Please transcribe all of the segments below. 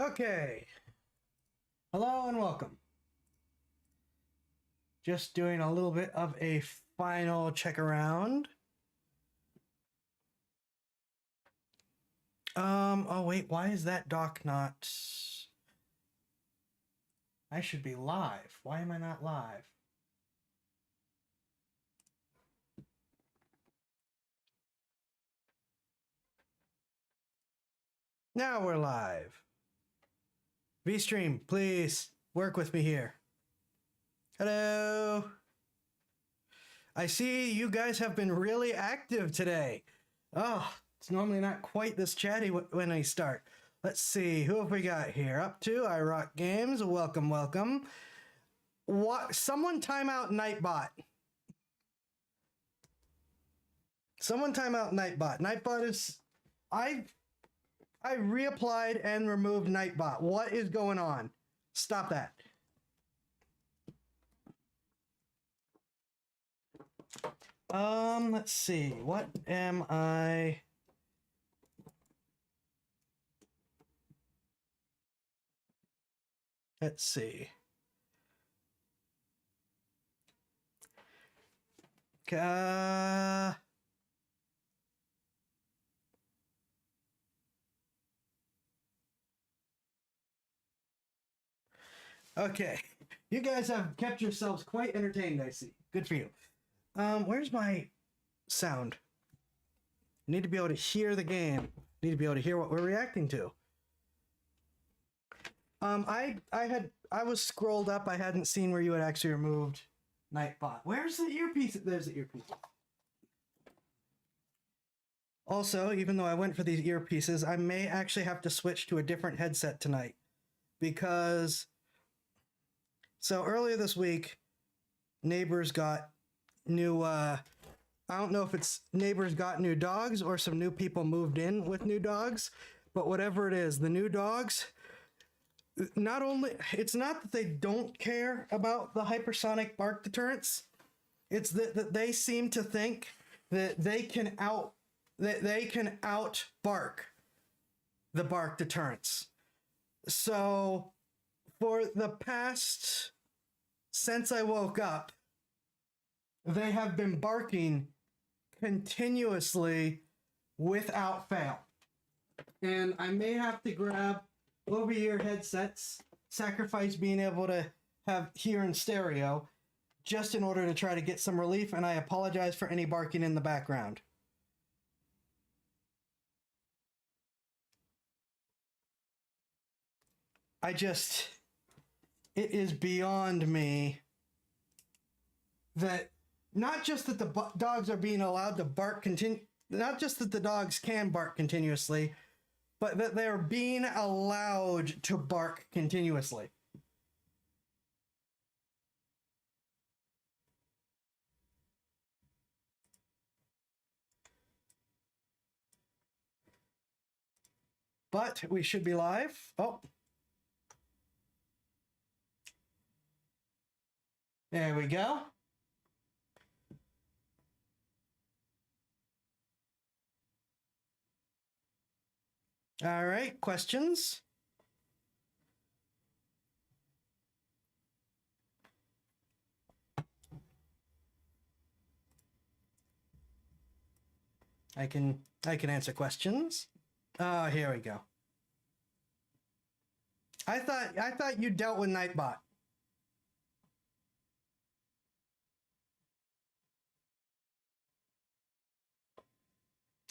Okay, hello and welcome. Just doing a little bit of a final check around. Oh wait, why is that doc not... I should be live. Why am I not live? Now we're live. VStream, please work with me here. Hello. I see you guys have been really active today. Oh, it's normally not quite this chatty when I start. Let's see, who have we got here? Up to I Rock Games, welcome, welcome. What? Someone time out Nightbot. Someone time out Nightbot. Nightbot is... I reapplied and removed Nightbot. What is going on? Stop that. Let's see. What am I... Let's see. Okay. You guys have kept yourselves quite entertained, I see. Good for you. Where's my sound? Need to be able to hear the game. Need to be able to hear what we're reacting to. I was scrolled up. I hadn't seen where you had actually removed Nightbot. Where's the earpiece? There's the earpiece. Also, even though I went for these earpieces, I may actually have to switch to a different headset tonight because so earlier this week, neighbors got new I don't know if it's neighbors got new dogs or some new people moved in with new dogs, but whatever it is, the new dogs, not only, it's not that they don't care about the hypersonic bark deterrents, it's that they seem to think that they can out bark the bark deterrents. So for the past, since I woke up, they have been barking continuously without fail. And I may have to grab over-ear headsets, sacrifice being able to have hear in stereo, just in order to try to get some relief, and I apologize for any barking in the background. It is beyond me that not just that the dogs are being allowed to bark not just that the dogs can bark continuously, but that they're being allowed to bark continuously. But we should be live. Oh. There we go. All right, questions? I can answer questions. Here we go. I thought you dealt with Nightbot.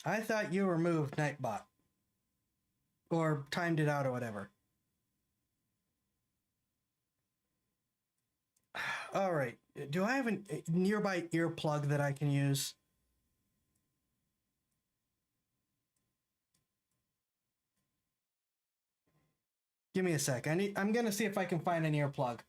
I thought you removed Nightbot. Or timed it out or whatever. All right. Do I have a nearby earplug that I can use? Give me a sec. I'm gonna see if I can find an earplug.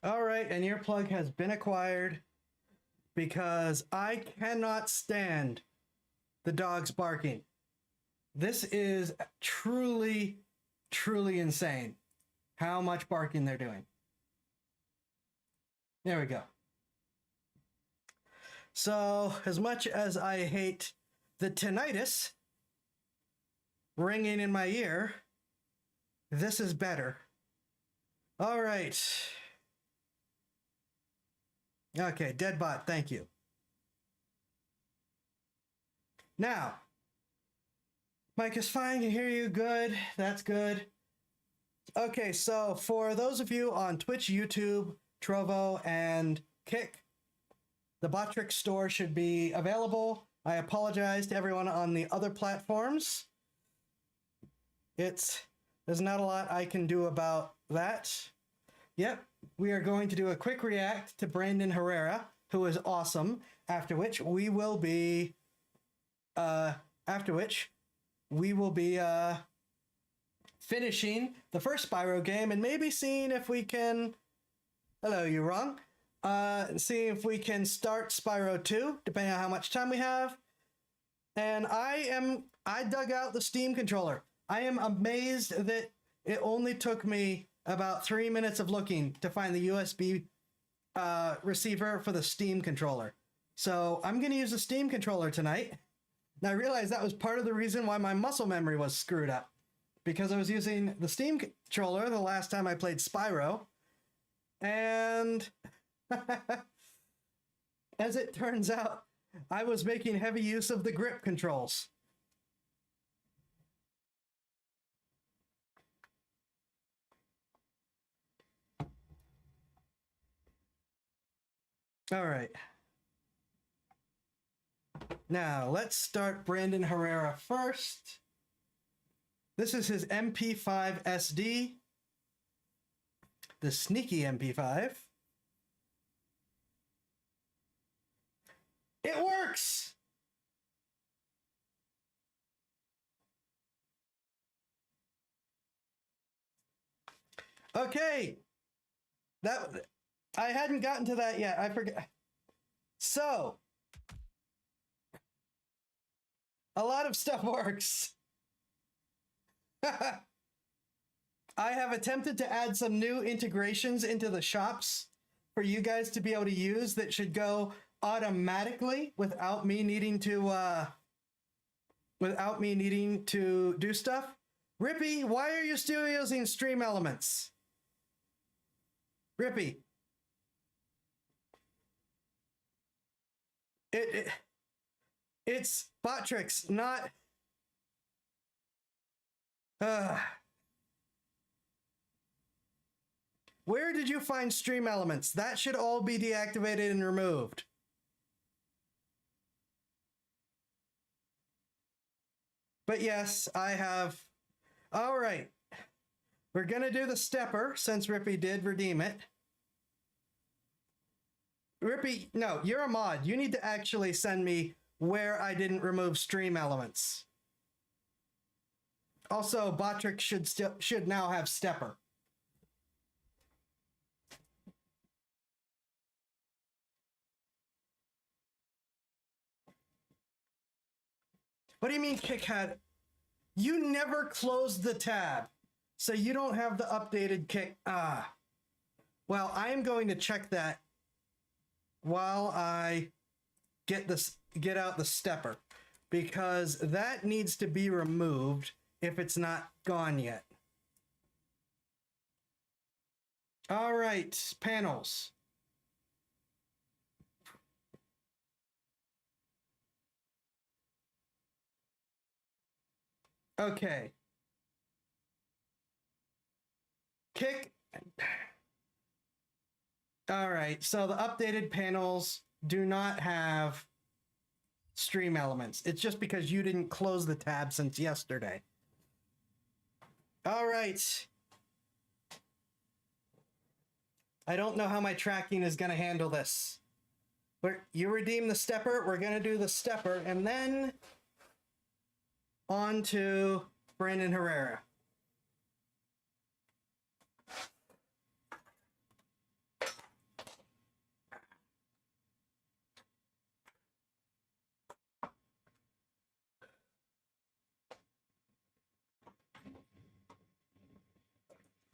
All right, an earplug has been acquired because I cannot stand the dogs barking. This is truly, truly insane how much barking they're doing. There we go. So, as much as I hate the tinnitus ringing in my ear, this is better. All right. Okay, Deadbot, thank you. Now, mic is fine, can hear you good. That's good. Okay, so for those of you on Twitch, YouTube, Trovo, and Kick, the Botrix store should be available. I apologize to everyone on the other platforms. There's not a lot I can do about that. Yep, we are going to do a quick react to Brandon Herrera, who is awesome. After which we will be finishing the first Spyro game and maybe seeing if we can. Hello, you wrong. Seeing if we can start Spyro 2, depending on how much time we have. And I dug out the Steam controller. I am amazed that it only took me about 3 minutes of looking to find the USB receiver for the Steam controller. So I'm going to use the Steam controller tonight. And I realized that was part of the reason why my muscle memory was screwed up. Because I was using the Steam controller the last time I played Spyro. And as it turns out, I was making heavy use of the grip controls. All right. Now, let's start Brandon Herrera first. This is his MP5 SD. The sneaky MP5. It works! Okay. I hadn't gotten to that yet. I forgot. So, a lot of stuff works. I have attempted to add some new integrations into the shops for you guys to be able to use that should go automatically without me needing to do stuff. Rippy, why are you still using Stream Elements? Rippy. It's Botrix, not where did you find Stream Elements? That should all be deactivated and removed. But yes, I have. All right. We're going to do the stepper since Rippy did redeem it. Rippy, no, you're a mod. You need to actually send me where I didn't remove Stream Elements. Also, Botrix should now have stepper. What do you mean Kick had? You never closed the tab, so you don't have the updated Kick. Well, I am going to check that while I get out the stepper, because that needs to be removed if it's not gone yet. All right, panels. Okay. Kick. All right, so the updated panels do not have Stream Elements. It's just because you didn't close the tab since yesterday. All right. I don't know how my tracking is going to handle this. You redeem the stepper, we're going to do the stepper, and then on to Brandon Herrera.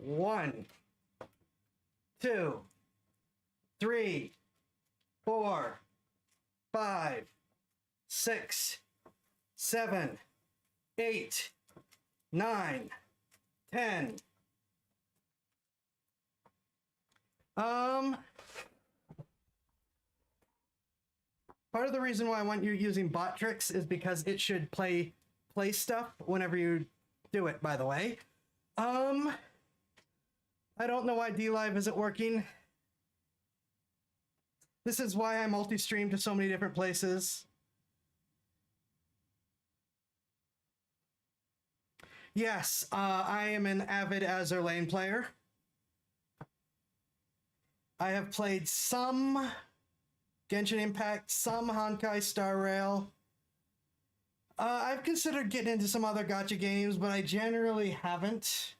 1, 2, 3, 4, 5, 6, 7, 8, 9, 10. Part of the reason why I want you using bot tricks is because it should play stuff whenever you do it, by the way. I don't know why DLive isn't working. This is why I multi-stream to so many different places. Yes, I am an avid Azur Lane player. I have played some Genshin Impact, some Honkai Star Rail. I've considered getting into some other gacha games, but I generally haven't.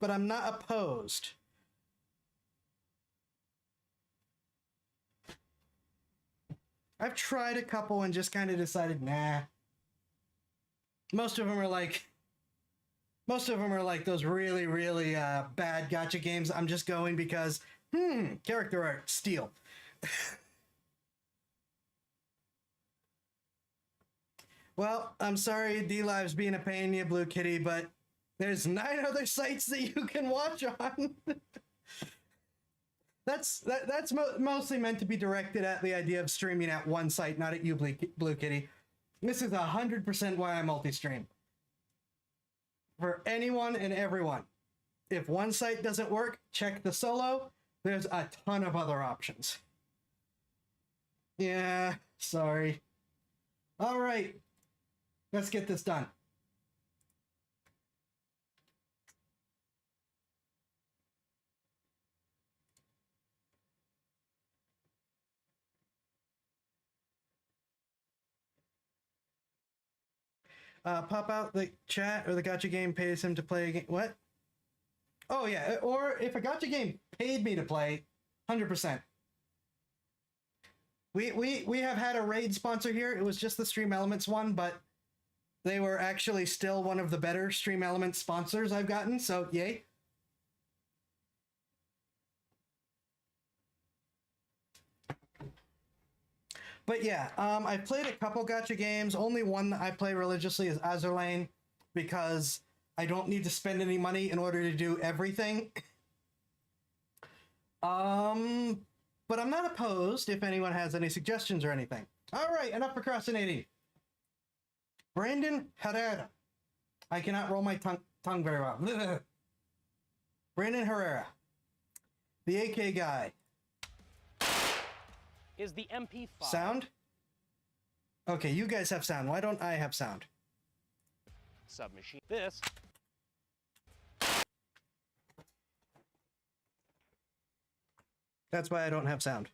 But I'm not opposed. I've tried a couple and just kind of decided, nah. Most of them are like those really, really bad gacha games. I'm just going because, character art, steal. Well, I'm sorry DLive's being a pain in you, Blue Kitty, but there's 9 other sites that you can watch on. That's mostly meant to be directed at the idea of streaming at one site, not at you, Blue Kitty. This is 100% why I multi-stream. For anyone and everyone. If one site doesn't work, check the solo. There's a ton of other options. Yeah, sorry. All right. Let's get this done. Pop out the chat or the gacha game pays him to play a game. What? Oh, yeah. Or if a gacha game paid me to play, 100%. We have had a raid sponsor here. It was just the Stream Elements one, but they were actually still one of the better Stream Elements sponsors I've gotten, so yay. But yeah, I've played a couple gacha games. Only one that I play religiously is Azur Lane, because I don't need to spend any money in order to do everything. But I'm not opposed if anyone has any suggestions or anything. All right, enough procrastinating. Brandon Herrera. I cannot roll my tongue very well. Brandon Herrera. The AK guy. Is the MP5 sound? Okay, you guys have sound. Why don't I have sound? Submachine. This. That's why I don't have sound.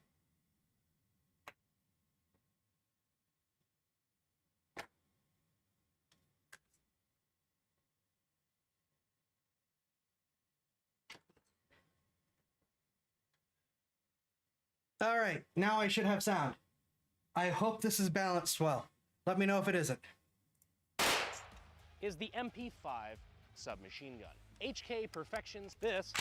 All right, now I should have sound. I hope this is balanced well. Let me know if it isn't. Is the MP5 submachine gun. HK Perfections. This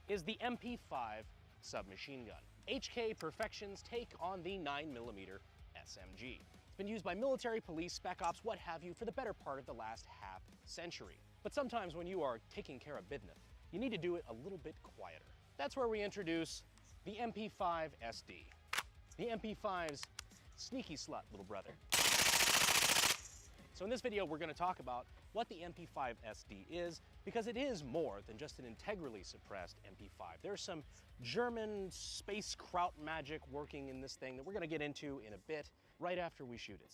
is the MP5 submachine gun. HK Perfections take on the 9mm SMG. It's been used by military, police, spec ops, what have you, for the better part of the last half century. But sometimes when you are taking care of business, you need to do it a little bit quieter. That's where we introduce the MP5 SD. The MP5's sneaky slut little brother. So in this video, we're going to talk about what the MP5 SD is, because it is more than just an integrally suppressed MP5. There's some German space kraut magic working in this thing that we're going to get into in a bit, right after we shoot it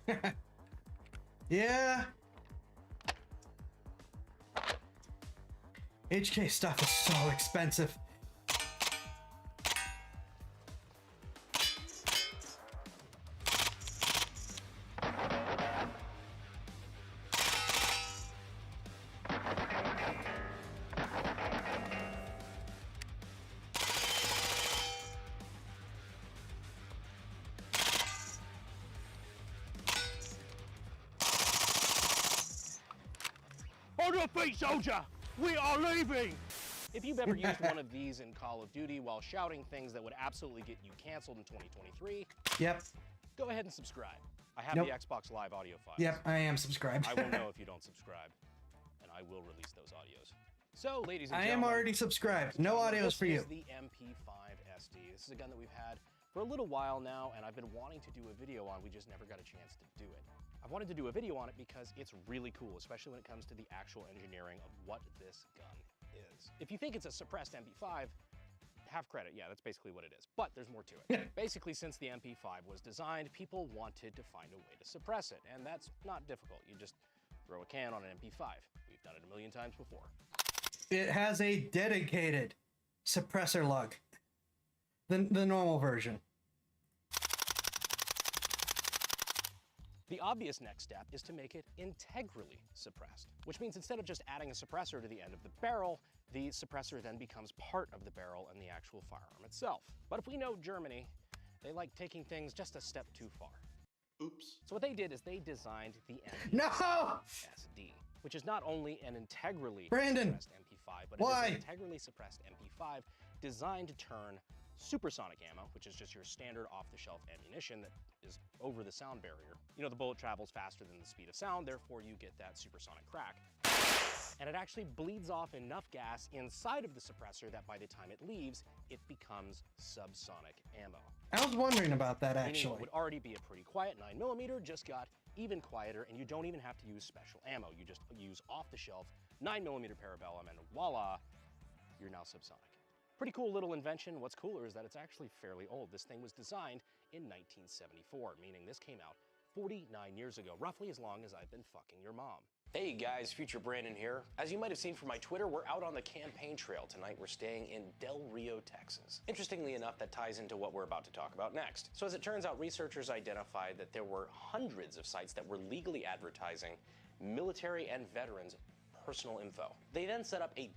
some. Yeah. HK stuff is so expensive. On your feet, soldier! We are leaving! If you've ever used one of these in Call of Duty while shouting things that would absolutely get you canceled in 2023, Yep. go ahead and subscribe. I have Nope. the Xbox Live audio files. Yep, I am subscribed. I will know if you don't subscribe, and I will release those audios. So, ladies and I gentlemen, am already subscribed. No audios for you. This is the MP5 SD. This is a gun that we've had for a little while now, and I've been wanting to do a video on. We just never got a chance to do it. I've wanted to do a video on it because it's really cool, especially when it comes to the actual engineering of what this gun is. If you think it's a suppressed MP5, have credit. Yeah, that's basically what it is. But there's more to it. Basically, since the MP5 was designed, people wanted to find a way to suppress it, and that's not difficult. You just throw a can on an MP5. We've done it a million times before. It has a dedicated suppressor lug. The normal version. The obvious next step is to make it integrally suppressed, which means instead of just adding a suppressor to the end of the barrel, the suppressor then becomes part of the barrel and the actual firearm itself. But if we know Germany, they like taking things just a step too far. Oops. So what they did is they designed the No! SD, which is not only an integrally Brandon! suppressed MP5, but Why? it is an integrally suppressed MP5 designed to turn supersonic ammo, which is just your standard off-the-shelf ammunition that is over the sound barrier. You know, the bullet travels faster than the speed of sound, therefore you get that supersonic crack. And it actually bleeds off enough gas inside of the suppressor that by the time it leaves, it becomes subsonic ammo. I was wondering about that, Meaning actually. what would already be a pretty quiet 9mm just got even quieter, and you don't even have to use special ammo. You just use off-the-shelf 9mm parabellum, and voila, you're now subsonic. Pretty cool little invention. What's cooler is that it's actually fairly old. This thing was designed in 1974, meaning this came out 49 years ago, roughly as long as I've been fucking your mom. Hey guys, Future Brandon here. As you might have seen from my Twitter, we're out on the campaign trail tonight. We're staying in Del Rio, Texas. Interestingly enough, that ties into what we're about to talk about next. So as it turns out, researchers identified that there were hundreds of sites that were legally advertising military and veterans personal info. They then set up a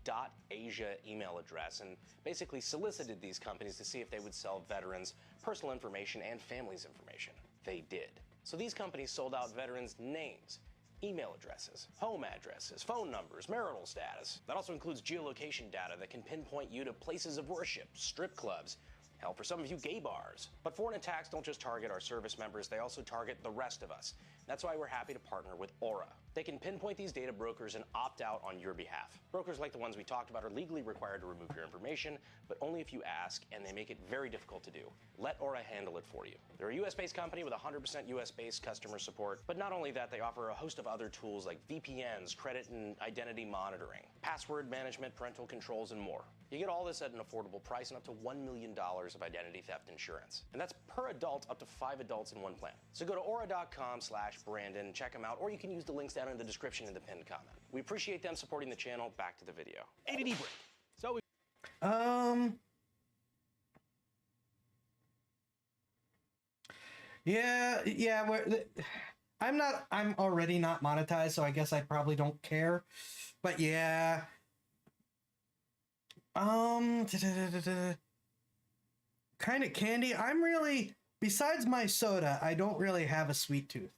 .asia email address and basically solicited these companies to see if they would sell veterans personal information and families information. They did. So these companies sold out veterans' names, email addresses, home addresses, phone numbers, marital status. That also includes geolocation data that can pinpoint you to places of worship, strip clubs, hell, for some of you, gay bars. But foreign attacks don't just target our service members, they also target the rest of us. That's why we're happy to partner with Aura. They can pinpoint these data brokers and opt out on your behalf. Brokers like the ones we talked about are legally required to remove your information, but only if you ask, and they make it very difficult to do. Let Aura handle it for you. They're a US-based company with 100% US-based customer support, but not only that, they offer a host of other tools like VPNs, credit and identity monitoring, password management, parental controls, and more. You get all this at an affordable price and up to $1 million of identity theft insurance. And that's per adult, up to 5 adults in one plan. So go to aura.com/Brandon, check them out, or you can use the links down in the description in the pinned comment. We appreciate them supporting the channel. Back to the video. ADD break. So we Yeah, I'm already not monetized, so I guess I probably don't care. But yeah. Kind of candy. Besides my soda, I don't really have a sweet tooth.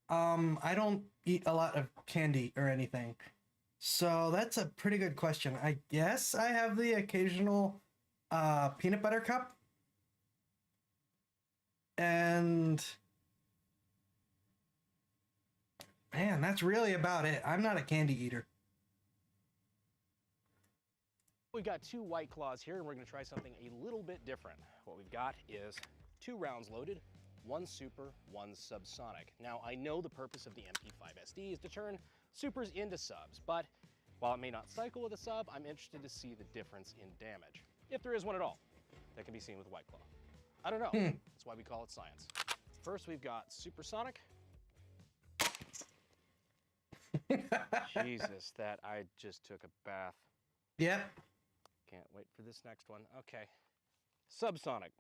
I don't eat a lot of candy or anything. So that's a pretty good question. I guess I have the occasional peanut butter cup. And man, that's really about it. I'm not a candy eater. We've got 2 White Claws here, and we're going to try something a little bit different. What we've got is 2 rounds loaded, 1 super, 1 subsonic. Now, I know the purpose of the MP5 SD is to turn supers into subs, but while it may not cycle with a sub, I'm interested to see the difference in damage, if there is one at all, that can be seen with White Claw. I don't know. That's why we call it science. First, we've got supersonic. Jesus, that I just took a bath. Yep. Can't wait for this next one. Okay. Subsonic.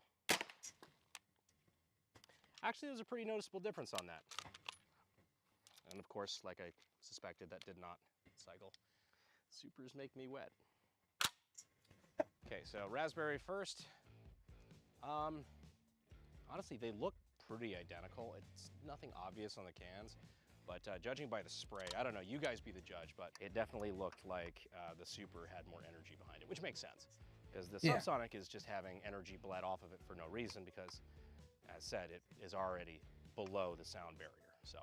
Actually, there's a pretty noticeable difference on that. And of course, like I suspected, that did not cycle. Supers make me wet. Okay, so raspberry first. Honestly, they look pretty identical. It's nothing obvious on the cans. But judging by the spray, I don't know, you guys be the judge, but it definitely looked like the Super had more energy behind it, which makes sense. Because the Subsonic is just having energy bled off of it for no reason because, as said, it is already below the sound barrier. So,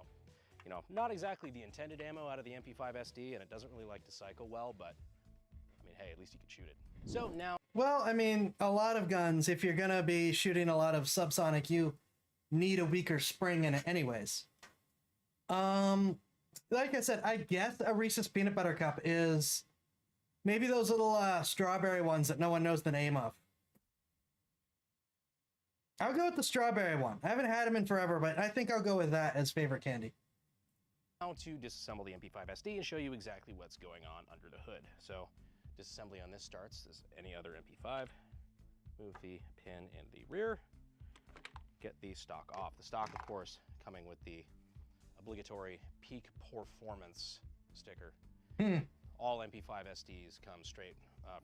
you know, not exactly the intended ammo out of the MP5 SD, and it doesn't really like to cycle well, but, I mean, hey, at least you could shoot it. So now... Well, I mean, a lot of guns, if you're gonna be shooting a lot of subsonic, you need a weaker spring in it anyways. Like I said, I guess a Reese's Peanut Butter Cup is maybe those little strawberry ones that no one knows the name of. I'll go with the strawberry one. I haven't had them in forever, but I think I'll go with that as favorite candy. Now to disassemble the MP5 SD and show you exactly what's going on under the hood. So disassembly on this starts as any other MP5. Move the pin in the rear. Get the stock off. The stock, of course, coming with the obligatory Peak Performance sticker. All MP5 SDs come straight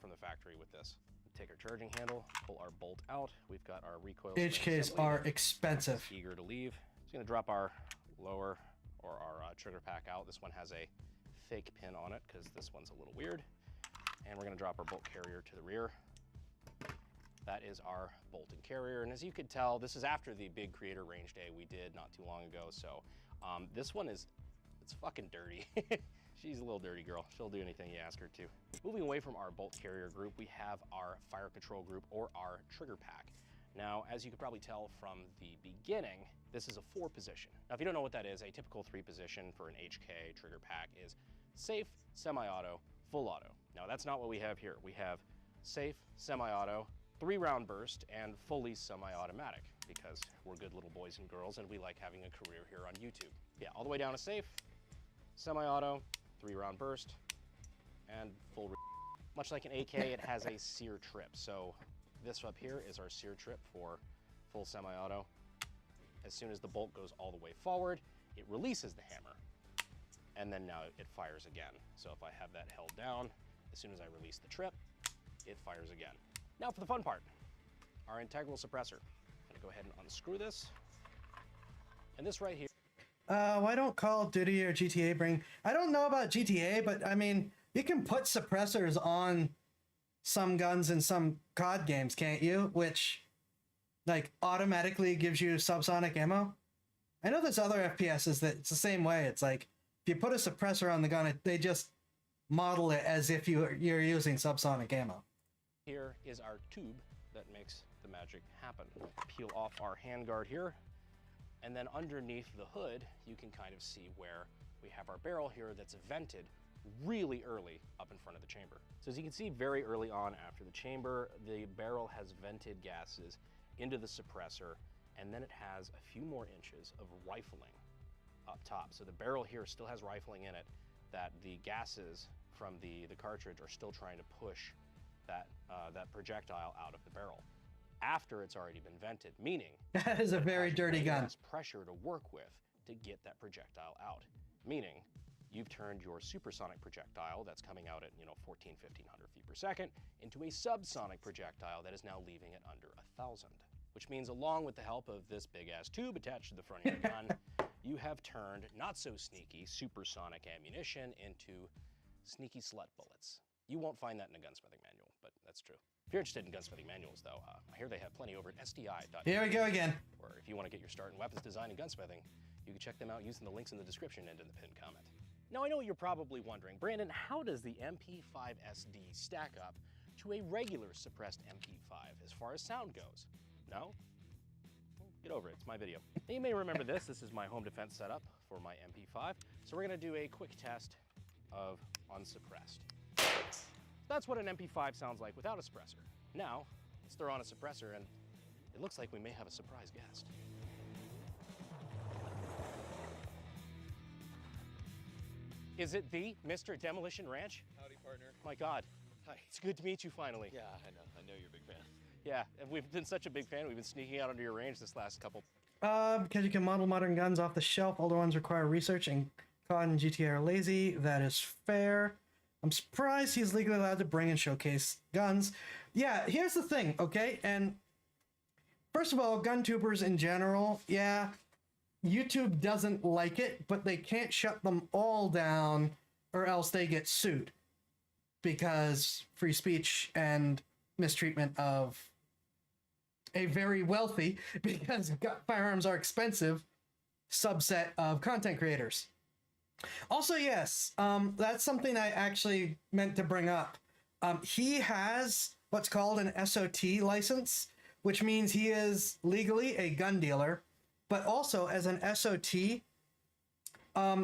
from the factory with this. Take our charging handle, pull our bolt out. We've got our recoil. HKs are expensive. Eager to leave. Just gonna drop our lower or our trigger pack out. This one has a fake pin on it because this one's a little weird. And we're gonna drop our bolt carrier to the rear. That is our bolt and carrier. And as you could tell, this is after the big creator range day we did not too long ago. So this one it's fucking dirty. She's a little dirty girl. She'll do anything you ask her to. Moving away from our bolt carrier group, we have our fire control group or our trigger pack. Now, as you could probably tell from the beginning, this is a 4-position. Now, if you don't know what that is, a typical 3-position for an HK trigger pack is safe, semi-auto, full auto. Now, that's not what we have here. We have safe, semi-auto, 3-round burst, and fully semi-automatic because we're good little boys and girls and we like having a career here on YouTube. Yeah, all the way down to safe, semi-auto, 3-round burst, and full. Much like an AK, it has a sear trip. So this up here is our sear trip for full semi-auto. As soon as the bolt goes all the way forward, it releases the hammer, and then now it fires again. So if I have that held down, as soon as I release the trip, it fires again. Now for the fun part, our integral suppressor. I'm gonna go ahead and unscrew this. And this right here. Why don't Call of Duty or GTA bring... I don't know about GTA, but I mean, you can put suppressors on some guns in some COD games, can't you? Which, like, automatically gives you subsonic ammo. I know there's other FPSs that it's the same way. It's like, if you put a suppressor on the gun, they just model it as if you're using subsonic ammo. Here is our tube that makes the magic happen. Peel off our handguard here. And then underneath the hood, you can kind of see where we have our barrel here that's vented really early up in front of the chamber. So as you can see, very early on after the chamber, the barrel has vented gases into the suppressor, and then it has a few more inches of rifling up top. So the barrel here still has rifling in it that the gases from the cartridge are still trying to push that projectile out of the barrel after it's already been vented, meaning that is a very dirty gun. Less pressure to work with to get that projectile out, meaning you've turned your supersonic projectile that's coming out at 1500 feet per second into a subsonic projectile that is now leaving it under 1,000, which means along with the help of this big ass tube attached to the front of your gun, you have turned not so sneaky supersonic ammunition into sneaky slut bullets. You won't find that in a gunsmithing manual, but that's true. If you're interested in gunsmithing manuals, though, I hear they have plenty over at SDI.com. Here we go again. Or if you want to get your start in weapons design and gunsmithing, you can check them out using the links in the description and in the pinned comment. Now, I know you're probably wondering, Brandon, how does the MP5 SD stack up to a regular suppressed MP5 as far as sound goes? No? Get over it, it's my video. Now, you may remember this. This is my home defense setup for my MP5. So we're gonna do a quick test of unsuppressed. That's what an MP5 sounds like without a suppressor. Now, let's throw on a suppressor and it looks like we may have a surprise guest. Is it the Mr. Demolition Ranch? Howdy, partner. My God. Hi. It's good to meet you finally. Yeah, I know you're a big fan. Yeah, and we've been such a big fan. We've been sneaking out under your range this last couple. Because you can model modern guns off the shelf. Older ones require research, and COD and GTA are lazy. That is fair. I'm surprised he's legally allowed to bring and showcase guns. Yeah, here's the thing, okay? And first of all, gun tubers in general, yeah, YouTube doesn't like it, but they can't shut them all down or else they get sued because free speech and mistreatment of a very wealthy, because firearms are expensive, subset of content creators. Also, yes, that's something I actually meant to bring up. He has what's called an SOT license, which means he is legally a gun dealer, but also as an SOT,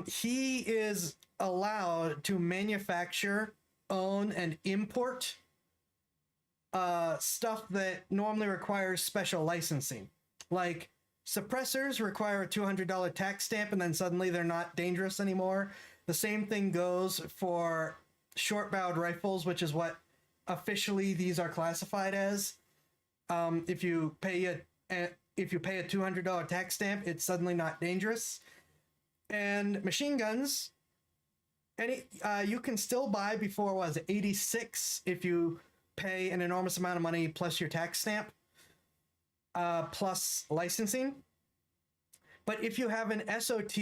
he is allowed to manufacture, own, and import stuff that normally requires special licensing. Like suppressors require a $200 tax stamp and then suddenly they're not dangerous anymore. The same thing goes for short-barreled rifles, which is what officially these are classified as. If you pay a $200 tax stamp, it's suddenly not dangerous. And machine guns, you can still buy before, what was it, 86 if you pay an enormous amount of money plus your tax stamp, plus licensing. But if you have an SOT,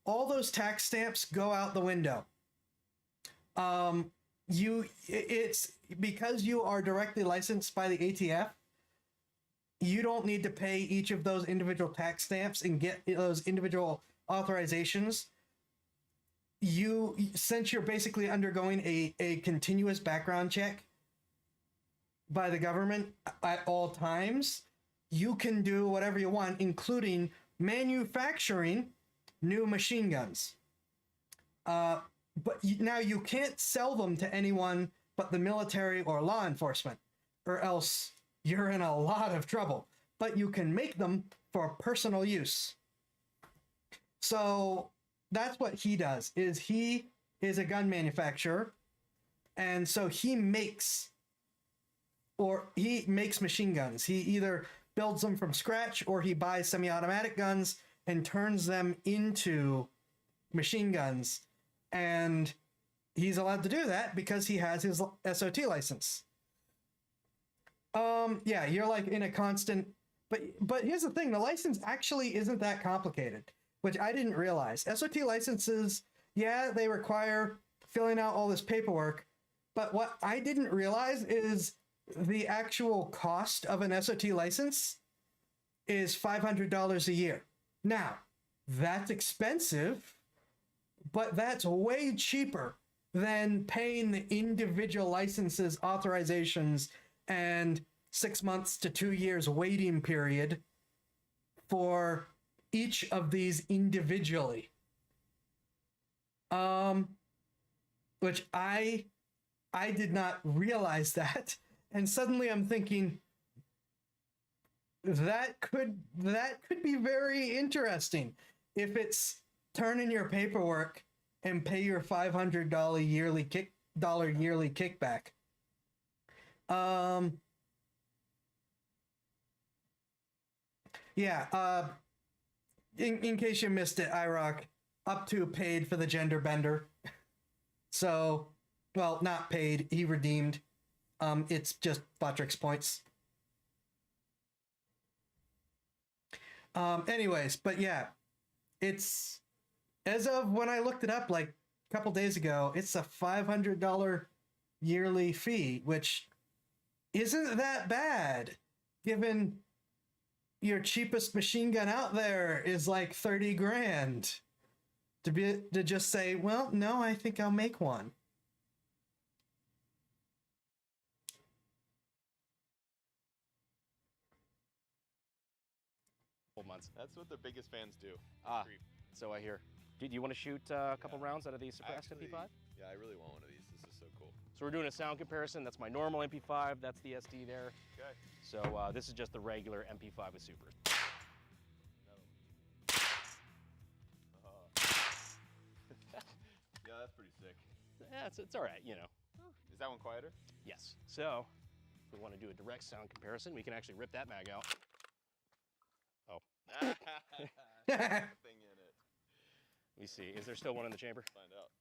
all those tax stamps go out the window. It's because you are directly licensed by the ATF, you don't need to pay each of those individual tax stamps and get those individual authorizations. Since you're basically undergoing a continuous background check by the government at all times, you can do whatever you want, including manufacturing new machine guns. But now you can't sell them to anyone but the military or law enforcement, or else you're in a lot of trouble. But you can make them for personal use. So that's what he does, is he is a gun manufacturer, and so he makes machine guns. He either builds them from scratch or he buys semi-automatic guns and turns them into machine guns. And he's allowed to do that because he has his SOT license. Yeah, you're like in a constant, but here's the thing, the license actually isn't that complicated, which I didn't realize. SOT licenses, yeah, they require filling out all this paperwork, but what I didn't realize is the actual cost of an SOT license is $500 a year. Now, that's expensive, but that's way cheaper than paying the individual licenses, authorizations, and 6 months to 2 years waiting period for each of these individually. Which I did not realize that. And suddenly I'm thinking that could be very interesting if it's turn in your paperwork and pay your $500 yearly kickback. Yeah, in case you missed it, IROC up to paid for the gender bender. So, well, not paid, he redeemed. It's just Botrix points. Anyways, but yeah, it's, as of when I looked it up like a couple days ago, it's a $500 yearly fee, which isn't that bad, given your cheapest machine gun out there is like 30 grand. To just say, well, no, I think I'll make one. Months. That's what the biggest fans do. So I hear. Do you want to shoot a couple rounds out of the suppressed MP5? Yeah, I really want one of these. This is so cool. So we're doing a sound comparison. That's my normal MP5. That's the SD there. Okay. So this is just the regular MP5 with supers. Yeah, that's pretty sick. Yeah, it's all right, you know. Is that one quieter? Yes. So if we want to do a direct sound comparison, we can actually rip that mag out. Oh. Thing in it. Let me see. Is there still one in the chamber? Find out.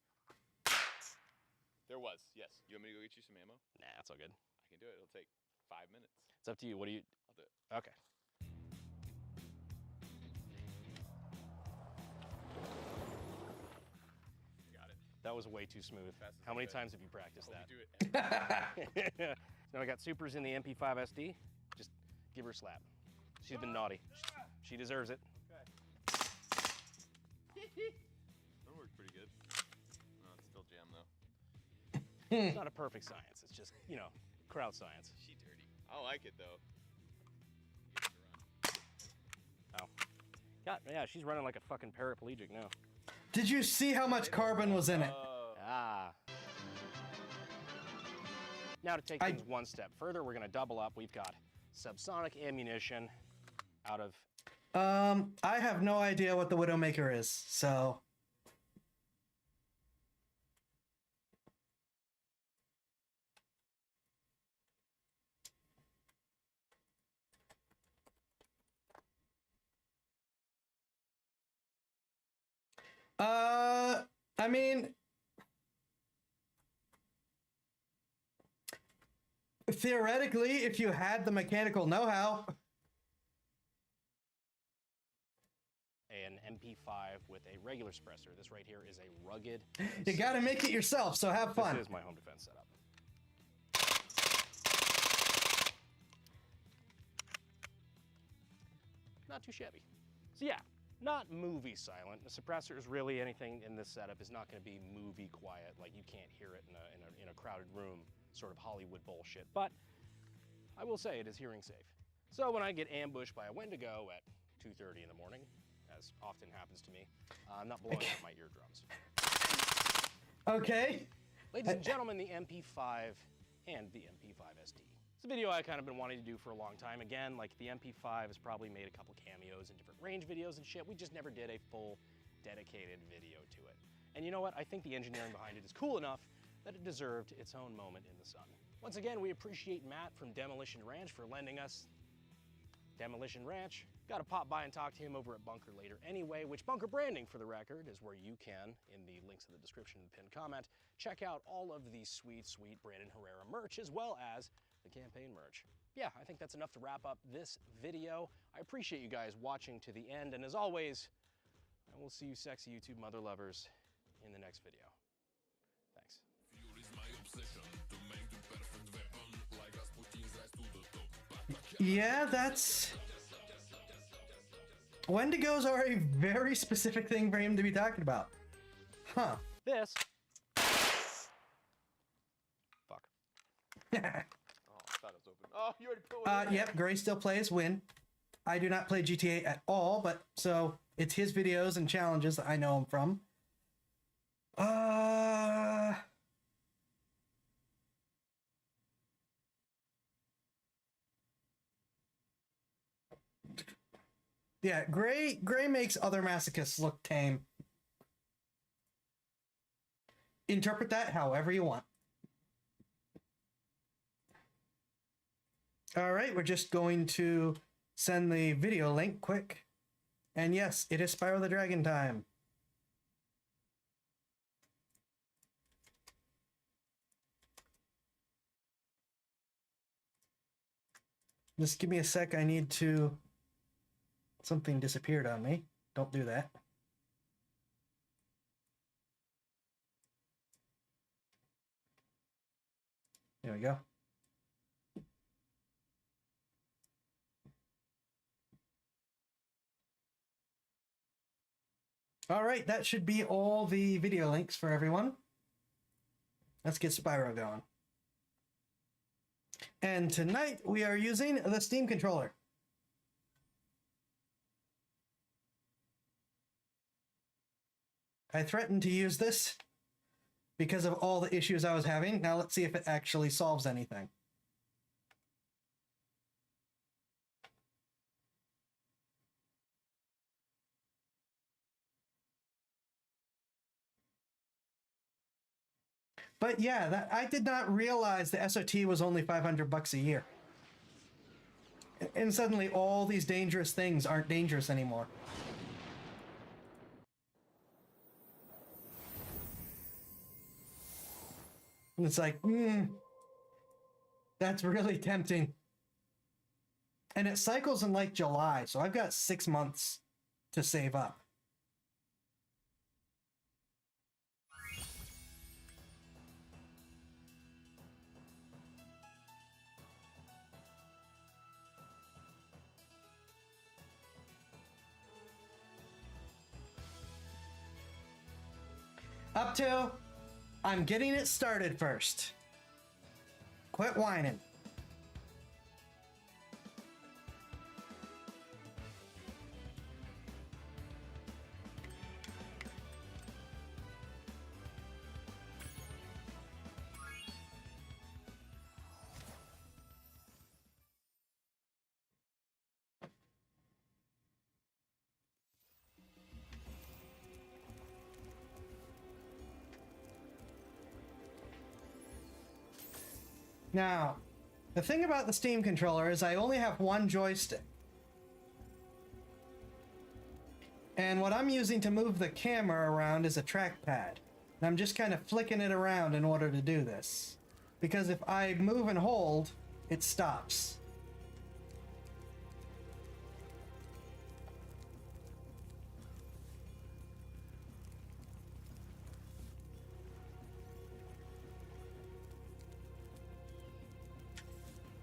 There was, yes. You want me to go get you some ammo? Nah, that's all good. I can do it. It'll take 5 minutes. It's up to you. What do you? I'll do it. Okay. That was way too smooth. Fast as How I many could. times have you practiced Oh, that? we do it. Now I got supers in the MP5 SD. Just give her a slap. She's been naughty. She deserves it. That worked pretty good. No, it's still jam though. It's not a perfect science. It's just, you know, crowd science. She dirty. I like it though. Oh. God, yeah, she's running like a fucking paraplegic now. Did you see how much carbon was in it? Ah. Now to take things one step further, we're gonna double up. We've got subsonic ammunition out of... I have no idea what the Widowmaker is, so... I mean... Theoretically, if you had the mechanical know-how... An MP5 with a regular suppressor. This right here is a rugged... You gotta make it yourself, so have fun. This is my home defense setup. Not too shabby. So yeah, not movie silent. The suppressor is really anything in this setup is not going to be movie quiet, like you can't hear it in a crowded room, sort of Hollywood bullshit. But I will say it is hearing safe. So when I get ambushed by a Wendigo at 2:30 in the morning, as often happens to me, I'm not blowing out my eardrums. Okay. Ladies and gentlemen, the MP5 and the MP5 SD. It's a video I kind of been wanting to do for a long time. Again, like the MP5 has probably made a couple cameos in different range videos and shit. We just never did a full dedicated video to it. And you know what? I think the engineering behind it is cool enough that it deserved its own moment in the sun. Once again, we appreciate Matt from Demolition Ranch for lending us Demolition Ranch. Got to pop by and talk to him over at Bunker later anyway, which Bunker Branding, for the record, is where you can, in the links in the description and pinned comment, check out all of the sweet, sweet Brandon Herrera merch, as well as the campaign merch. Yeah, I think that's enough to wrap up this video. I appreciate you guys watching to the end, and as always, I will see you sexy YouTube mother lovers in the next video. Thanks. Yeah, that's... Wendigos are a very specific thing for him to be talking about. Huh. This. Fuck. Oh, I thought it was open. Oh, you already put one in Yep, Gray still plays Win. I do not play GTA at all, but so it's his videos and challenges that I know him from. Yeah, Gray makes other masochists look tame. Interpret that however you want. All right, we're just going to send the video link quick. And yes, it is Spyro the Dragon time. Just give me a sec, I need to... Something disappeared on me. Don't do that. There we go. All right, that should be all the video links for everyone. Let's get Spyro going. And tonight we are using the Steam controller. I threatened to use this because of all the issues I was having. Now let's see if it actually solves anything. But yeah, I did not realize the SOT was only $500 a year. And suddenly all these dangerous things aren't dangerous anymore. And it's like, that's really tempting. And it cycles in like July, so I've got 6 months to save up. Up to, I'm getting it started first. Quit whining. Now, the thing about the Steam controller is I only have one joystick. And what I'm using to move the camera around is a trackpad. And I'm just kind of flicking it around in order to do this. Because if I move and hold, it stops.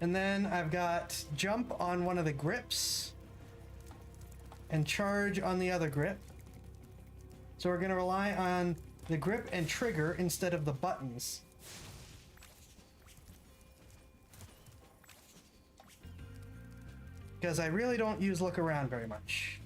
And then I've got jump on one of the grips and charge on the other grip. So we're going to rely on the grip and trigger instead of the buttons. Because I really don't use look around very much.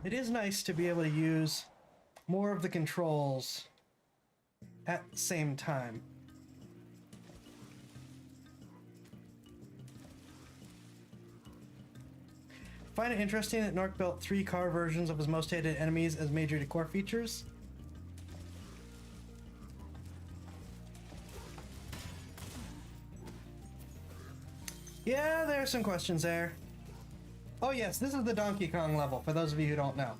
It is nice to be able to use more of the controls at the same time. Find it interesting that Nork built 3 car versions of his most hated enemies as major decor features. Yeah, there are some questions there. Oh yes, this is the Donkey Kong level, for those of you who don't know.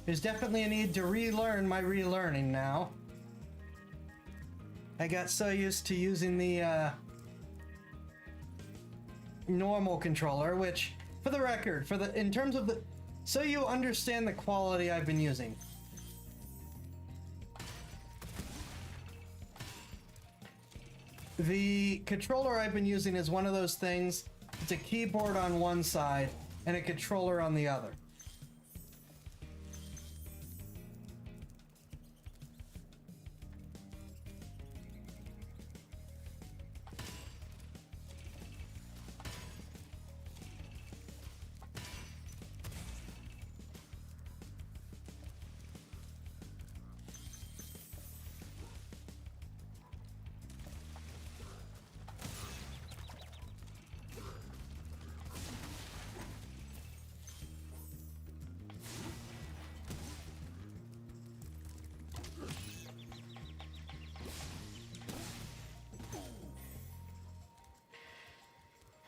There's definitely a need to relearn my relearning now. I got so used to using the normal controller, which, for the record, in terms of the, so you understand the quality I've been using. The controller I've been using is one of those things. It's a keyboard on one side and a controller on the other.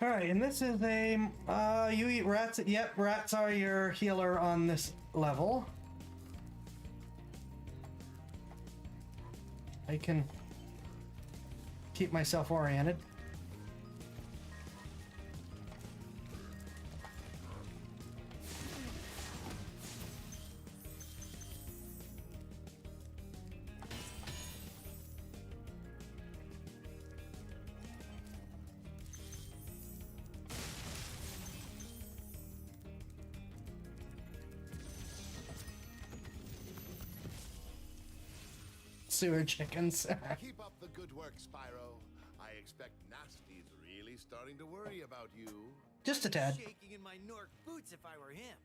All right, and this is a, you eat rats. Yep, rats are your healer on this level. I can keep myself oriented. Sewer chickens. Keep up the good work, Spyro. I expect Nasty's really starting to worry about you. Just a tad. Shaking in my Nork boots if I were him.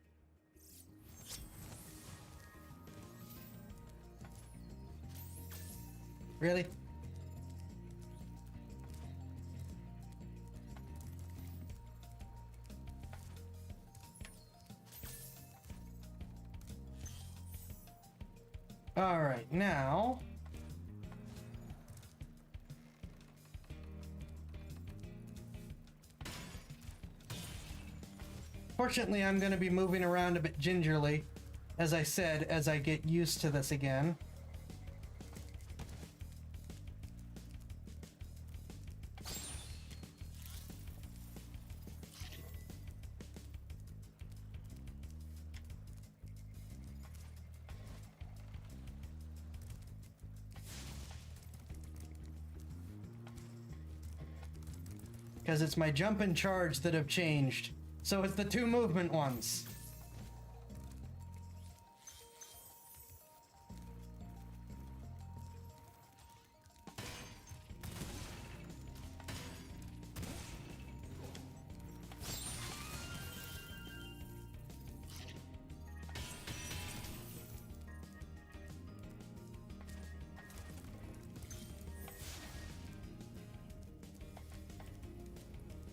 Really? All right, now. Fortunately, I'm going to be moving around a bit gingerly, as I said, as I get used to this again. Because it's my jump and charge that have changed. So it's the two movement ones.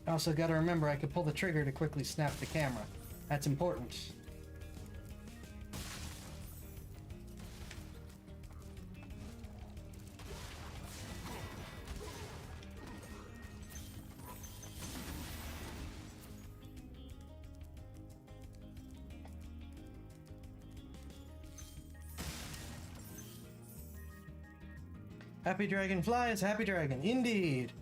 I also got to remember I could pull the trigger to quickly snap the camera. That's important. Happy Dragon flies, happy dragon, indeed.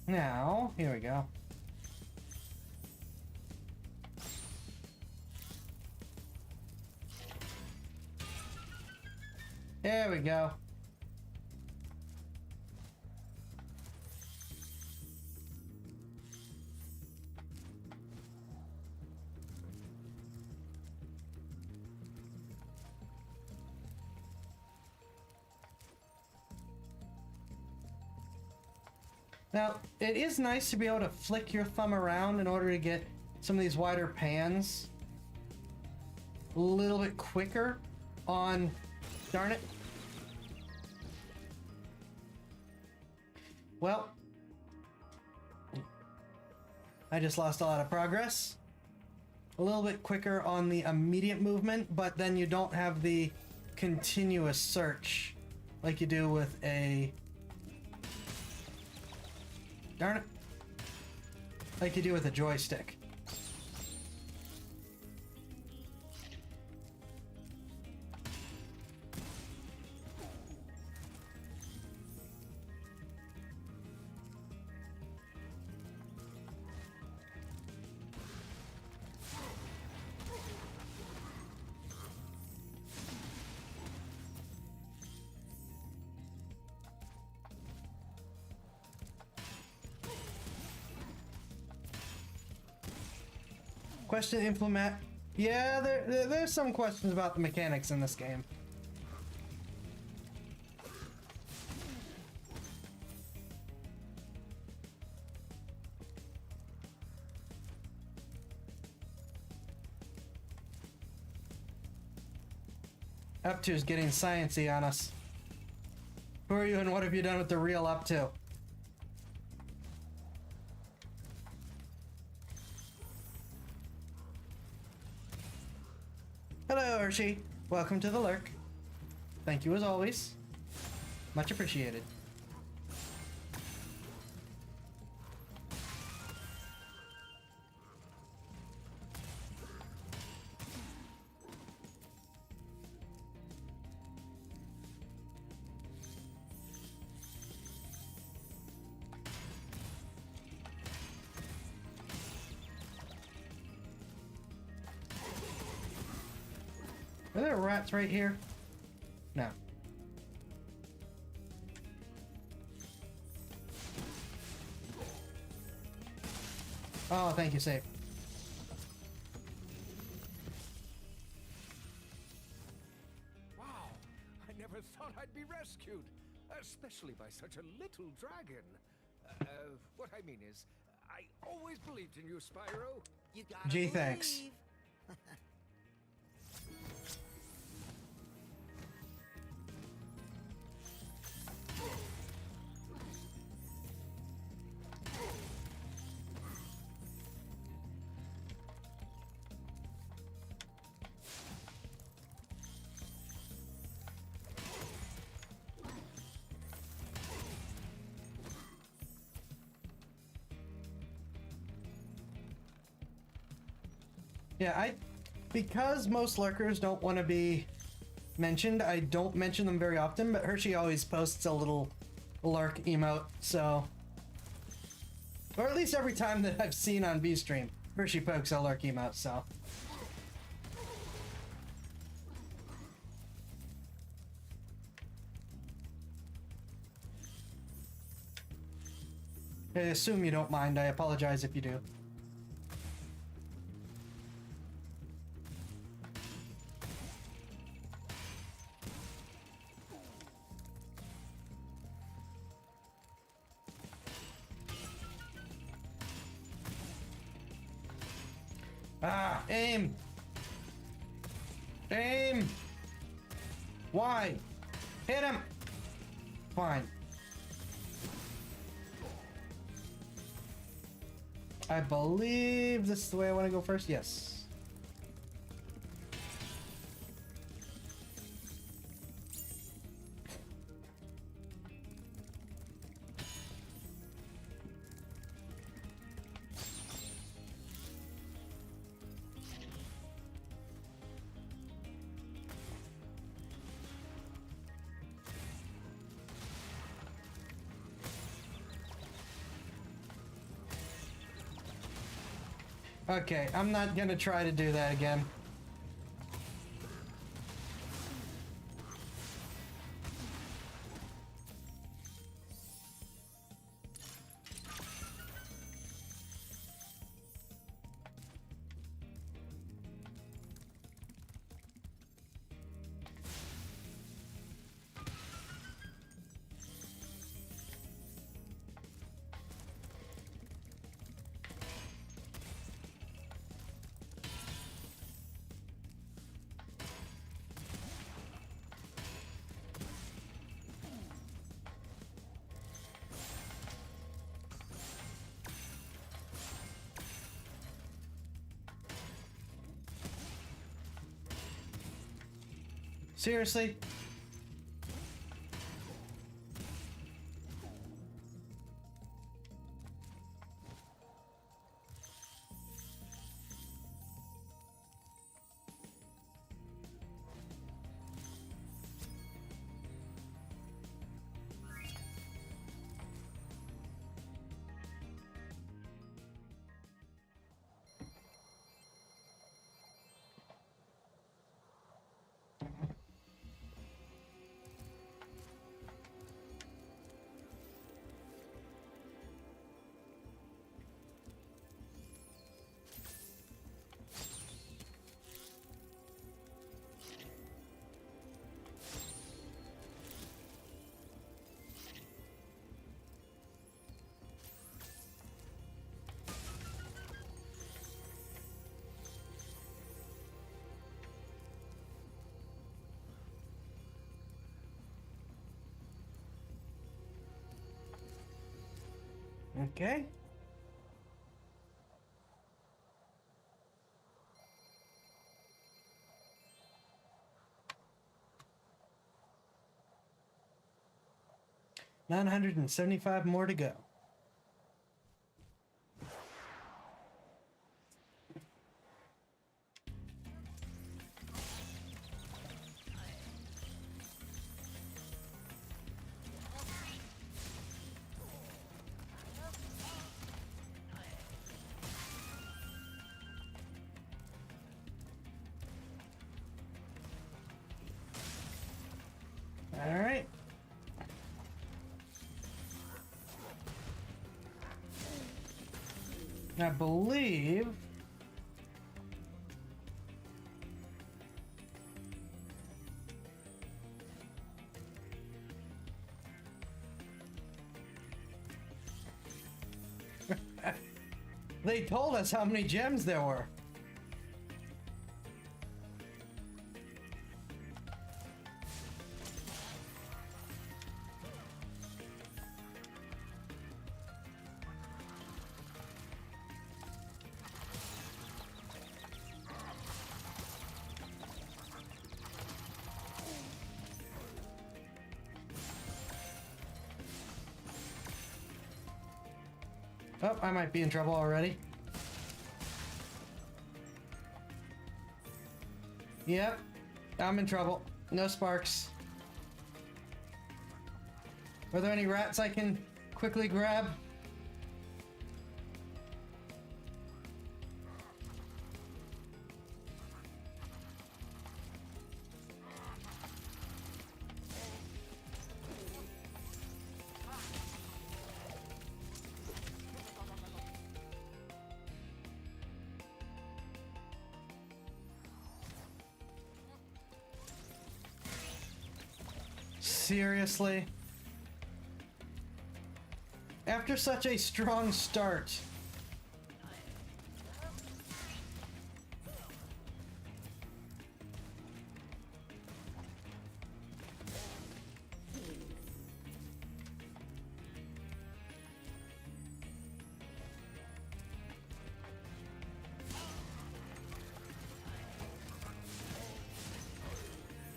Now, here we go. There we go. Now, it is nice to be able to flick your thumb around in order to get some of these wider pans a little bit quicker on... Darn it. Well, I just lost a lot of progress. A little bit quicker on the immediate movement, but then you don't have the continuous search like you do with a... Darn it. Like you do with a joystick. Question implement. Yeah, there's some questions about the mechanics in this game. Up to is getting sciencey on us. Who are you and what have you done with the real up to? Hello, Hershey. Welcome to the lurk. Thank you as always. Much appreciated. Are there rats right here? No. Oh, thank you, save. Wow, I never thought I'd be rescued, especially by such a little dragon. What I mean is, I always believed in you, Spyro. You gotta Gee, believe. thanks. Yeah, because most lurkers don't want to be mentioned, I don't mention them very often, but Hershey always posts a little lurk emote, so... Or at least every time that I've seen on V-Stream, Hershey pokes a lurk emote, so... I assume you don't mind, I apologize if you do. Ah, aim! Aim! Why? Hit him! Fine. I believe this is the way I want to go first. Yes. Okay, I'm not gonna try to do that again. Seriously? Okay. $975 more to go. I believe they told us how many gems there were. Oh, I might be in trouble already. Yep, I'm in trouble. No sparks. Are there any rats I can quickly grab? Seriously? After such a strong start.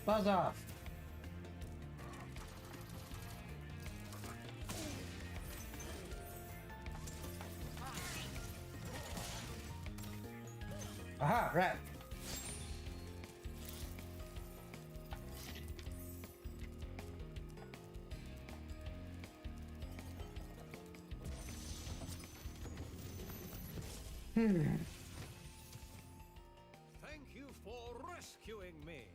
Buzz off. Aha, rat. Thank you for rescuing me.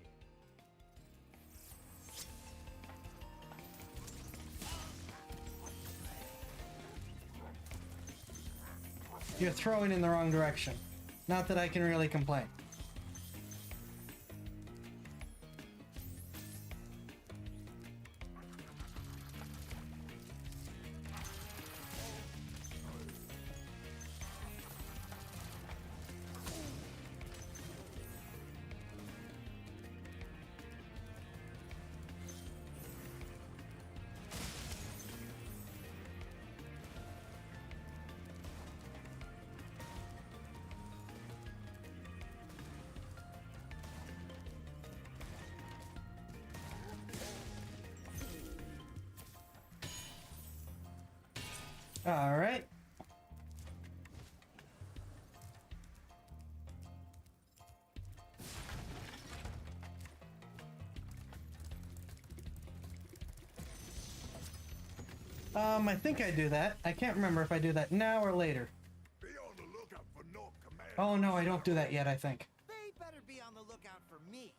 You're throwing in the wrong direction. Not that I can really complain. All right. I think I do that. I can't remember if I do that now or later. Be on the lookout for North Command. Oh no, I don't do that yet, I think. They better be on the lookout for me.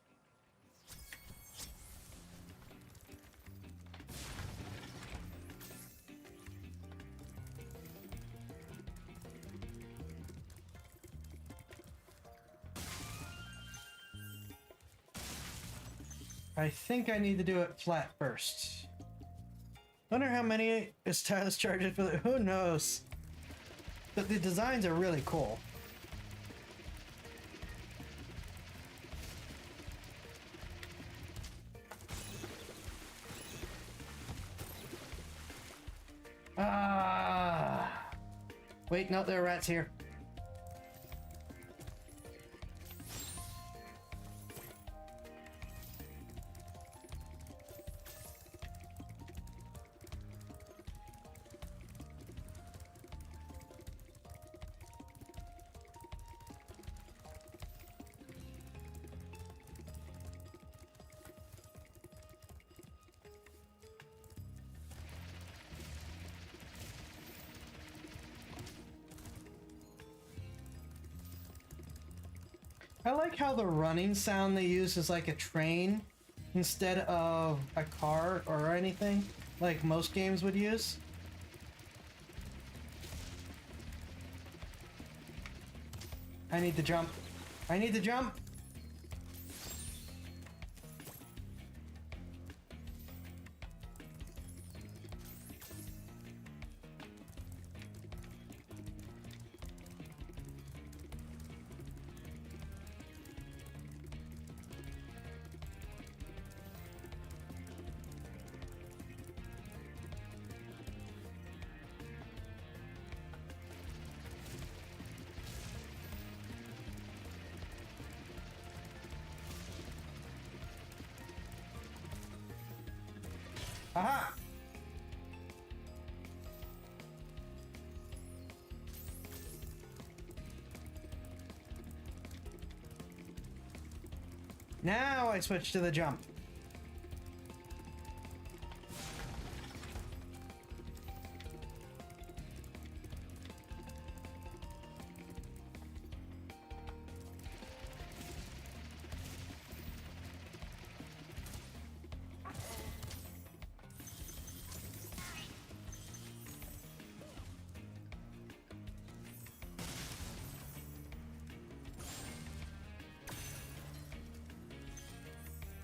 I think I need to do it flat first. Wonder how many stylus charges for the. Who knows? But the designs are really cool. Wait, no, there are rats here. I like how the running sound they use is like a train instead of a car or anything like most games would use. I need to jump. I need to jump. Aha! Now I switch to the jump.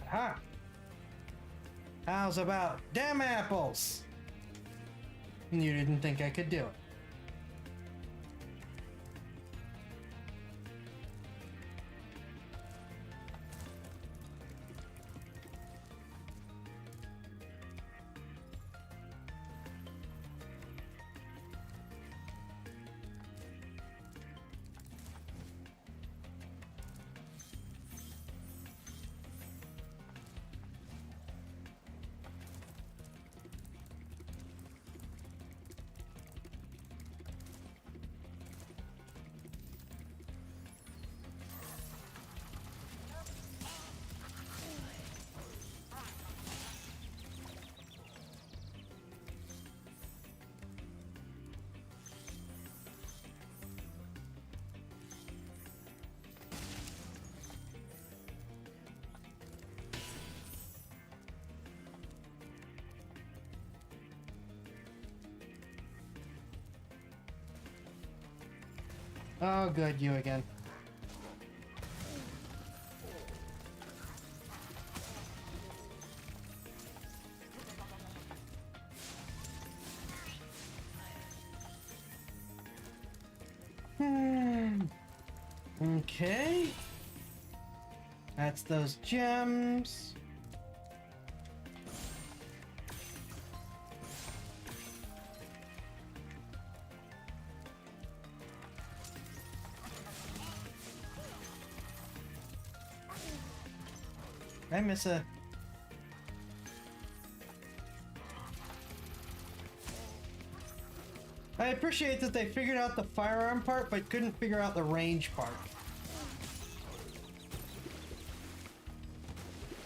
Aha! How's about damn apples? You didn't think I could do it. Oh, good, you again. Okay. That's those gems. I miss a... I appreciate that they figured out the firearm part, but couldn't figure out the range part.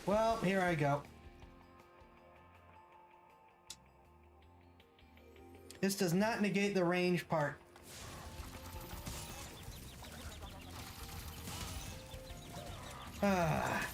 Well, here I go. This does not negate the range part. Ah.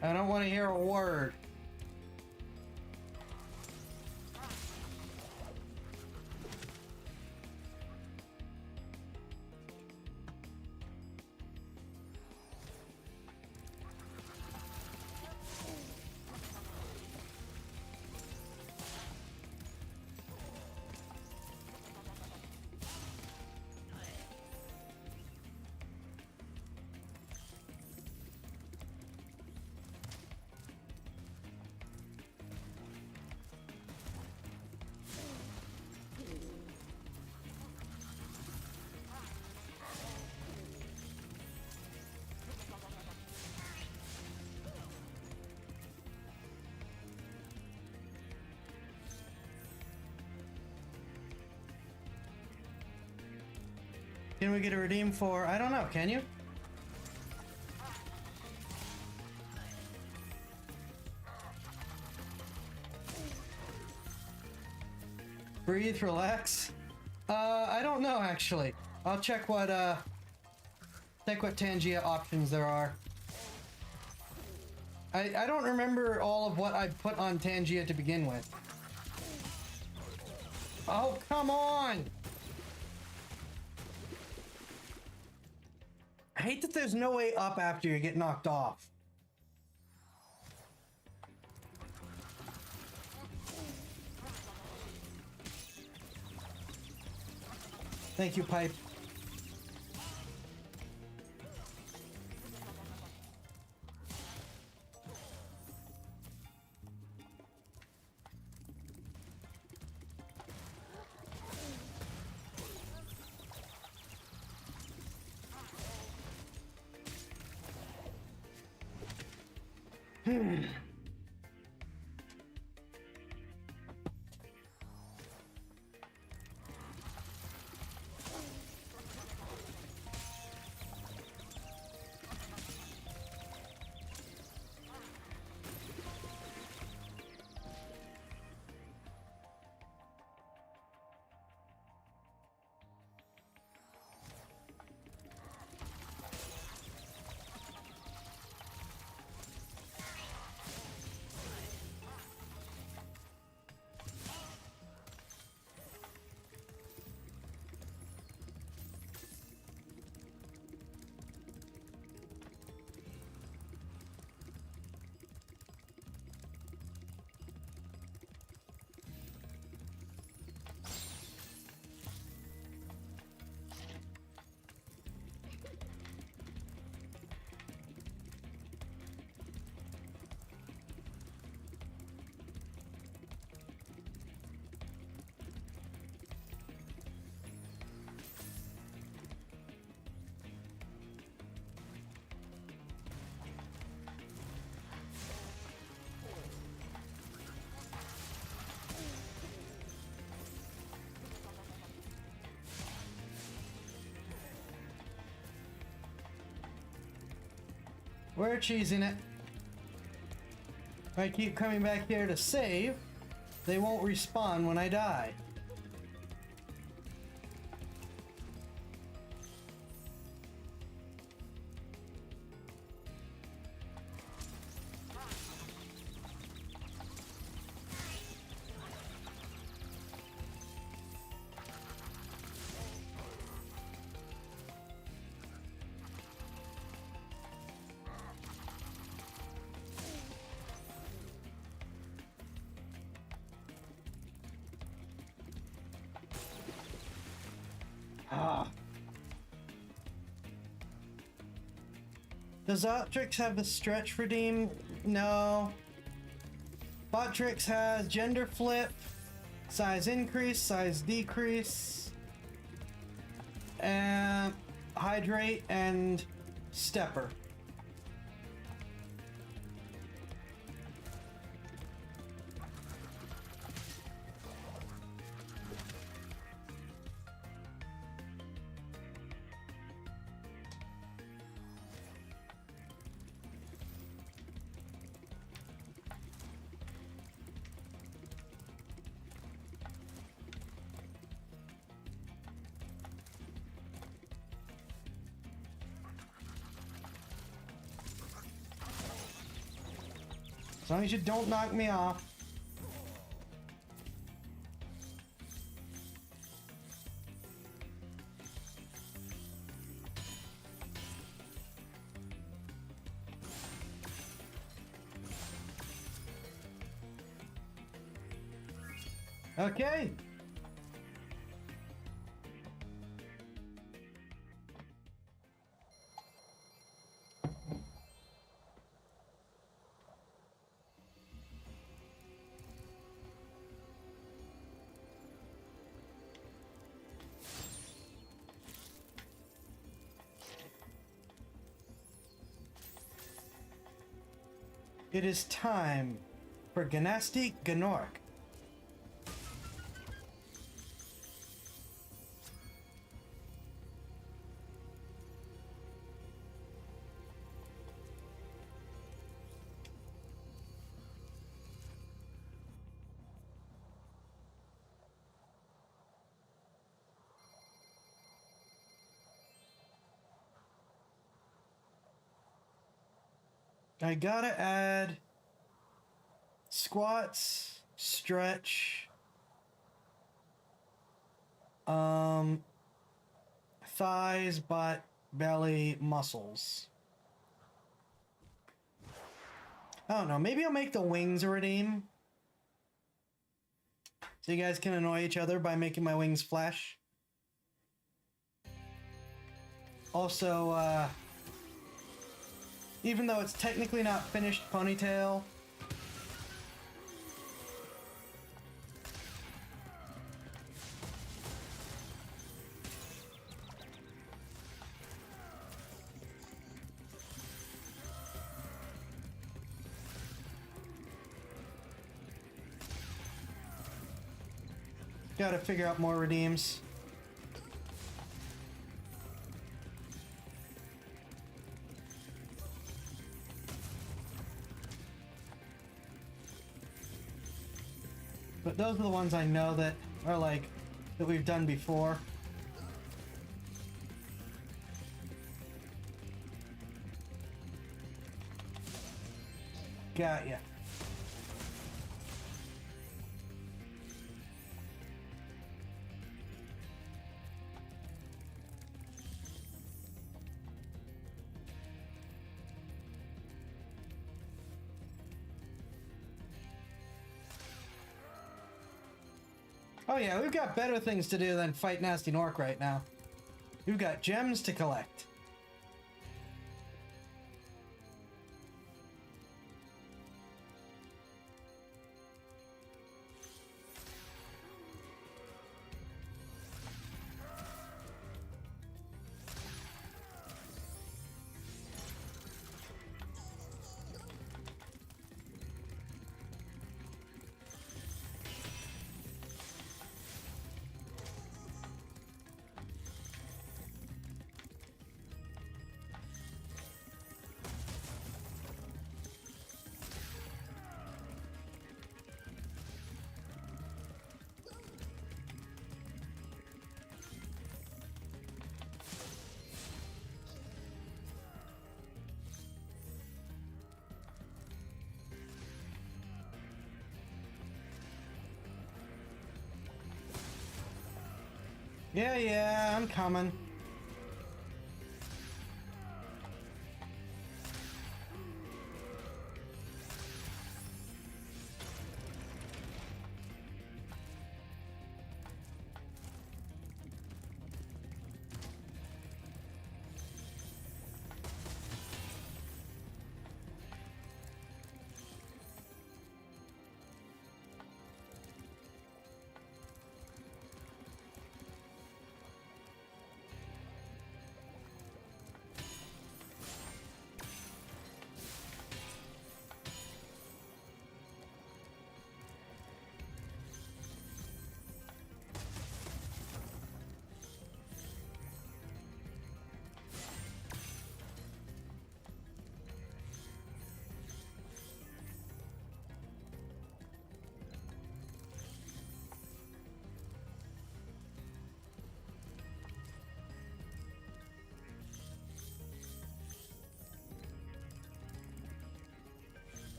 I don't want to hear a word. Can we get a redeem for... I don't know, can you? Breathe, relax. I don't know, actually. I'll check what Tangia options there are. I don't remember all of what I put on Tangia to begin with. Oh, come on! I hate that there's no way up after you get knocked off. Thank you, Pipe. We're cheesing it. If I keep coming back here to save, they won't respawn when I die. Does Optrix have the stretch redeem? No. Botrix has gender flip, size increase, size decrease, and hydrate and stepper. As long as you don't knock me off. Okay. It is time for Gnasty Gnorc. I gotta add squats, stretch, thighs, butt, belly, muscles. I don't know, maybe I'll make the wings a redeem. So you guys can annoy each other by making my wings flash. Also, even though it's technically not finished ponytail, gotta figure out more redeems. But those are the ones I know that are like, that we've done before. Got ya. Oh yeah, we've got better things to do than fight Nasty Nork right now. We've got gems to collect. Yeah, I'm coming.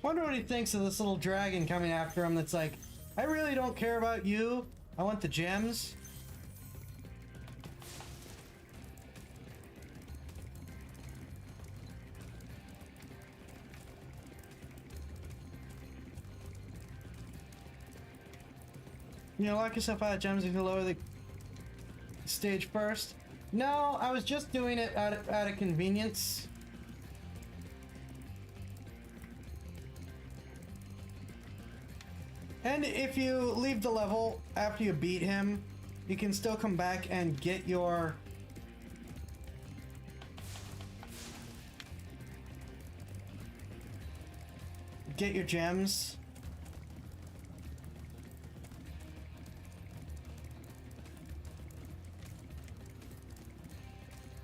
Wonder what he thinks of this little dragon coming after him that's like, I really don't care about you. I want the gems. You know, lock yourself out of gems if you lower the stage first. No, I was just doing it out of convenience. And if you leave the level after you beat him, you can still come back and get your gems.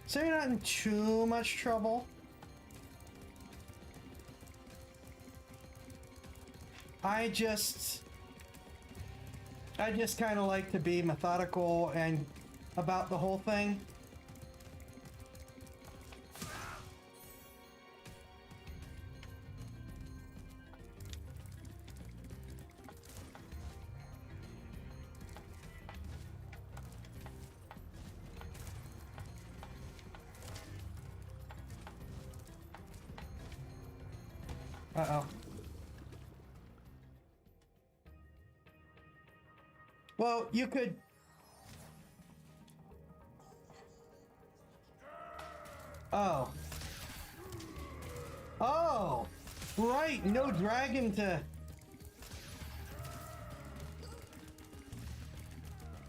So you're not in too much trouble. I just kind of like to be methodical and about the whole thing. Uh-oh. Well, you could... Oh. Oh! Right, no dragon to...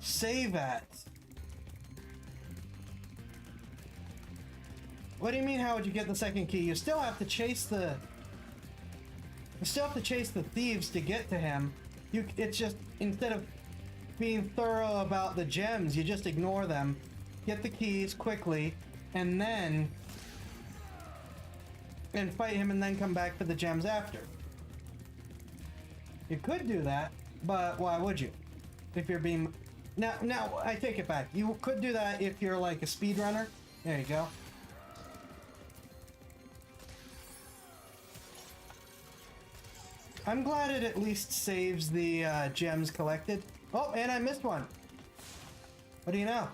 save at. What do you mean, how would you get the second key? You still have to chase the... You still have to chase the thieves to get to him. It's just, instead of being thorough about the gems, you just ignore them, get the keys quickly, and then... and fight him and then come back for the gems after. You could do that, but why would you? If you're being... Now, I take it back. You could do that if you're like a speedrunner. There you go. I'm glad it at least saves the gems collected. Oh, and I missed one. What do you know?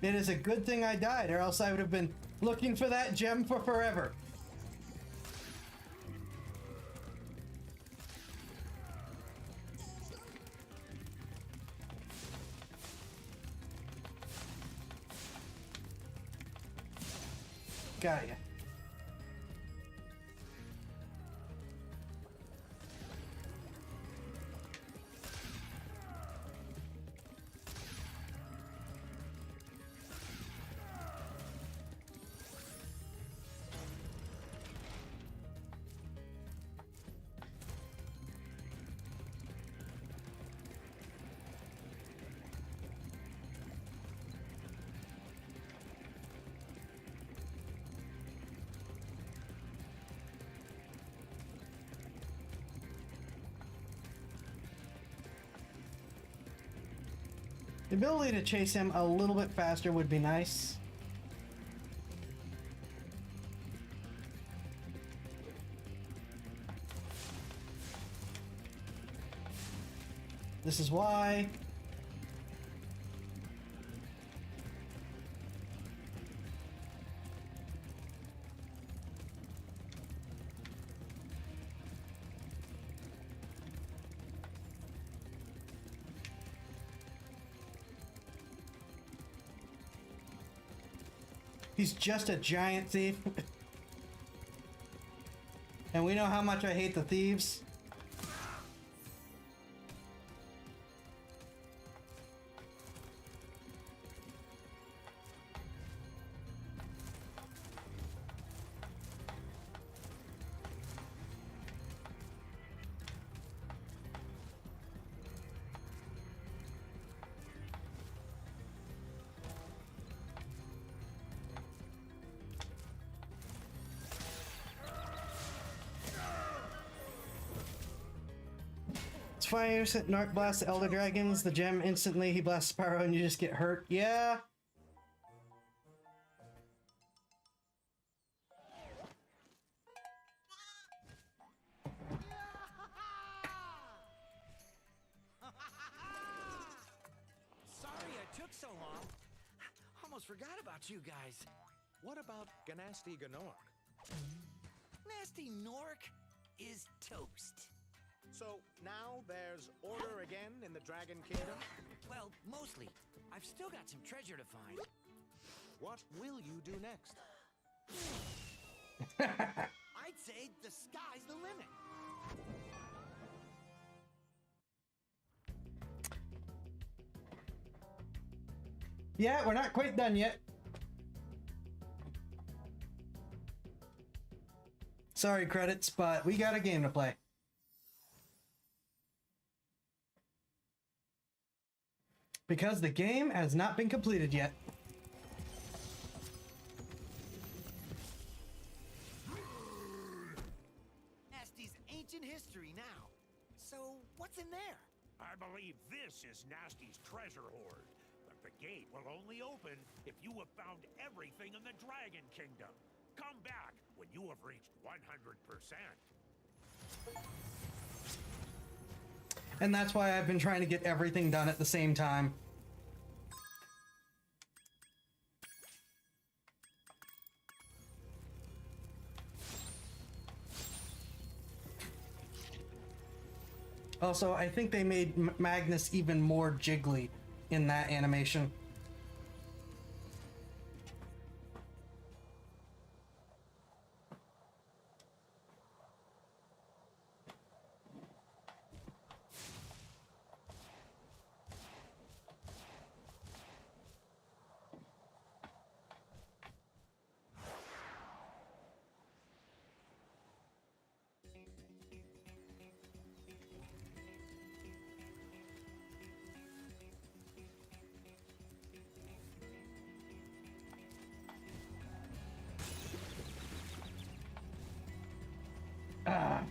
It is a good thing I died, or else I would have been looking for that gem for forever. Got ya. The ability to chase him a little bit faster would be nice. This is why. He's just a giant thief. And we know how much I hate the thieves. It's fine, you set Narc blast the Elder Dragons, the gem instantly, he blasts Spyro and you just get hurt. Yeah. Sorry I took so long. Almost forgot about you guys. What about Ganasty Ganork? Nasty Nork is toast. So now there's order again in the Dragon Kingdom? Well, mostly. I've still got some treasure to find. What will you do next? I'd say the sky's the limit. Yeah, we're not quite done yet. Sorry, credits, but we got a game to play. Because the game has not been completed yet. Nasty's ancient history now. So, what's in there? I I believe this is Nasty's treasure hoard. But the gate will only open if you have found everything in the Dragon Kingdom. Come back when you have reached 100%. And that's why I've been trying to get everything done at the same time. Also, I think they made Magnus even more jiggly in that animation. Ah.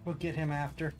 We'll get him after.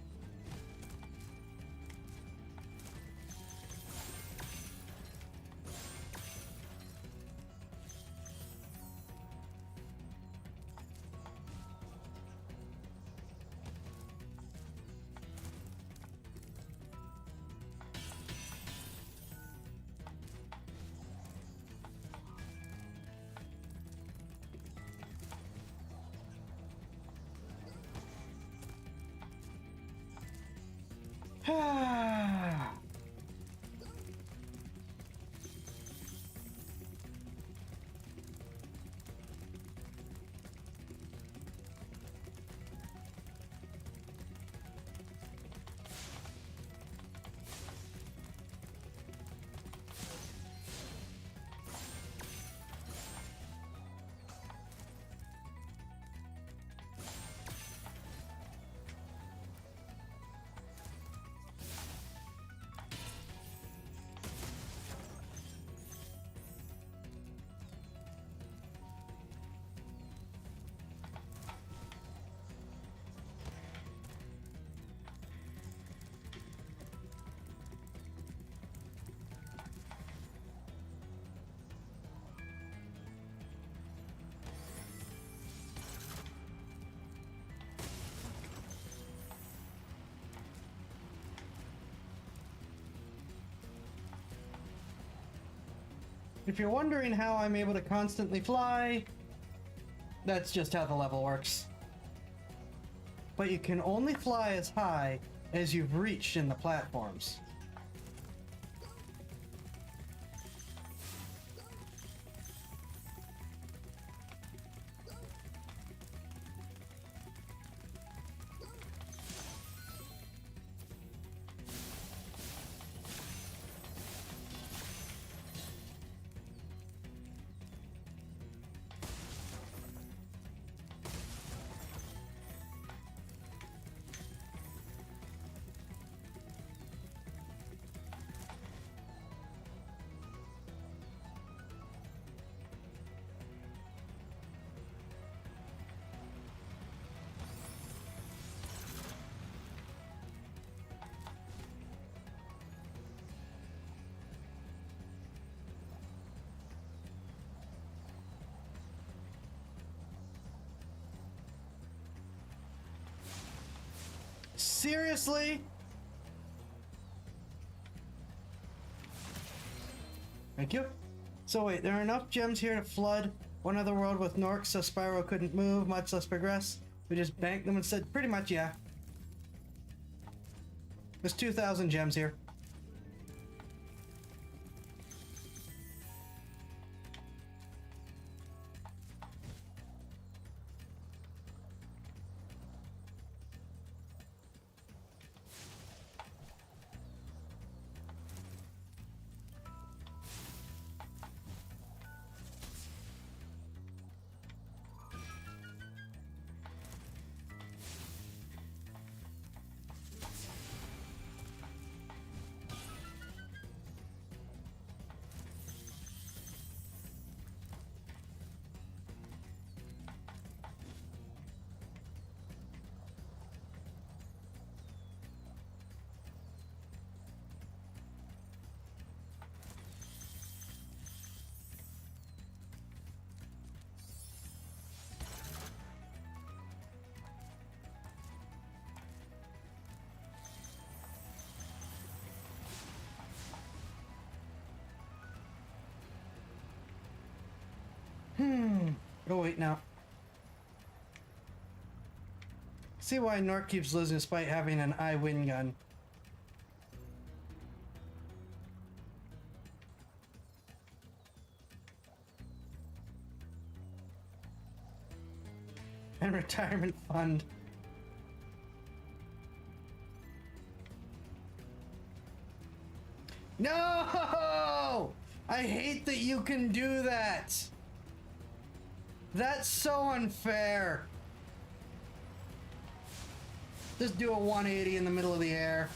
If you're wondering how I'm able to constantly fly, that's just how the level works. But you can only fly as high as you've reached in the platforms. Seriously? Thank you. So wait, there are enough gems here to flood one other world with Norks so Spyro couldn't move, much less progress. We just banked them and said, pretty much, yeah. There's 2,000 gems here. Oh wait, now. See why Nork keeps losing despite having an I-win gun. And retirement fund. No! I hate that you can do that. That's so unfair. Just do a 180 in the middle of the air.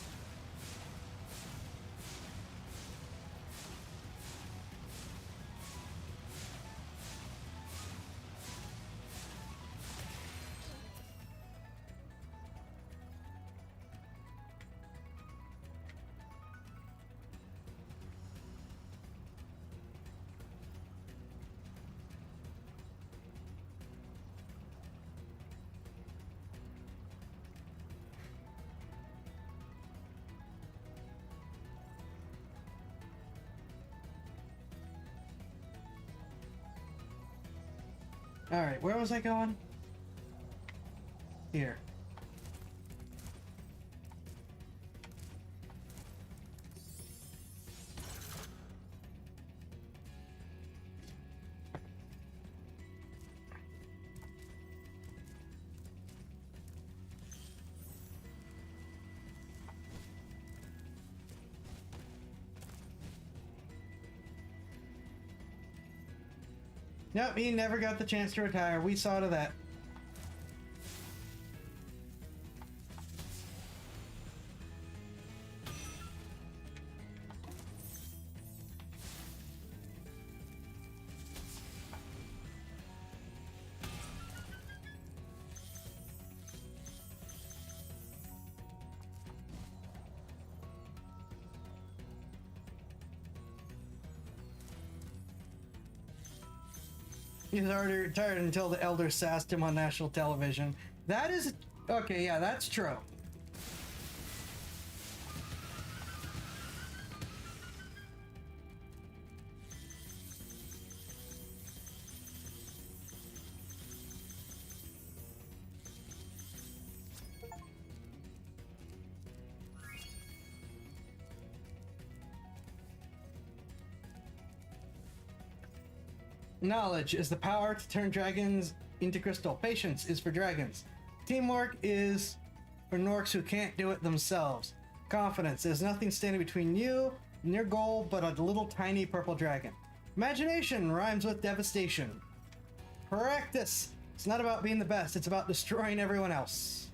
Alright, where was I going? Here. Nope, he never got the chance to retire. We saw to that. He's already retired until the elders sassed him on national television. That is... Okay, yeah, that's true. Knowledge is the power to turn dragons into crystal. Patience is for dragons. Teamwork is for Norks who can't do it themselves. Confidence is nothing standing between you and your goal but a little tiny purple dragon. Imagination rhymes with devastation. Practice. It's not about being the best, it's about destroying everyone else.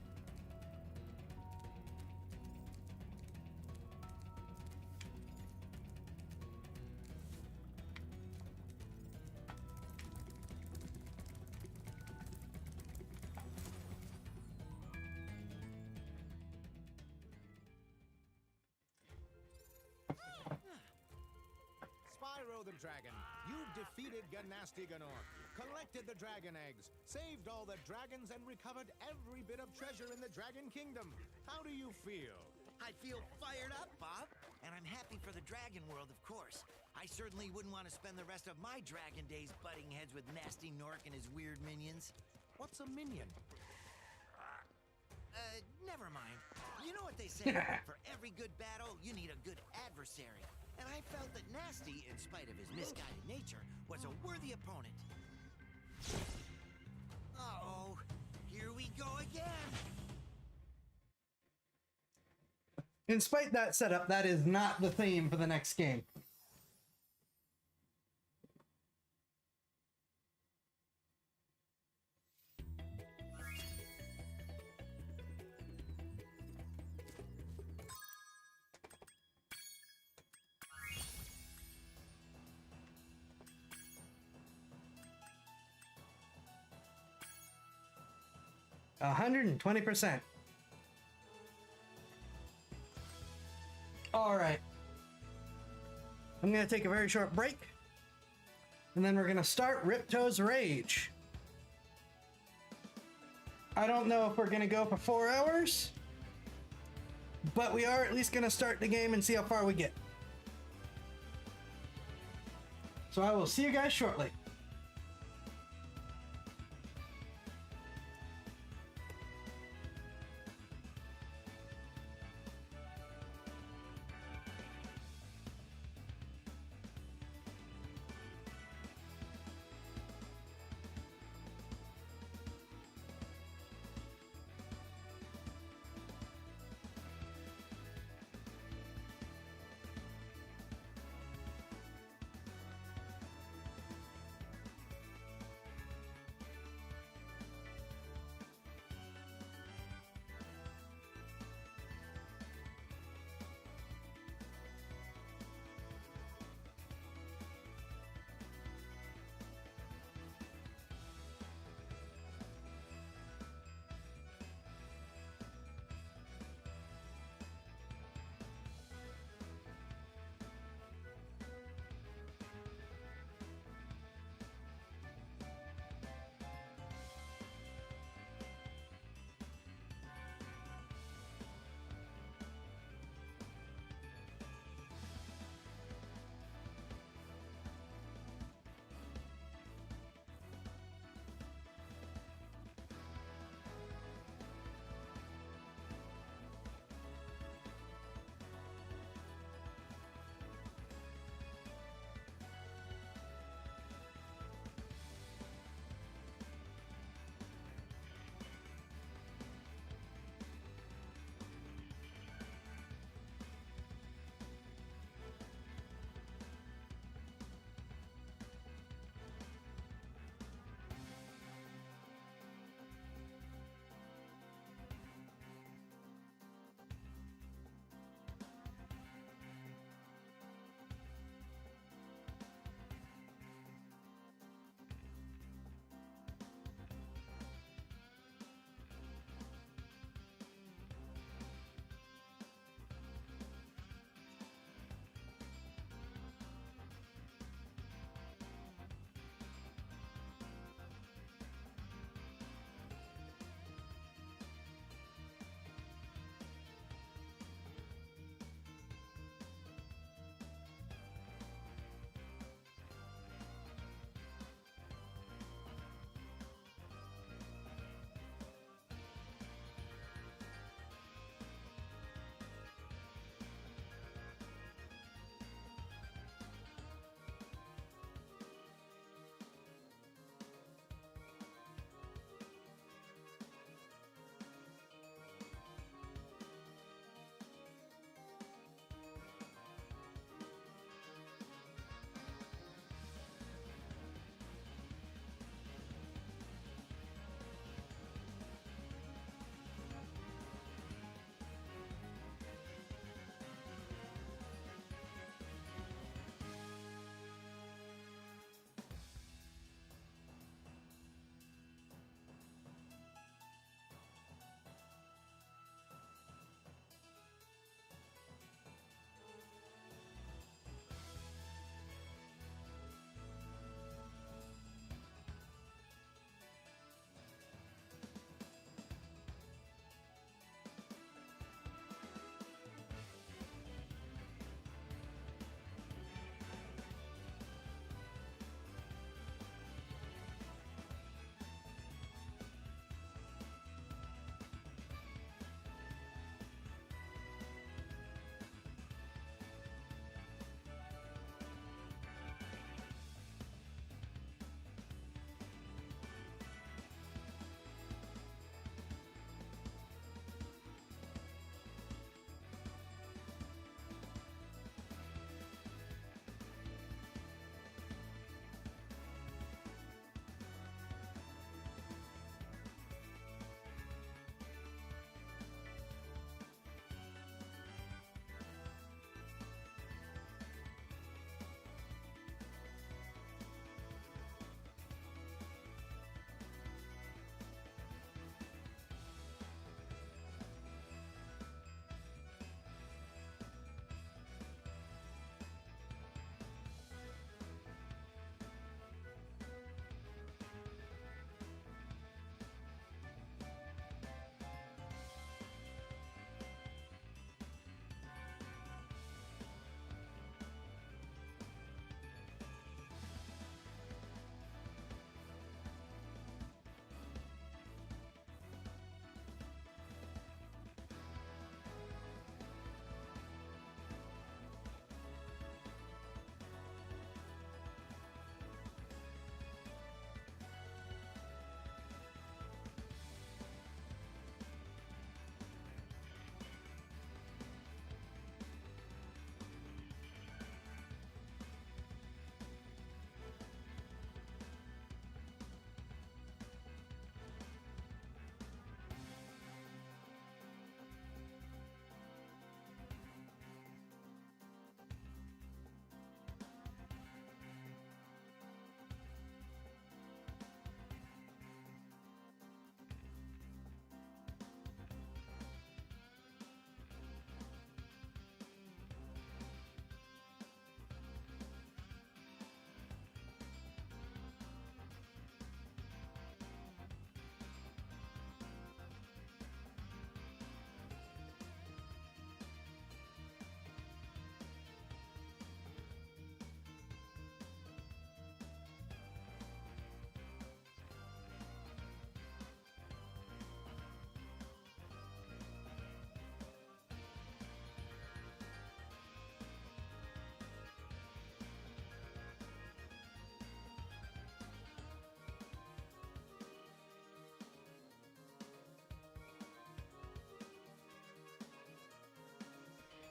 Spyro the Dragon, you've defeated Ganasty Ganor, collected the dragon eggs, saved all the dragons, and recovered every bit of treasure in the Dragon Kingdom. How do you feel? I feel fired up, Bob. And I'm happy for the dragon world, of course. I certainly wouldn't want to spend the rest of my dragon days butting heads with Nasty Nork and his weird minions. What's a minion? Never mind. You know what they say, for every good battle, you need a good adversary. And I felt that Nasty, in spite of his misguided nature, was a worthy opponent. Uh-oh, here we go again. In spite of that setup, that is not the theme for the next game. A 120%. All right. I'm going to take a very short break. And then we're going to start Ripto's Rage. I don't know if we're going to go for 4 hours. But we are at least going to start the game and see how far we get. So I will see you guys shortly.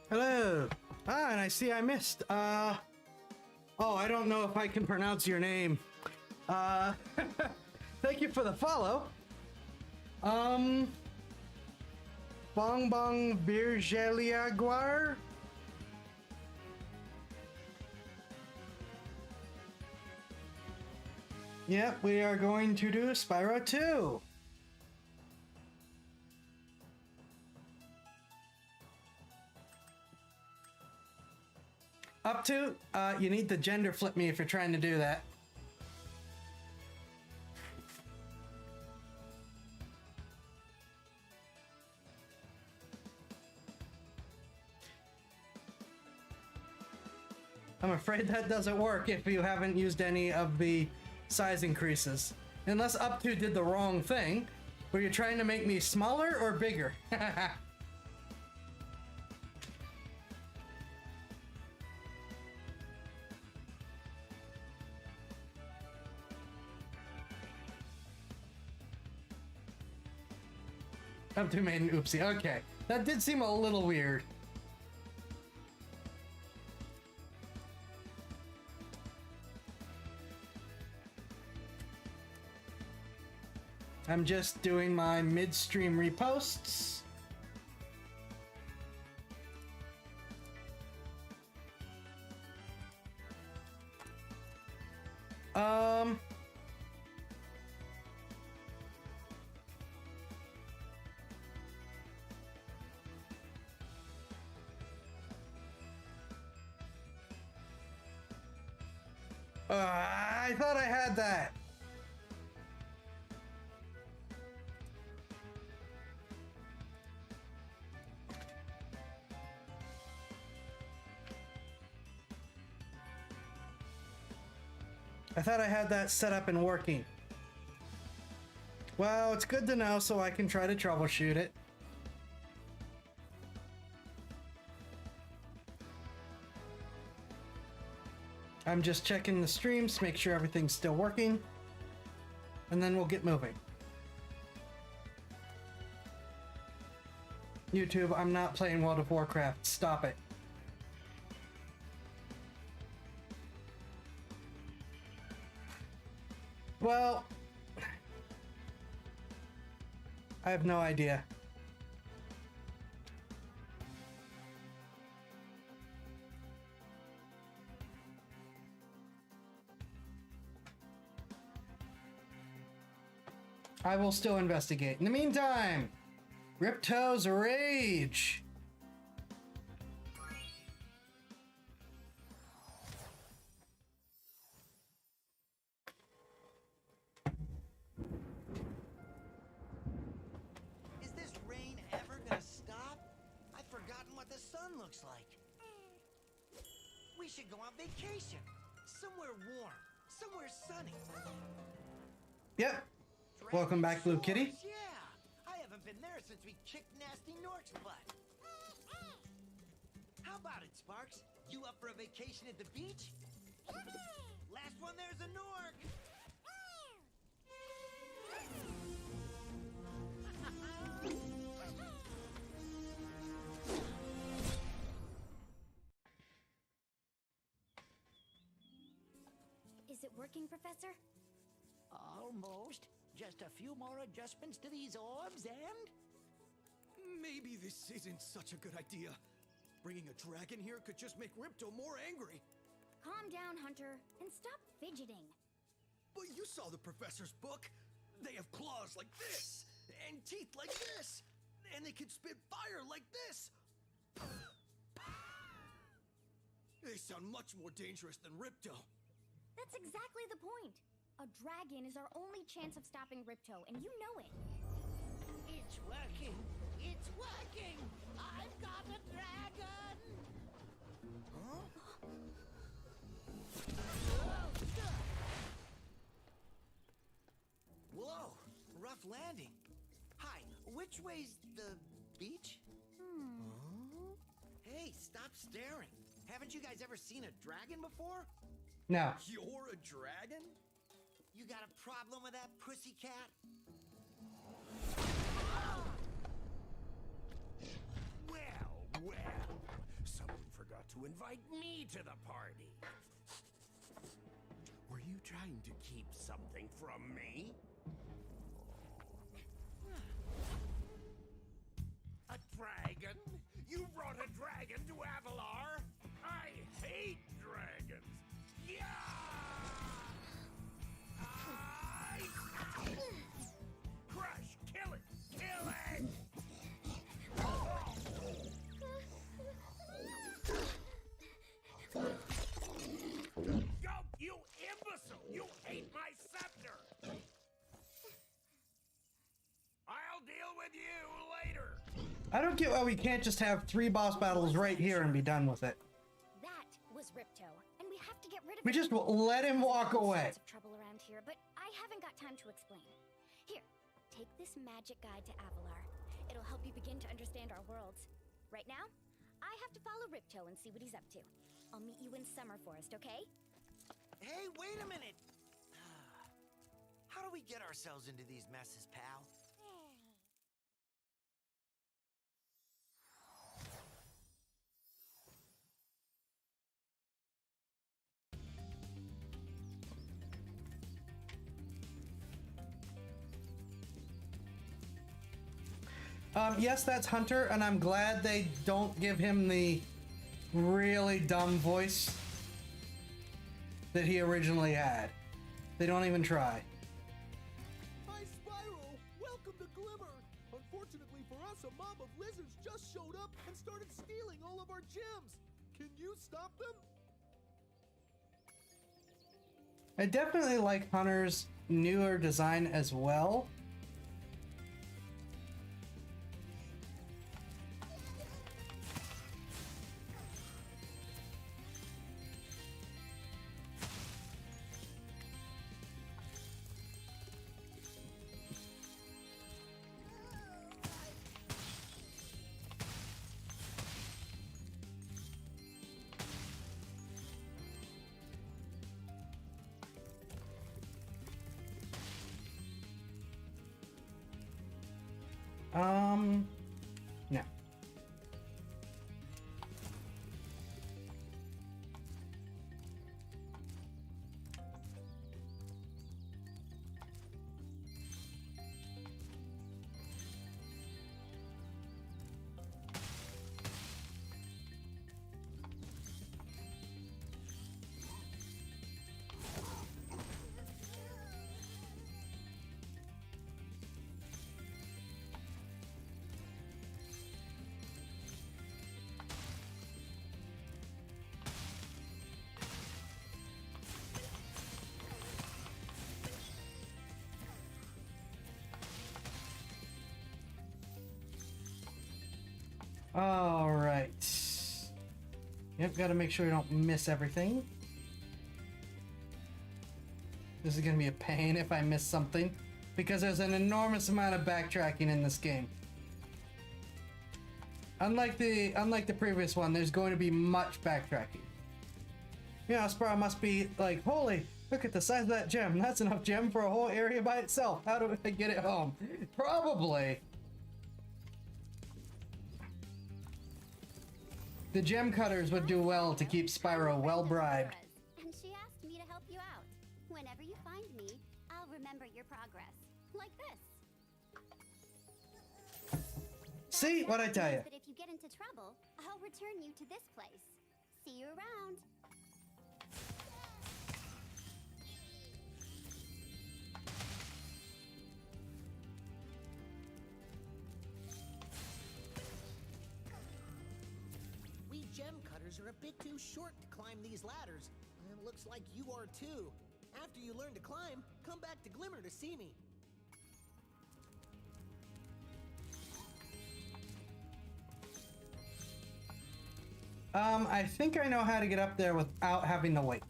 Hello. Ah, and I see I missed. Oh, I don't know if I can pronounce your name. Thank you for the follow. Bong Bong Virgeliaguar. Yep, we are going to do Spyro 2. Up to, you need to gender flip me if you're trying to do that. I'm afraid that doesn't work if you haven't used any of the size increases. Unless up to did the wrong thing. Were you trying to make me smaller or bigger? Up to made an oopsie. Okay. That did seem a little weird. I'm just doing my midstream reposts. I thought I had that. I thought I had that set up and working. Well, it's good to know so I can try to troubleshoot it. I'm just checking the streams, make sure everything's still working, and then we'll get moving. YouTube, I'm not playing World of Warcraft. Stop it. Well, I have no idea. I will still investigate. In the meantime, Ripto's Rage. Is this rain ever gonna stop? I've forgotten what the sun looks like. We should go on vacation. Somewhere warm. Somewhere sunny. Yep. Welcome back, Blue Kitty. Yeah. I haven't been there since we kicked Nasty Nork's butt. How about it, Sparks? You up for a vacation at the beach? Last one there's a Nork. Is it working, Professor? Almost. Just a few more adjustments to these orbs and... Maybe this isn't such a good idea. Bringing a dragon here could just make Ripto more angry. Calm down, Hunter, and stop fidgeting. But you saw the professor's book. They have claws like this, and teeth like this, and they can spit fire like this. They sound much more dangerous than Ripto. That's exactly the point. A dragon is our only chance of stopping Ripto, and you know it. It's working! It's working! I've got a dragon! Huh? Whoa! Rough landing. Hi, which way's the beach? Hey, stop staring. Haven't you guys ever seen a dragon before? No. You're a dragon? You got a problem with that, pussycat? Well, well. to invite me to the party. Were you trying to keep something from me? A dragon? You brought a dragon to Avalar? I hate dragons. Yeah! Crush! Kill it! Kill it! Go, you imbecile! You ate my scepter! I'll deal with you later! I don't get why we can't just have 3 boss battles right here and be done with it. That was Ripto, and we have to get rid of We just let him walk away. Lots of trouble around here, but I haven't got time to explain. Here, take this magic guide to Avalar. It'll help you begin to understand our worlds. Right now, I have to follow Ripto and see what he's up to. I'll meet you in Summer Forest, okay? Hey, wait a minute! How do we get ourselves into these messes, pal? Yes, that's Hunter, and I'm glad they don't give him the really dumb voice that he originally had. They don't even try. Hi, Spyro! Welcome to Glimmer! Unfortunately for us, a mob of lizards just showed up and started stealing all of our gems! Can you stop them? I definitely like Hunter's newer design as well. No. All right. Yep, gotta make sure we don't miss everything. This is gonna be a pain if I miss something, because there's an enormous amount of backtracking in this game. Unlike the previous one, there's going to be much backtracking. You know, Spyro must be like, holy, look at the size of that gem. That's enough gem for a whole area by itself. How do I get it home? Probably. The gem cutters would do well to keep Spyro well bribed. And she asked me to help you out. Whenever you find me, I'll remember your progress. Like this. See what I tell you. That if you get into trouble, I'll return you to this place. See you around. We gem cutters are a bit too short to climb these ladders, and it looks like you are too. After you learn to climb, come back to Glimmer to see me. I think I know how to get up there without having to wait.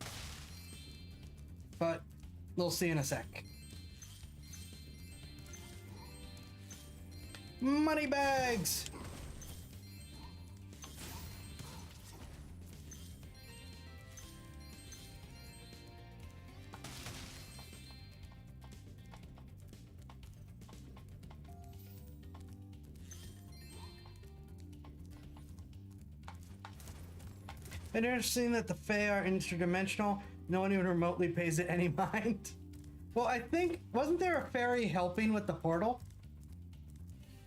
But we'll see in a sec. Money bags! Interesting that the Fae are interdimensional. No one even remotely pays it any mind. Well, I think, wasn't there a fairy helping with the portal?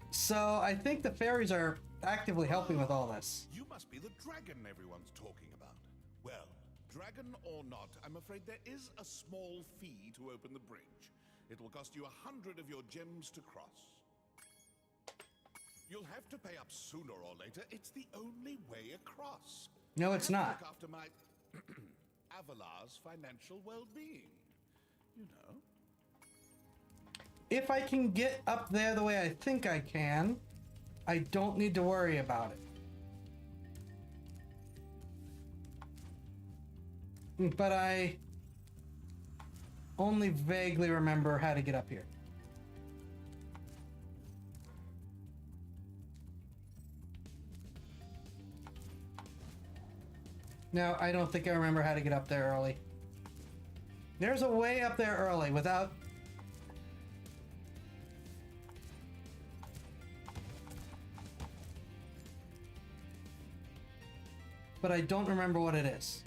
So I think the fairies are actively helping with all this. You must be the dragon everyone's talking about. Well, dragon or not, I'm afraid there is a small fee to open the bridge. It will cost you 100 of your gems to cross. You'll have to pay up sooner or later. It's the only way across. No, it's not. Look after my Avalar's financial well-being. You know. If I can get up there the way I think I can, I don't need to worry about it. But I only vaguely remember how to get up here. No, I don't think I remember how to get up there early. There's a way up there early without... But I don't remember what it is.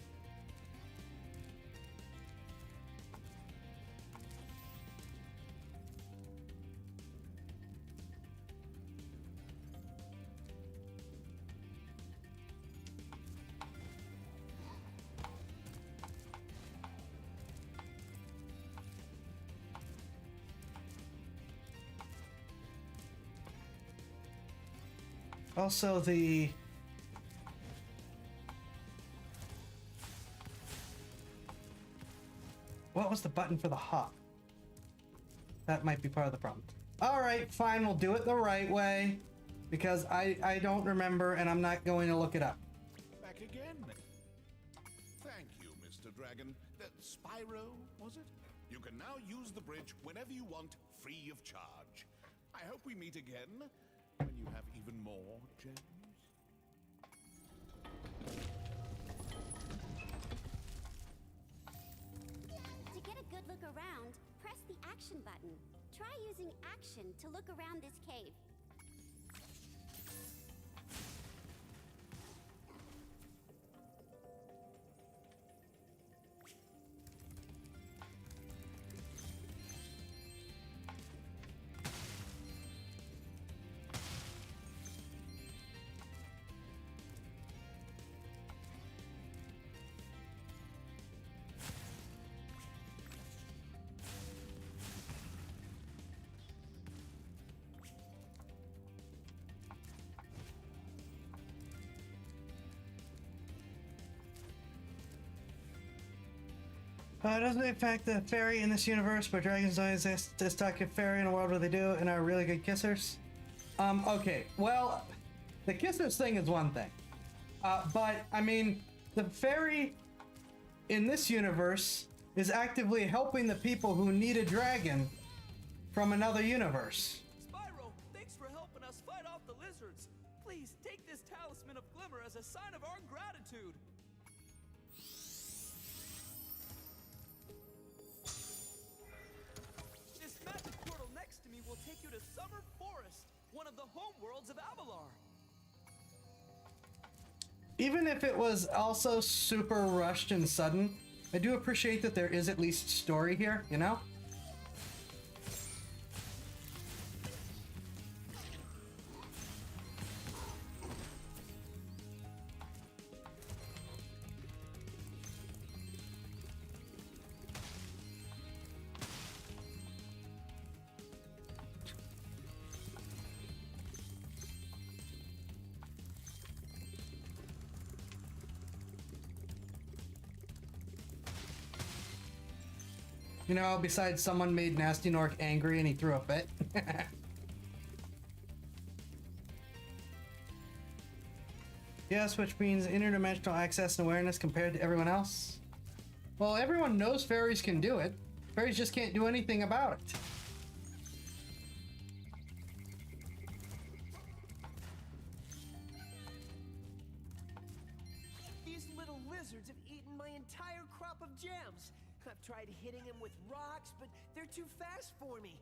Also, the... What was the button for the hop? That might be part of the problem. Alright, fine, we'll do it the right way. Because I don't remember and I'm not going to look it up. Back again. Thank you, Mr. Dragon. Spyro, was it? You can now use the bridge whenever you want, free of charge. I hope we meet again when you have even more gems. To get a good look around, press the action button. Try using action to look around this cave. Doesn't it affect the fairy in this universe, but dragons don't exist to stock a fairy in a world where they do and are really good kissers? Okay, well, the kissers thing is one thing. But, I mean, the fairy in this universe is actively helping the people who need a dragon from another universe. Spyro, thanks for helping us fight off the lizards. Please take this talisman of glimmer as a sign of our gratitude. This magic portal next to me will take you to Summer Forest, one of the homeworlds of Avalar. Even if it was also super rushed and sudden, I do appreciate that there is at least story here, you know? You know, besides someone made Nasty Nork angry and he threw a fit. Yes, which means interdimensional access and awareness compared to everyone else. Well, everyone knows fairies can do it. Fairies just can't do anything about it. These little lizards have eaten my entire crop of gems. I've tried hitting them with rocks, but they're too fast for me.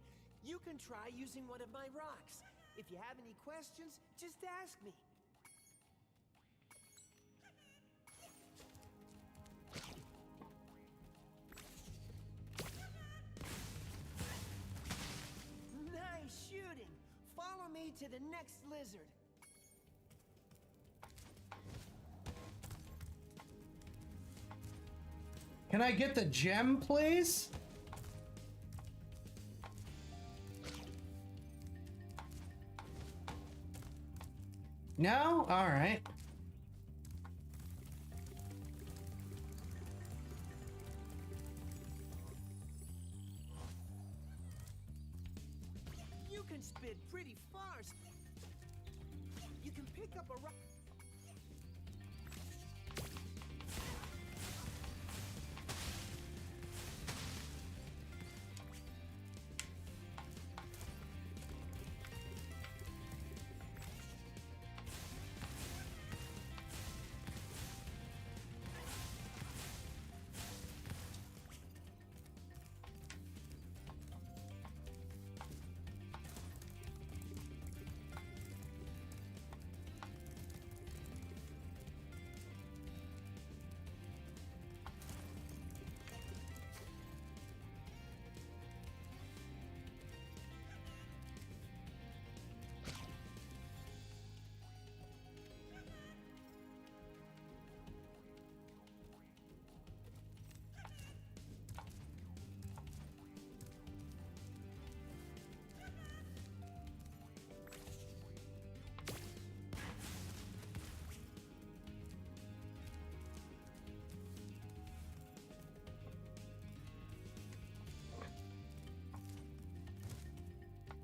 You can try using one of my rocks. If you have any questions, just ask me. me to the next lizard. Can I get the gem, please? No? All right. You can spit pretty far. You can pick up a rock.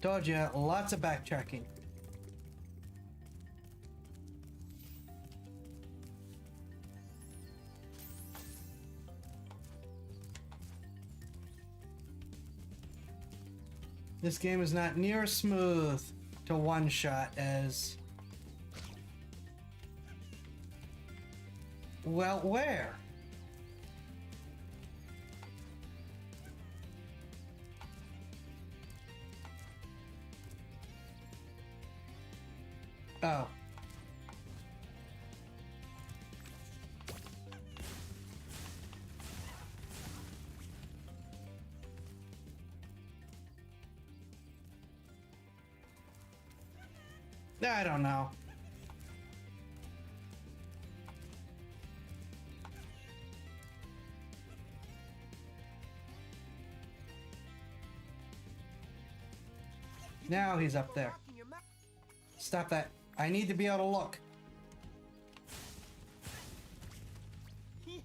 Told ya, lots of backtracking. This game is not near as smooth to one-shot as... Well, where? Oh. I don't know. Now he's up there. Stop that. I need to be able to look. Yay!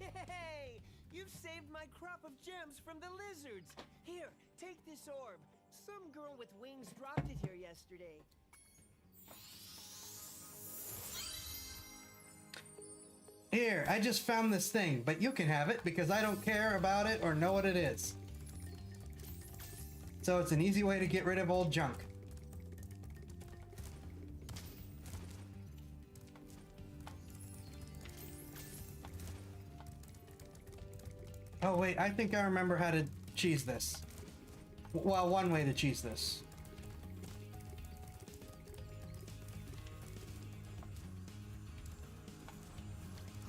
You've saved my crop of gems from the lizards. Here, take this orb. Some girl with wings dropped it here yesterday. Here, I just found this thing, but you can have it because I don't care about it or know what it is. So it's an easy way to get rid of old junk. Oh wait, I think I remember how to cheese this. Well, one way to cheese this.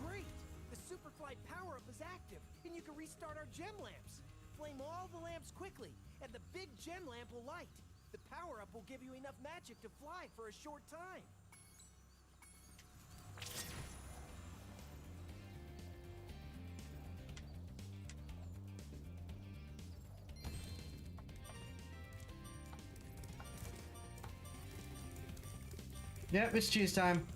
Great! The Superfly power-up is active, and you can restart our gem lamps. Flame all the lamps quickly, and the big gem lamp will light. The power-up will give you enough magic to fly for a short time. Yep, it's cheese time.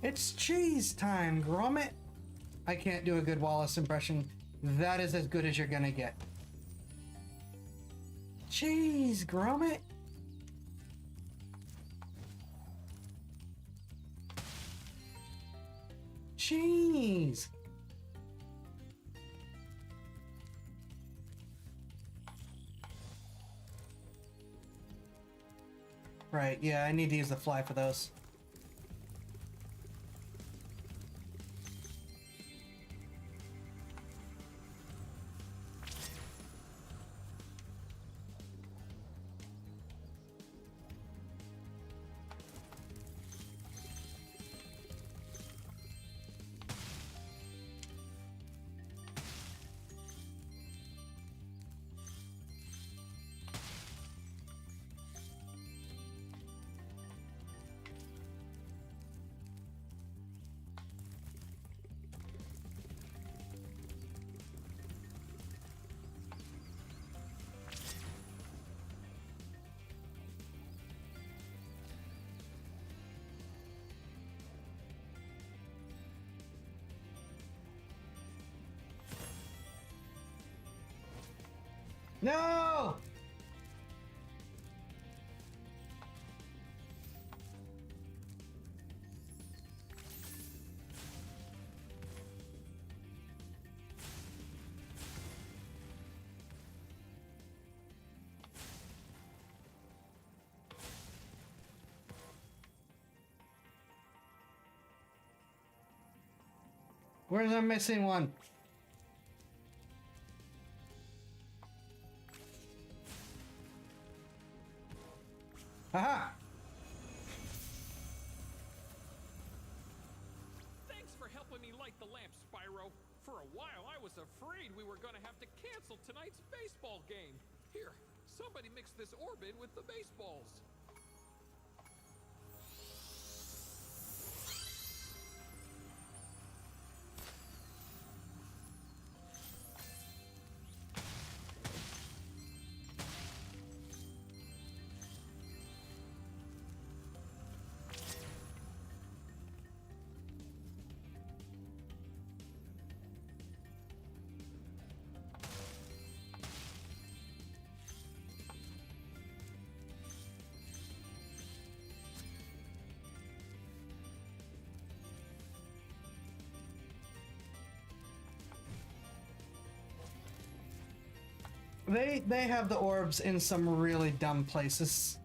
It's cheese time, Gromit! I can't do a good Wallace impression. That is as good as you're gonna get. Cheese, Gromit! Cheese! Right, yeah, I need to use the fly for those. No! Where's the missing one? Aha! Thanks for helping me light the lamp, Spyro. For a while, I was afraid we were gonna have to cancel tonight's baseball game. Here, somebody mix this orb in with the baseballs. They have the orbs in some really dumb places.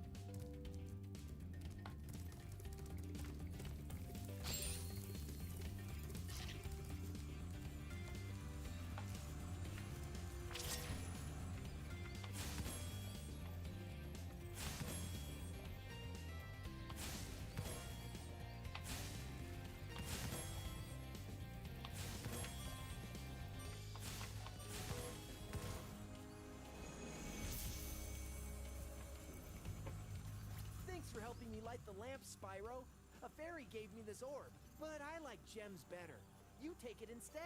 Thanks for helping me light the lamp, Spyro. A fairy gave me this orb, but I like gems better. You take it instead.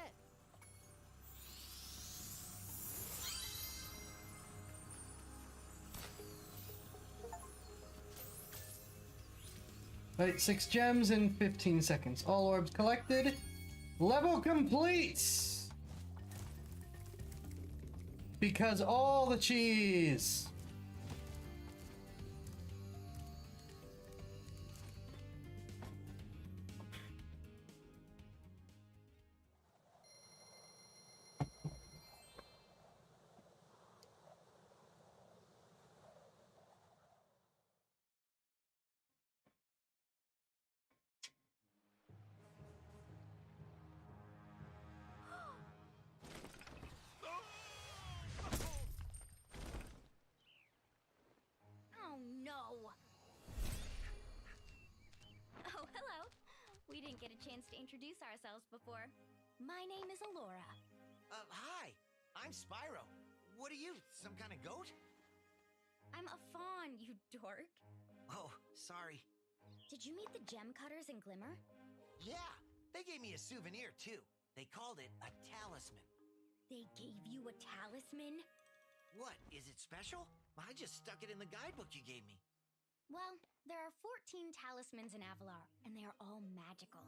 Right, 6 gems in 15 seconds. All orbs collected. Level complete! Because all the cheese! Oh no! Oh, hello. We didn't get a chance to introduce ourselves before. My name is Alora. Hi. I'm Spyro. What are you, some kind of goat? I'm a fawn, you dork. Oh, sorry. Did you meet the gem cutters in Glimmer? Yeah, they gave me a souvenir, too. They called it a talisman. They gave you a talisman? What, is it special? I just stuck it in the guidebook you gave me. Well, there are 14 talismans in Avalar, and they are all magical.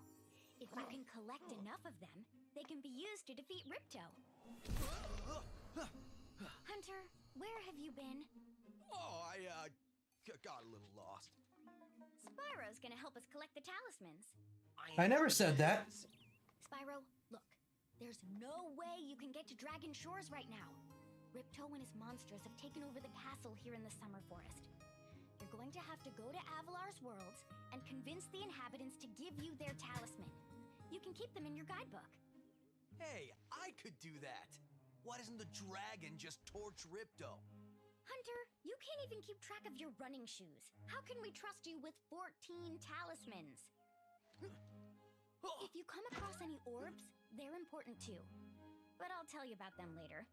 If you can collect enough of them, they can be used to defeat Ripto. Hunter, where have you been? Oh, I got a little lost. Spyro's gonna help us collect the talismans. I never said that. Spyro, look. There's no way you can get to Dragon Shores right now. Ripto and his monsters have taken over the castle here in the Summer Forest. You're going to have to go to Avalar's worlds and convince the inhabitants to give you their talisman. You can keep them in your guidebook. Hey, I could do that. Why doesn't the dragon just torch Ripto? Hunter, you can't even keep track of your running shoes. How can we trust you with 14 talismans? If you come across any orbs, they're important too. But I'll tell you about them later.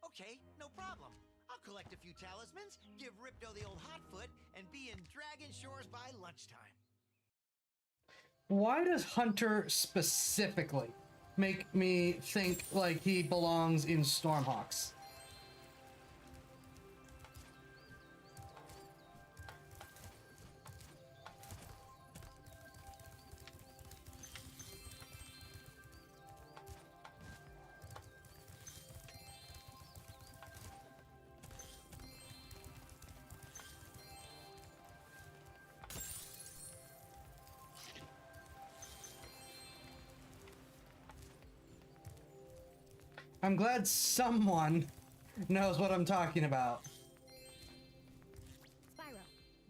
Okay, no problem. I'll collect a few talismans, give Ripto the old hot foot, and be in Dragon Shores by lunchtime. Why does Hunter specifically make me think like he belongs in Stormhawks? I'm glad someone knows what I'm talking about. Spyro,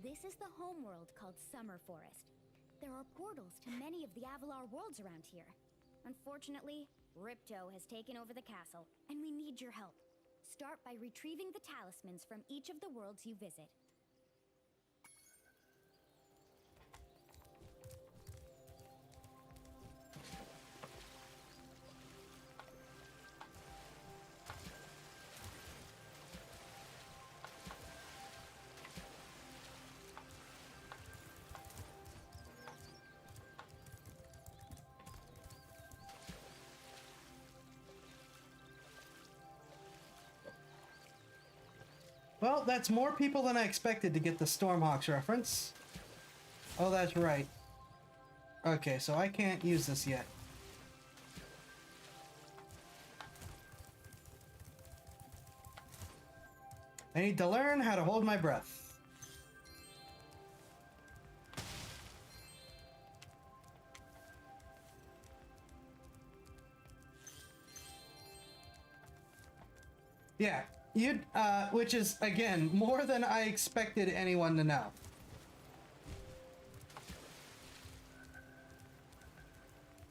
this is the homeworld called Summer Forest. There are portals to many of the Avalar worlds around here. Unfortunately, Ripto has taken over the castle, and we need your help. Start by retrieving the talismans from each of the worlds you visit. Well, that's more people than I expected to get the Stormhawks reference. Oh, that's right. Okay, so I can't use this yet. I need to learn how to hold my breath. Yeah, which is, again, more than I expected anyone to know.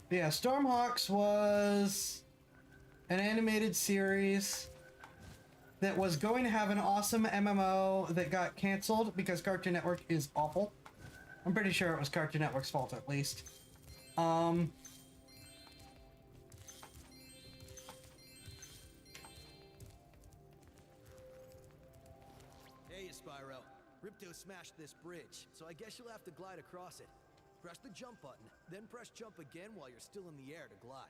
Yeah, Stormhawks was an animated series that was going to have an awesome MMO that got canceled because Cartoon Network is awful. I'm pretty sure it was Cartoon Network's fault, at least. Hey, Spyro. Ripto smashed this bridge, so I guess you'll have to glide across it. Press the jump button, then press jump again while you're still in the air to glide.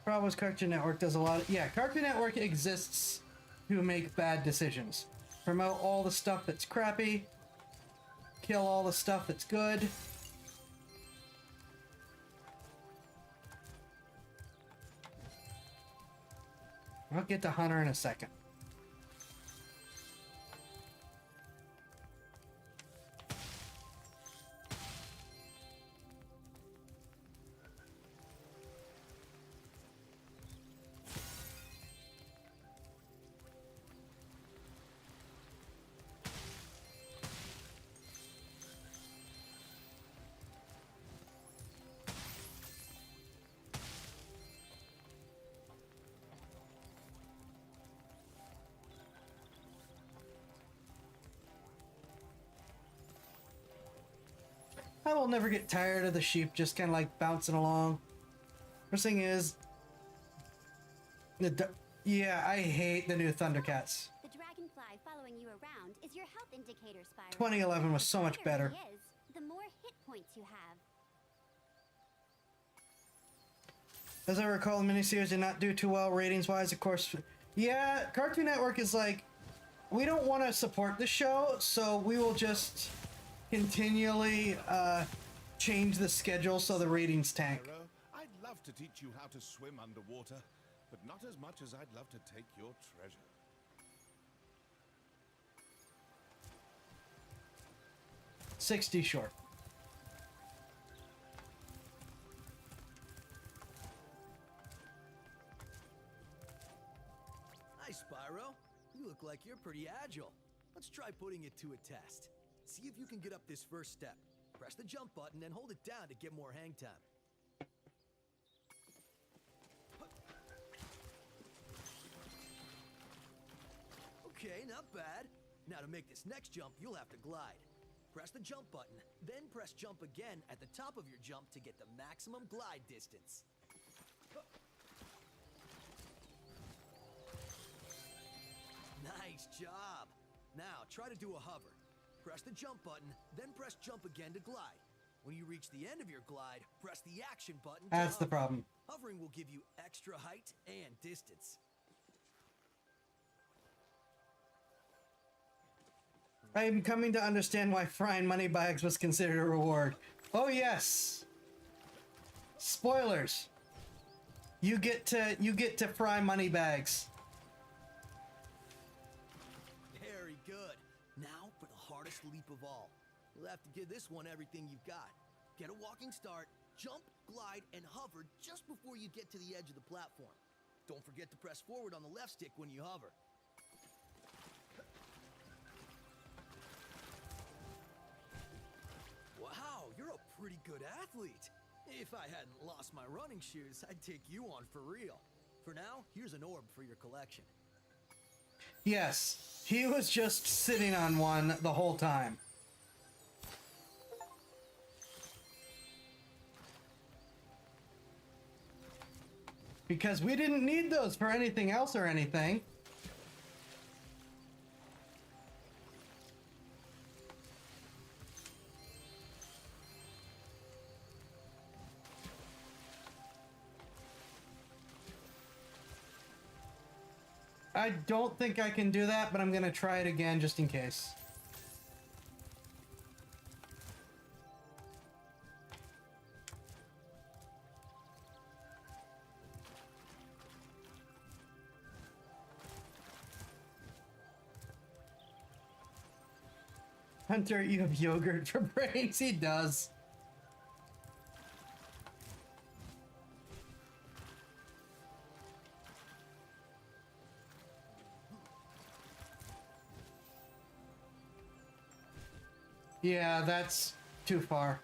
Problem is Cartoon Network does a lot of... Yeah, Cartoon Network exists to make bad decisions. Promote all the stuff that's crappy. Kill all the stuff that's good. I'll get to Hunter in a second. I will never get tired of the sheep just kind of like bouncing along. First thing is, yeah, I hate the new Thundercats. The dragonfly following you around is your health indicator, Spyro. 2011 was so much better. The is, the more hit points you have. As I recall, the miniseries did not do too well ratings-wise, of course. Yeah, Cartoon Network is like, we don't want to support the show, so we will just continually change the schedule so the ratings tank. Spyro, I'd love to teach you how to swim underwater, but not as much as I'd love to take your treasure. $60 short. Hi, Spyro. You look like you're pretty agile. Let's try putting it to a test. See if you can get up this first step. Press the jump button and hold it down to get more hang time. Okay, not bad. Now to make this next jump, you'll have to glide. Press the jump button, then press jump again at the top of your jump to get the maximum glide distance. Nice job. Now try to do a hover. Press the jump button, then press jump again to glide. When you reach the end of your glide, press the action button to That's the hover. problem. Hovering will give you extra height and distance. I'm coming to understand why frying money bags was considered a reward. Oh yes! Spoilers. You get to fry money bags. Very good. Now for the hardest leap of all. You'll have to give this one everything you've got. Get a walking start, jump, glide, and hover just before you get to the edge of the platform. Don't forget to press forward on the left stick when you hover. Wow, you're a pretty good athlete. If I hadn't lost my running shoes, I'd take you on for real. For now, here's an orb for your collection. Yes, he was just sitting on one the whole time. Because we didn't need those for anything else or anything. I don't think I can do that, but I'm gonna try it again just in case. Hunter, you have yogurt for brains. He does. Yeah, that's too far.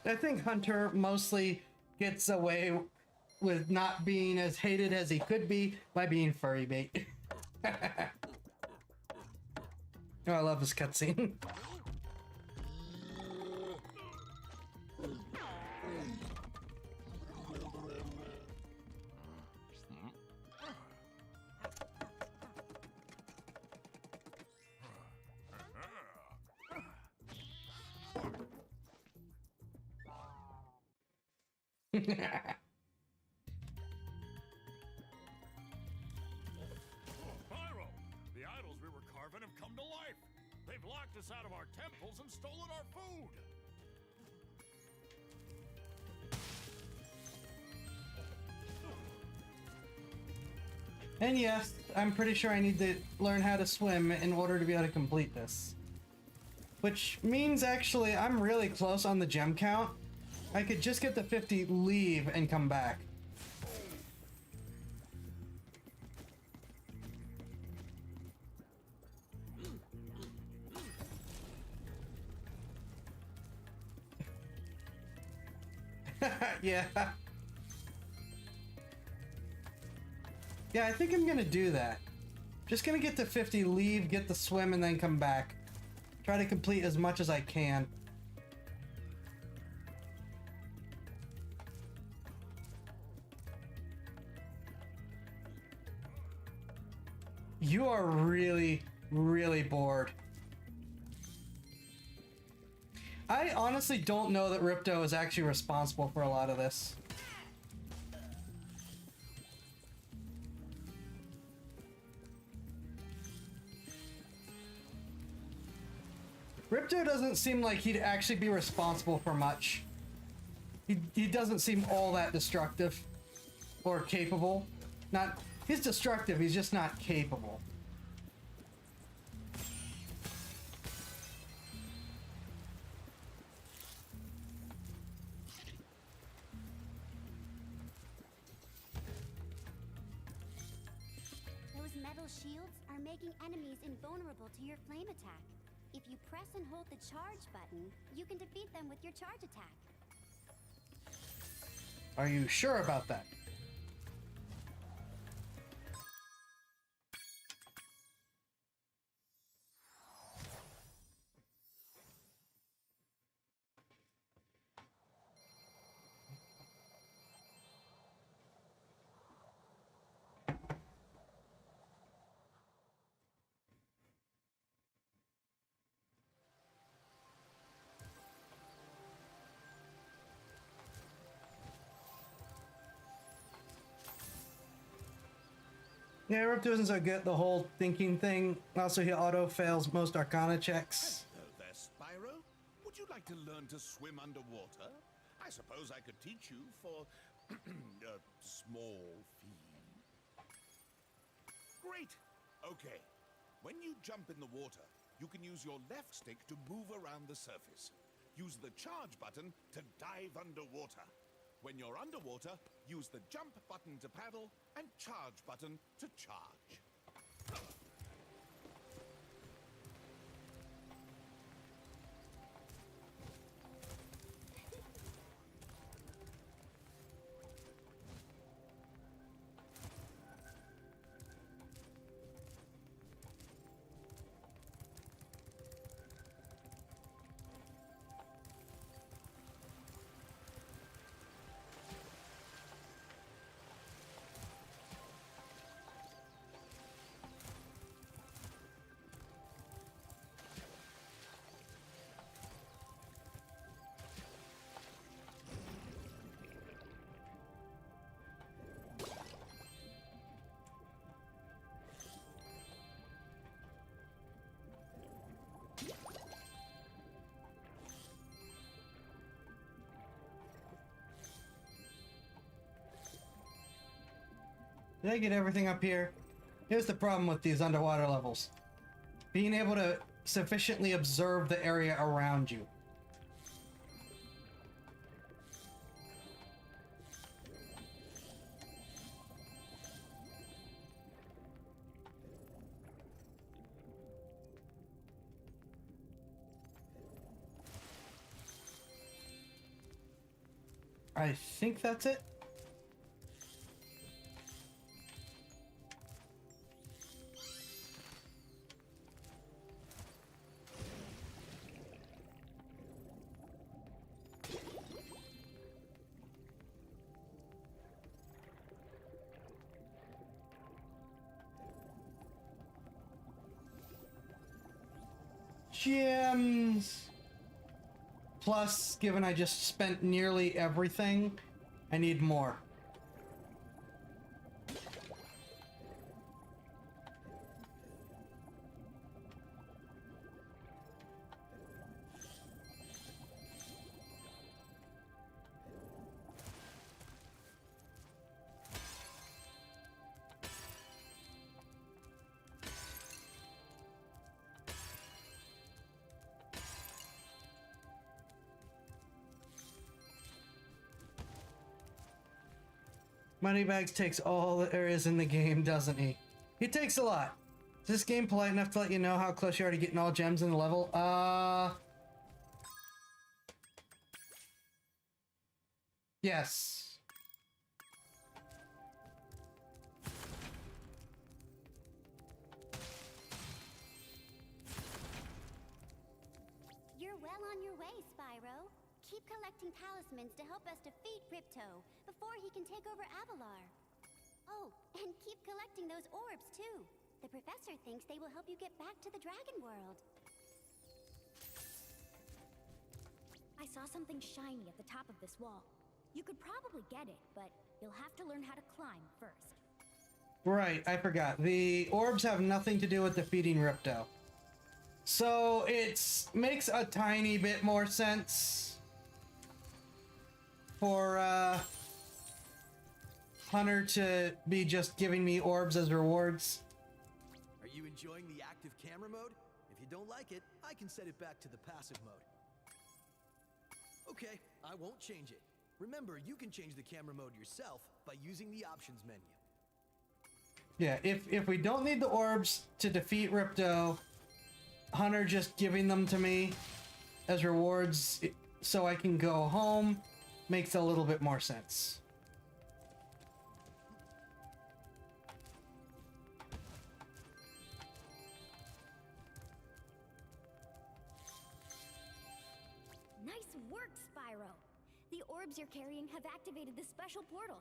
I think Hunter mostly gets away with not being as hated as he could be by being furry bait. Oh, I love this cutscene. Spyro! The idols we were carving have come to life. They've locked us out of our temples and stolen our food. And yes, I'm pretty sure I need to learn how to swim in order to be able to complete this. Which means actually I'm really close on the gem count. I could just get the 50, leave, and come back. Yeah. Yeah, I think I'm gonna do that. Just gonna get to 50, leave, get the swim, and then come back. Try to complete as much as I can. You are really, really bored. I honestly don't know that Ripto is actually responsible for a lot of this. Ripto doesn't seem like he'd actually be responsible for much. He doesn't seem all that destructive or capable. He's destructive, he's just not capable. Those metal shields are making enemies invulnerable to your flame attack. If you press and hold the charge button, you can defeat them with your charge attack. Are you sure about that? Yeah, Ripto isn't so good at the whole thinking thing. Also, he auto fails most Arcana checks. Hello there, Spyro. Would you like to learn to swim underwater? I suppose I could teach you for a small fee. Great. Okay. When you jump in the water, you can use your left stick to move around the surface. Use the charge button to dive underwater. When you're underwater, use the jump button to paddle and charge button to charge. Did I get everything up here? Here's the problem with these underwater levels. Being able to sufficiently observe the area around you. I think that's it. Gems. Plus, given I just spent nearly everything, I need more. Moneybags takes all the areas in the game, doesn't he? He takes a lot. Is this game polite enough to let you know how close you are to getting all gems in the level? Yes. You're well on your way, Spyro. Keep collecting talismans to help us defeat Ripto before he can take over Avalar. Oh, and keep collecting those orbs, too. The professor thinks they will help you get back to the Dragon World. I saw something shiny at the top of this wall. You could probably get it, but you'll have to learn how to climb first. Right, I forgot. The orbs have nothing to do with defeating Ripto. So it makes a tiny bit more sense for Hunter to be just giving me orbs as rewards. Are you enjoying the active camera mode? If you don't like it, I can set it back to the passive mode. Okay, I won't change it. Remember, you can change the camera mode yourself by using the options menu. Yeah, if we don't need the orbs to defeat Ripto, Hunter just giving them to me as rewards so I can go home makes a little bit more sense. Nice work, Spyro. The orbs you're carrying have activated the special portal.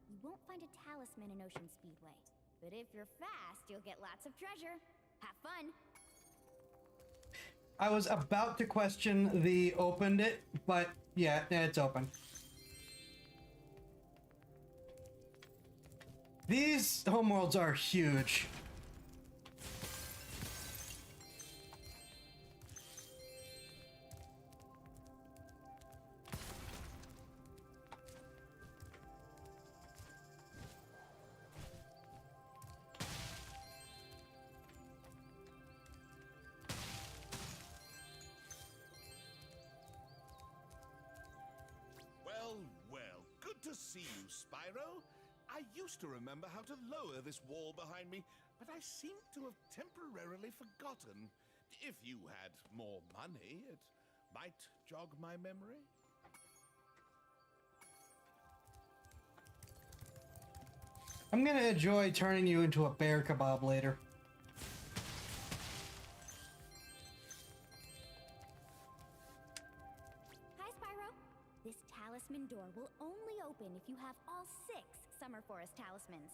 You won't find a talisman in Ocean Speedway, but if you're fast, you'll get lots of treasure. Have fun. I was about to question the opened it, but yeah, it's open. These homeworlds are huge. Well, well, good to see you, Spyro. I used to remember how to lower this wall behind me, but I seem to have temporarily forgotten. If you had more money, it might jog my memory. I'm gonna enjoy turning you into a bear kebab later. Hi, Spyro. This talisman door will only open if you have all 6 Summer Forest talismans.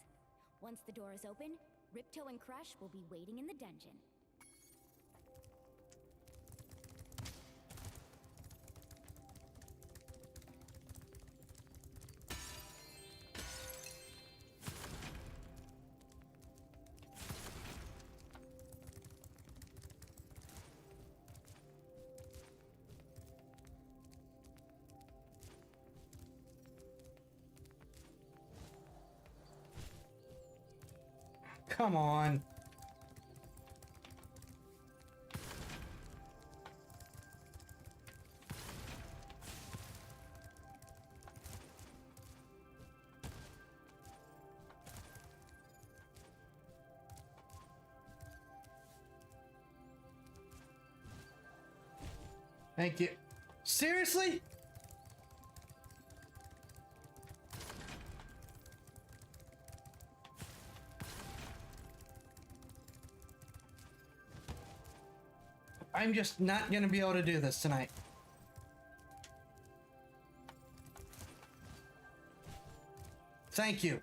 Once the door is open, Ripto and Crush will be waiting in the dungeon. Come on. Thank you. Seriously? I'm just not gonna be able to do this tonight. Thank you.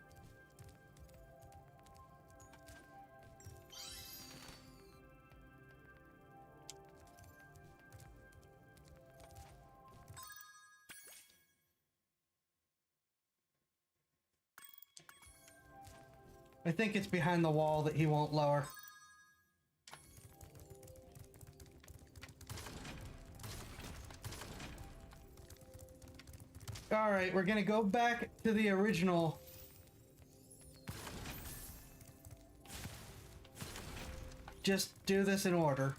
I think it's behind the wall that he won't lower. Alright, we're gonna go back to the original. Just do this in order.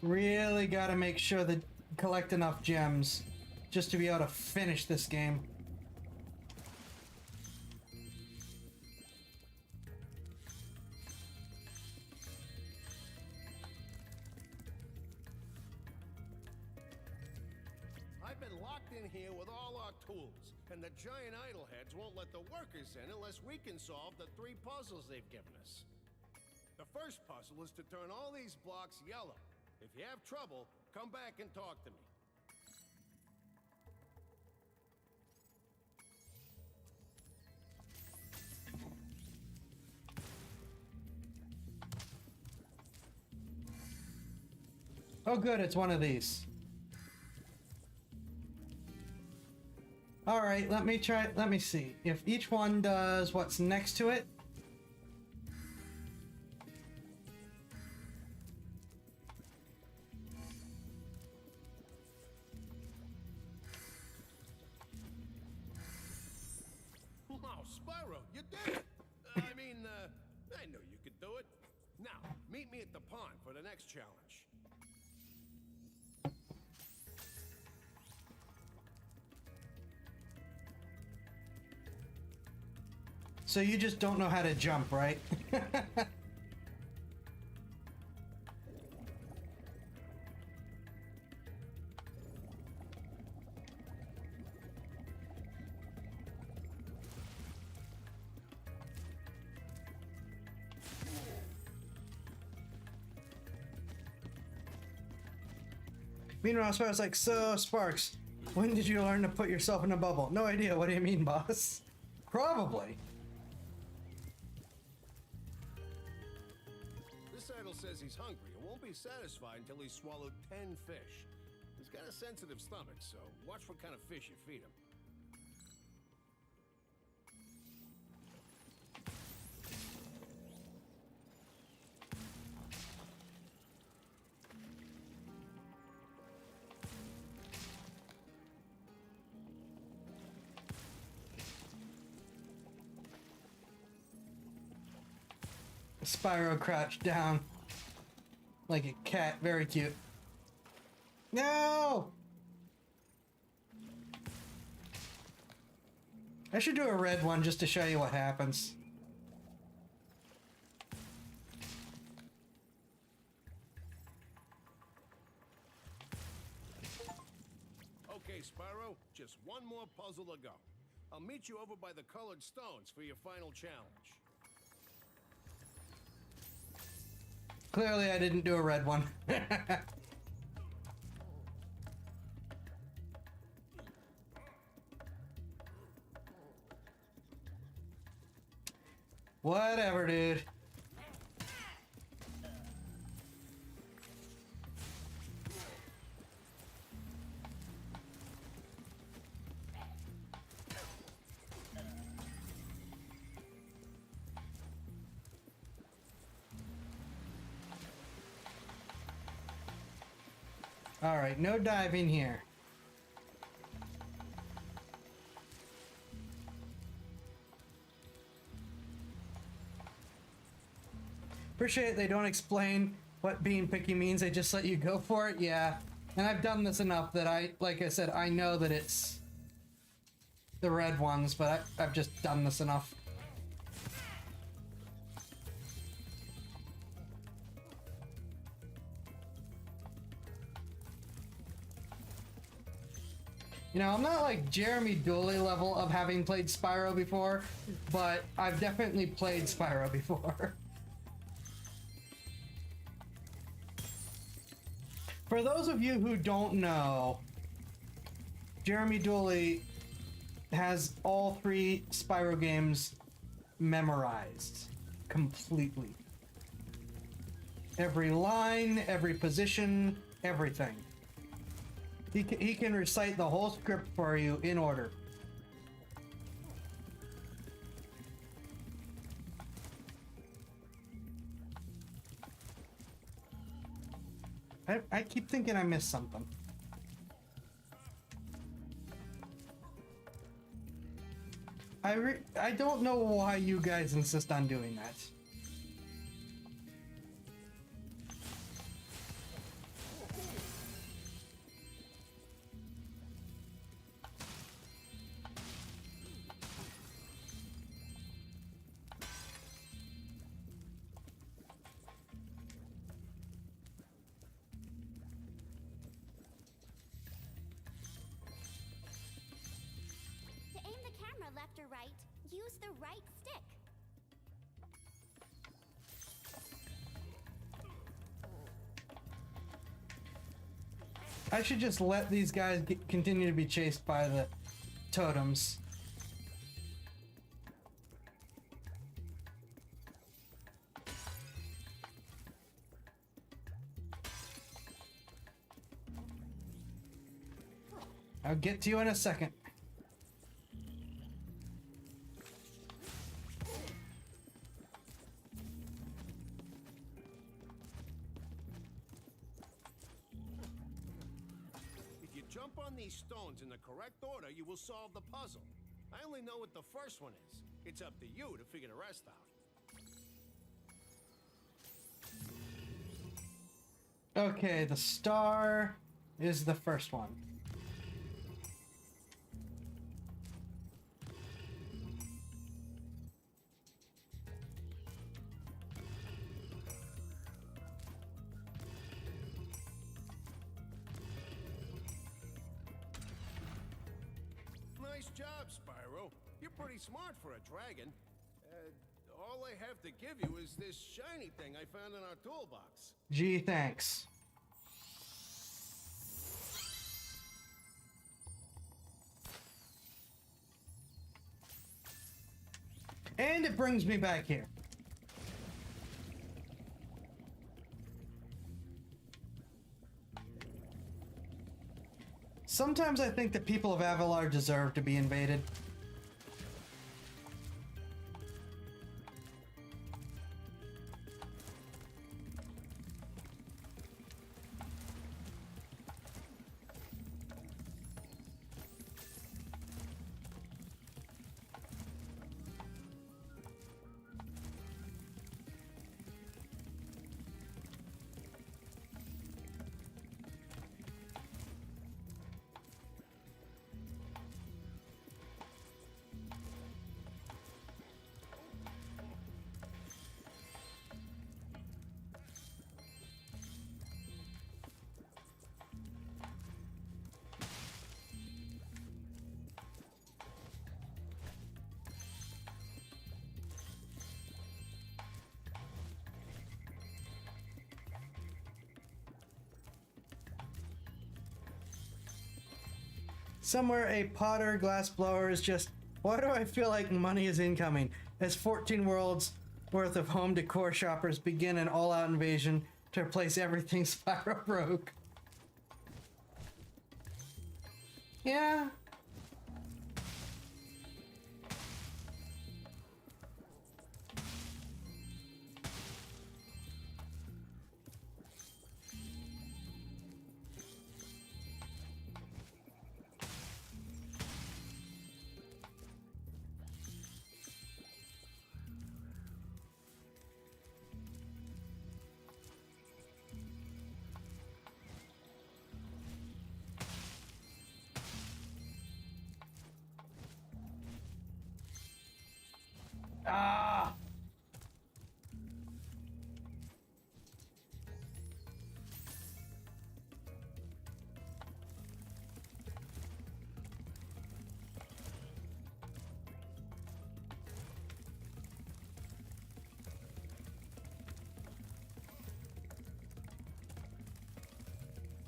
Really gotta make sure that collect enough gems just to be able to finish this game. I've been locked in here with all our tools, and the giant idleheads won't let the workers in unless we can solve the 3 puzzles they've given us. The first puzzle is to turn all these blocks yellow. If you have trouble, come back and talk to me. Oh good, it's one of these. Alright, let me see. If each one does what's next to it. Wow, Spyro, you did it! Meet me at the pond for the next challenge. So you just don't know how to jump, right? Meanwhile, Spyro's like, so, Sparks, when did you learn to put yourself in a bubble? No idea. What do you mean, boss? Probably. This idol says he's hungry and won't be satisfied until he's swallowed 10 fish. He's got a sensitive stomach, so watch what kind of fish you feed him. Spyro crouched down like a cat. Very cute. No! I should do a red one just to show you what happens. Okay, Spyro, just one more puzzle to go. I'll meet you over by the colored stones for your final challenge. Clearly, I didn't do a red one. Whatever, dude. All right, no diving here. Appreciate they don't explain what being picky means. They just let you go for it. Yeah, and I've done this enough that like I said, I know that it's the red ones, but I've just done this enough. You know, I'm not like Jeremy Dooley level of having played Spyro before, but I've definitely played Spyro before. For those of you who don't know, Jeremy Dooley has all 3 Spyro games memorized completely. Every line, every position, everything. He can recite the whole script for you in order. I keep thinking I missed something. I don't know why you guys insist on doing that. Left or right, use the right stick. I should just let these guys continue to be chased by the totems. I'll get to you in a second. Jump on these stones in the correct order, you will solve the puzzle. I only know what the first one is. It's up to you to figure the rest out. Okay, the star is the first one. Nice job, Spyro. You're pretty smart for a dragon. All I have to give you is this shiny thing I found in our toolbox. Gee, thanks. And it brings me back here. Sometimes I think the people of Avalar deserve to be invaded. Somewhere a Potter glass blower is just, why do I feel like money is incoming? As 14 worlds worth of home decor shoppers begin an all-out invasion to replace everything Spyro broke. Yeah. Ah!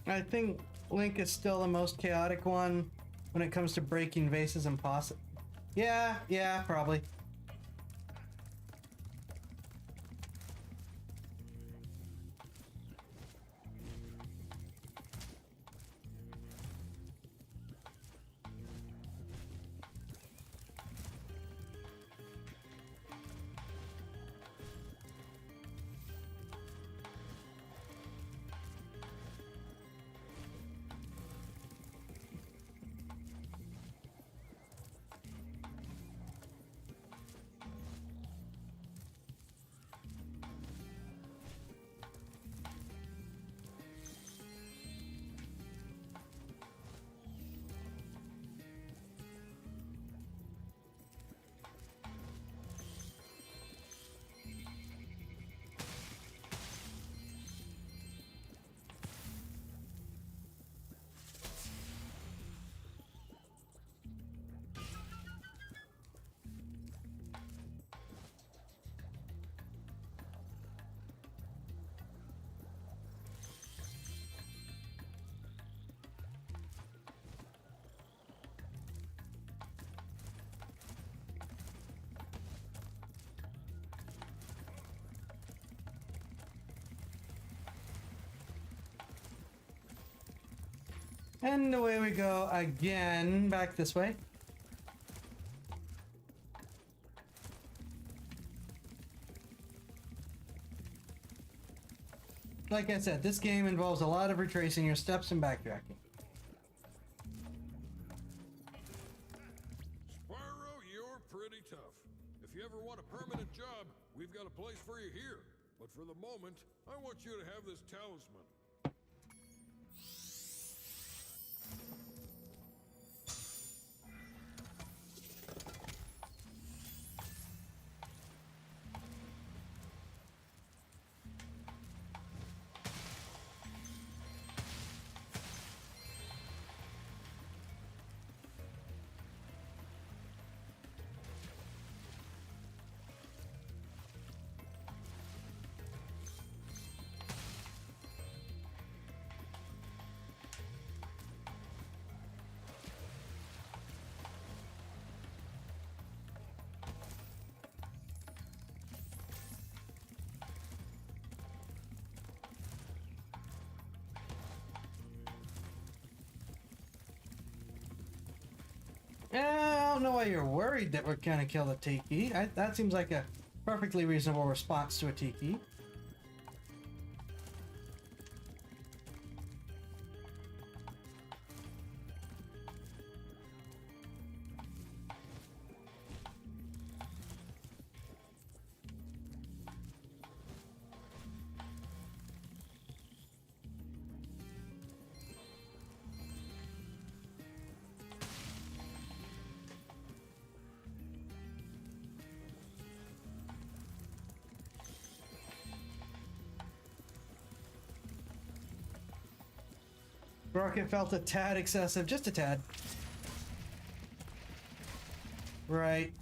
I think Link is still the most chaotic one when it comes to breaking vases and Yeah, probably. And away we go again, back this way. Like I said, this game involves a lot of retracing your steps and backtracking. Spyro, you're pretty tough. If you ever want a permanent job, we've got a place for you here. But for the moment, I want you to have this talisman. I don't know why you're worried that we're gonna kill the tiki. That seems like a perfectly reasonable response to a tiki. Rocket felt a tad excessive, just a tad. Right.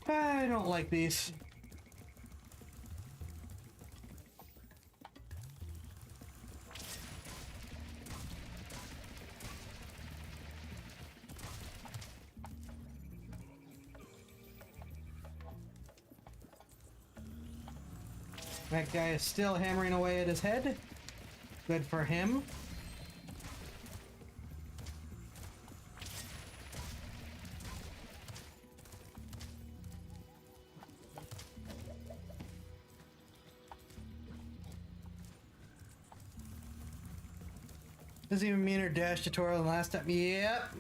I don't like these. That guy is still hammering away at his head. Good for him. Doesn't even mean her dash tutorial than last time. Yep.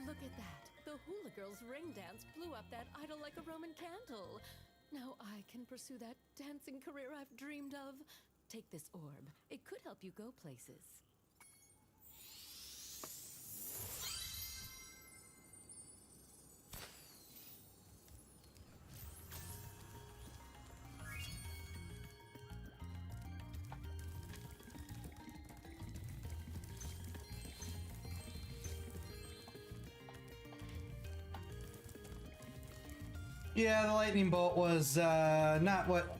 Look at that. The hula girl's ring dance blew up that idol like a Roman candle. Now I can pursue that dancing career I've dreamed of. Take this orb. It could help you go places. Yeah, the lightning bolt was not what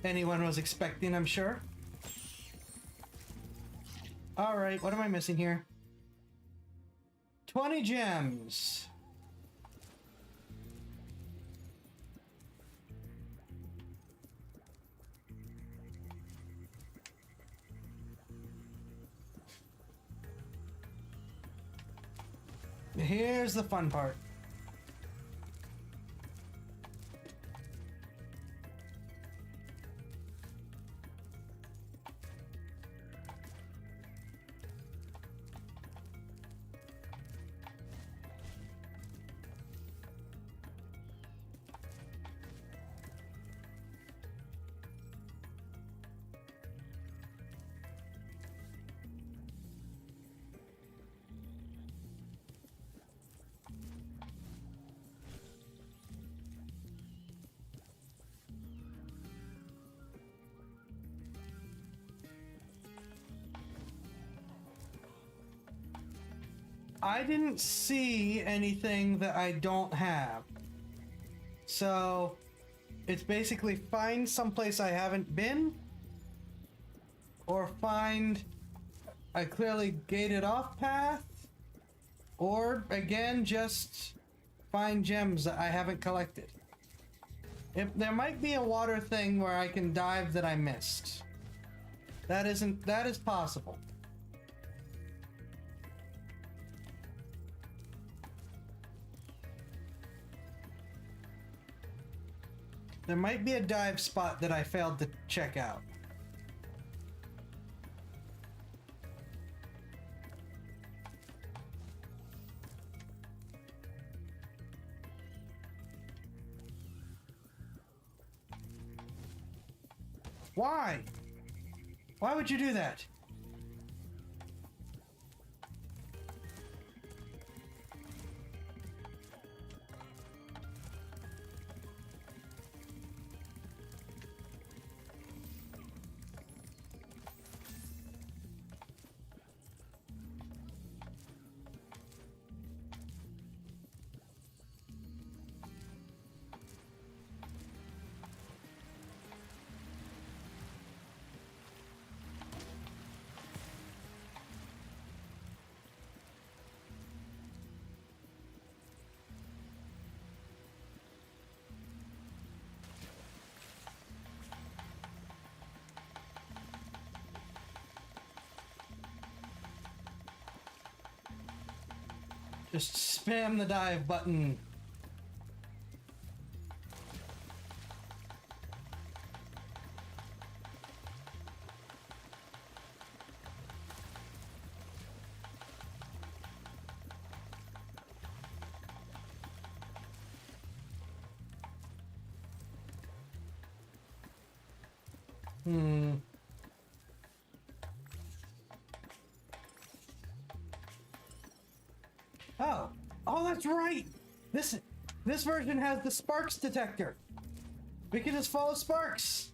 anyone was expecting, I'm sure. Alright, what am I missing here? 20 gems. Here's the fun part. I didn't see anything that I don't have. So it's basically find someplace I haven't been, or find a clearly gated off path, or again just find gems that I haven't collected. If there might be a water thing where I can dive that I missed. That is possible. There might be a dive spot that I failed to check out. Why? Why would you do that? Just spam the dive button. Oh, that's right. This version has the sparks detector. We can just follow sparks.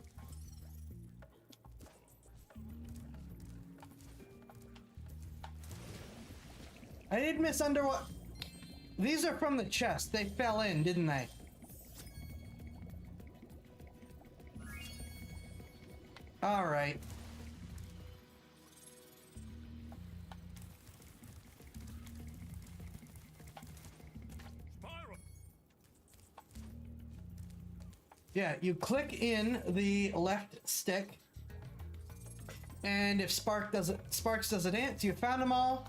I did miss underwater. These are from the chest. They fell in, didn't they? All right. Yeah, you click in the left stick, and if Sparks does a dance, you found them all.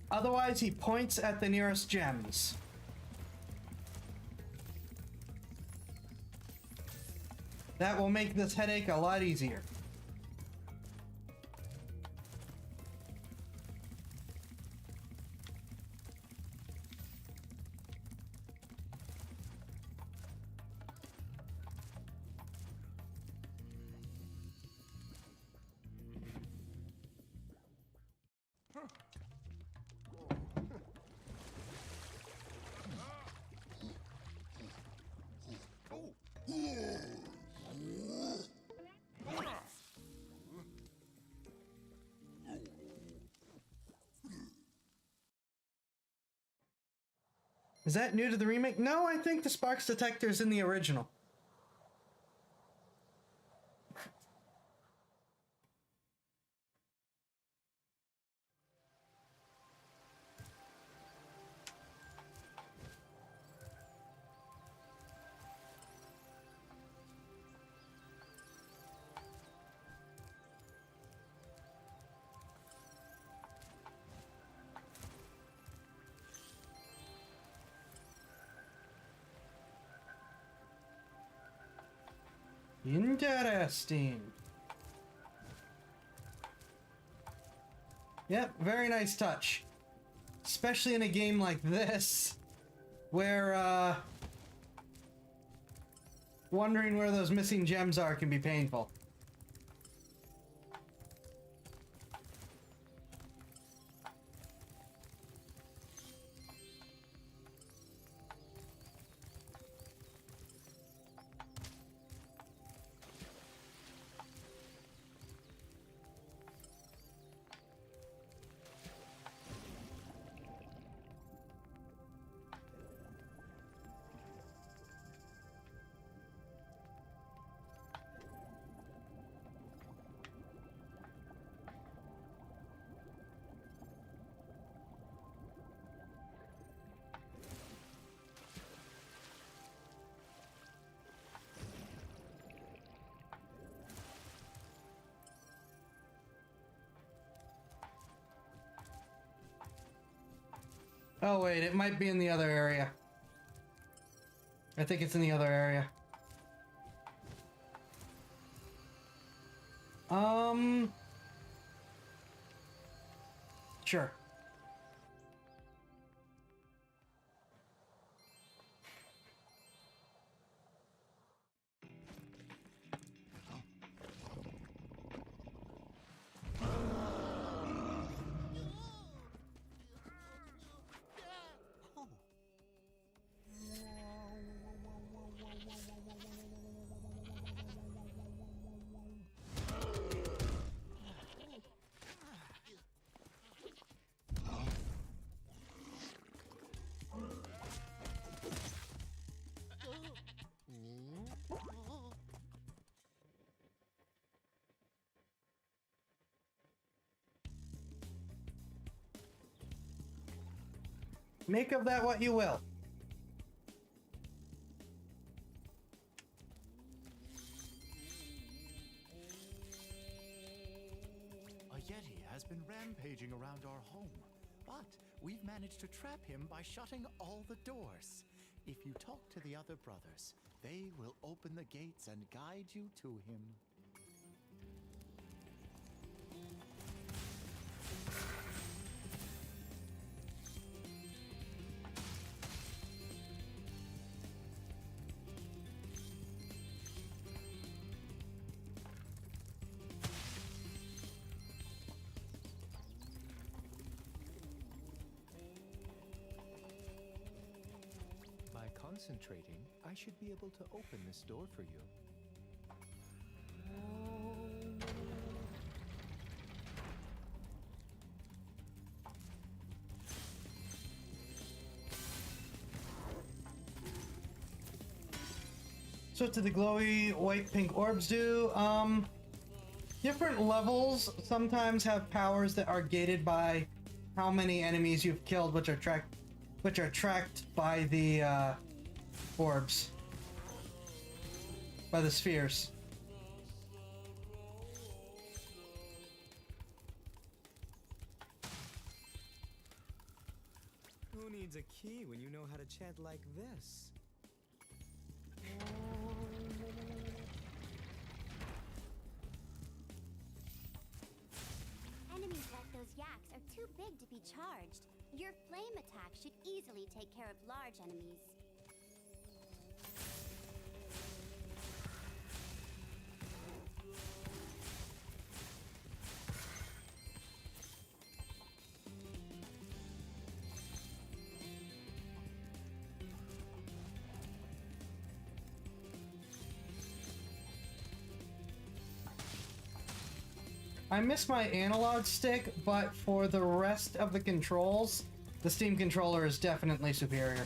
Otherwise, he points at the nearest gems. That will make this headache a lot easier. Is that new to the remake? No, I think the sparks detector is in the original. Interesting. Yep, very nice touch. Especially in a game like this, where, wondering where those missing gems are can be painful. Oh wait, it might be in the other area. I think it's in the other area. Sure. Make of that what you will. A Yeti has been rampaging around our home, but we've managed to trap him by shutting all the doors. If you talk to the other brothers, they will open the gates and guide you to him. By concentrating, I should be able to open this door for you. So what do the glowy white pink orbs do? Different levels sometimes have powers that are gated by how many enemies you've killed, which are tracked by the orbs, by the spheres. Who needs a key when you know how to chant like this? Enemies like those yaks are too big to be charged. Your flame attack should easily take care of large enemies. I miss my analog stick, but for the rest of the controls, the Steam controller is definitely superior.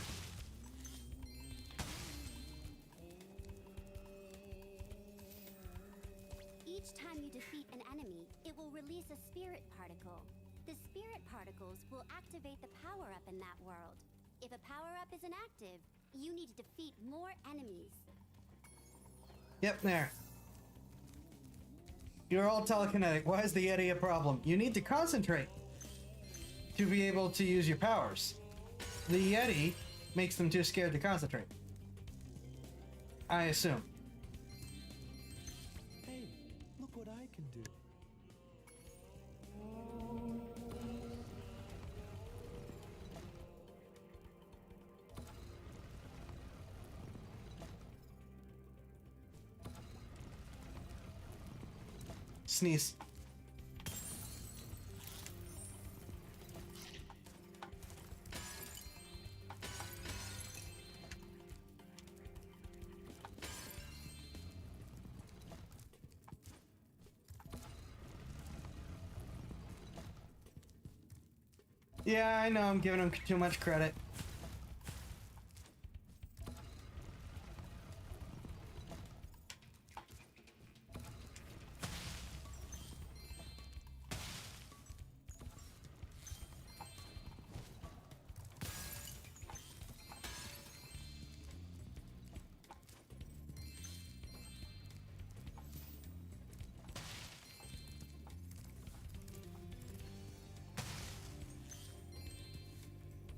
Each time you defeat an enemy, it will release a spirit particle. The spirit particles will activate the power-up in that world. If a power-up is inactive, you need to defeat more enemies. Yep, there. You're all telekinetic. Why is the Yeti a problem? You need to concentrate to be able to use your powers. The Yeti makes them too scared to concentrate, I assume. Hey, look what I can do. Sneeze. Yeah, I know I'm giving him too much credit.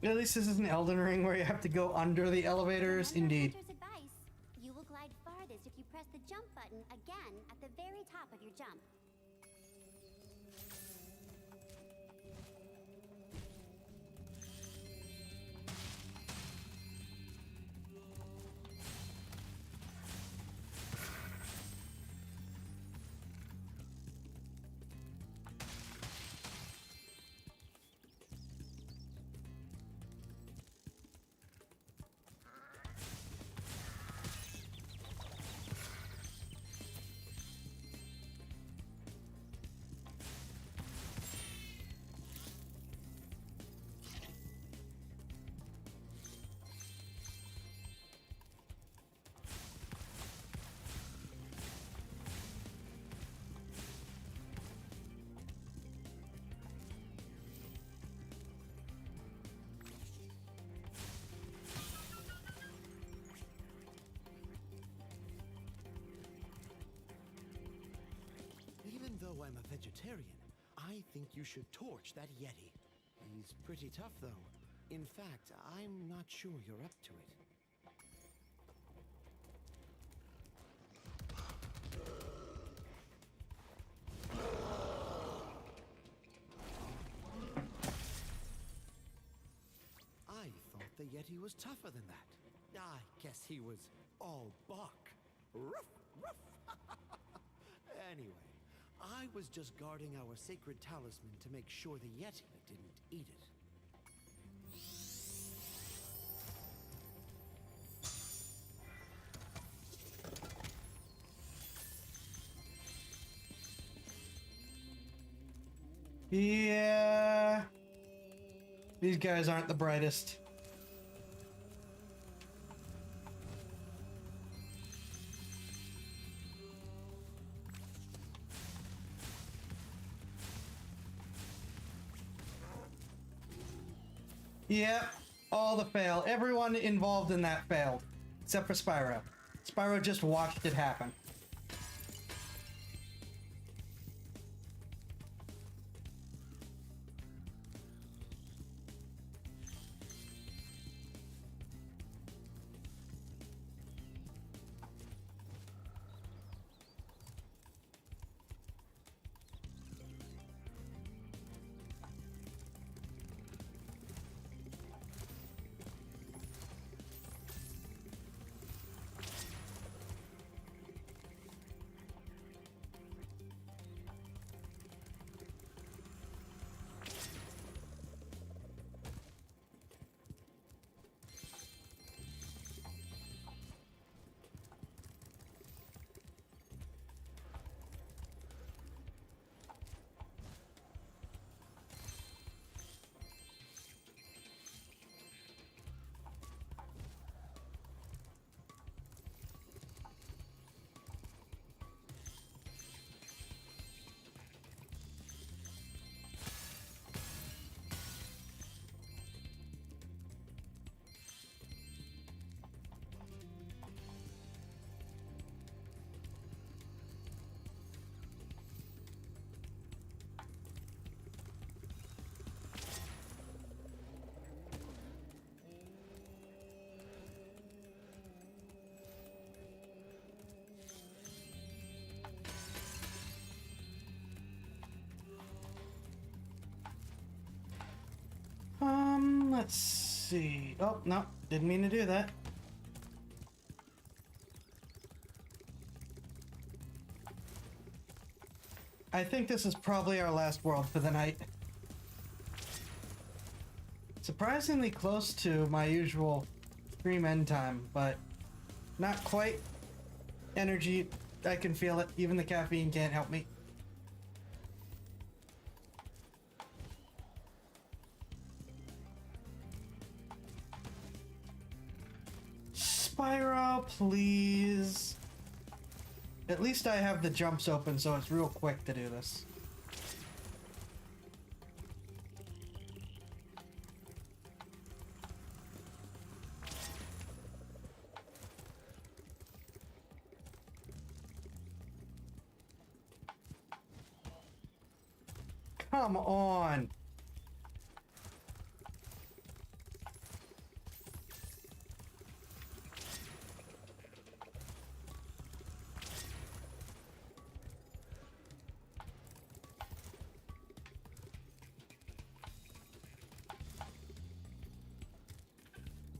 At least this isn't Elden Ring where you have to go under the elevators. Indeed. Advice. You will glide farthest if you press the jump button again at the very top of your jump. vegetarian, I think you should torch that Yeti. He's pretty tough, though. In fact, I'm not sure you're up to it. I thought the Yeti was tougher than that. I guess he was all bark. Ruff, ruff. Anyway, I was just guarding our sacred talisman to make sure the Yeti didn't eat it. Yeah. These guys aren't the brightest. Yep, all the fail. Everyone involved in that failed, except for Spyro. Spyro just watched it happen. Let's see. Oh, no, didn't mean to do that. I think this is probably our last world for the night. Surprisingly close to my usual stream end time, but not quite. Energy, I can feel it. Even the caffeine can't help me. Spyro, please. At least I have the jumps open, so it's real quick to do this. Come on.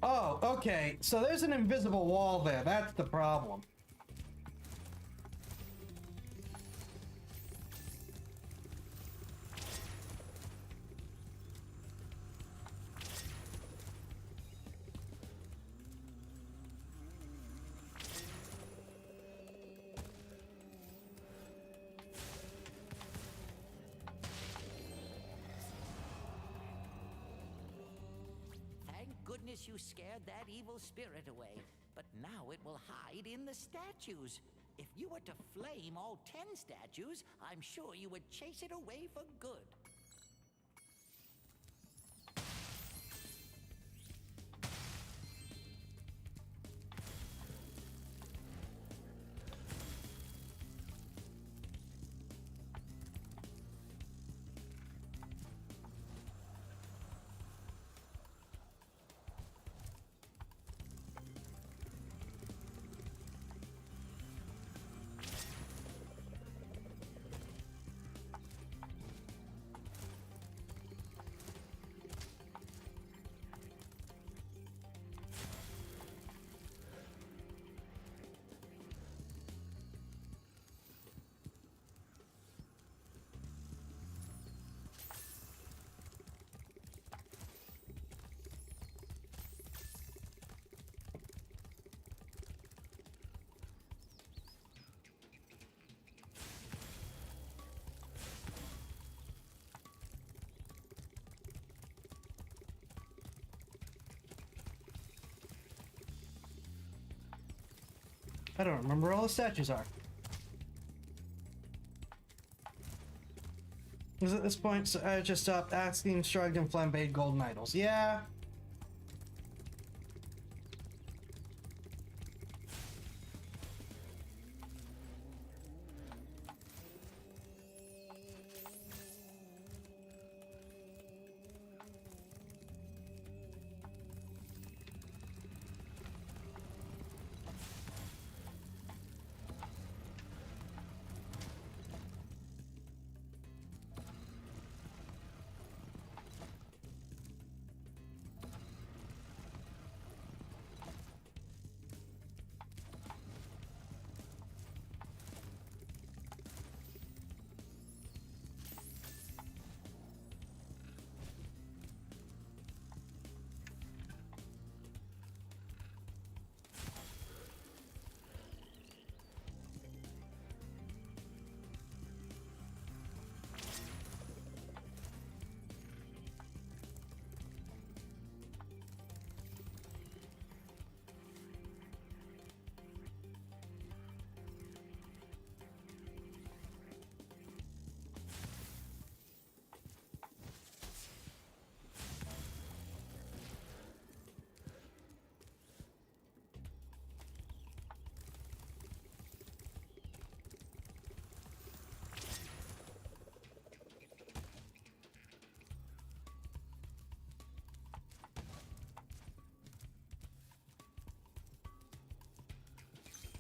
Oh, okay. So there's an invisible wall there. That's the problem. Thank goodness you scared that evil spirit away. But now it will hide in the statues. If you were to flame all 10 statues, I'm sure you would chase it away for good. I don't remember where all the statues are. Because at this point, so I just stopped asking, shrugged, and flambéed golden idols. Yeah.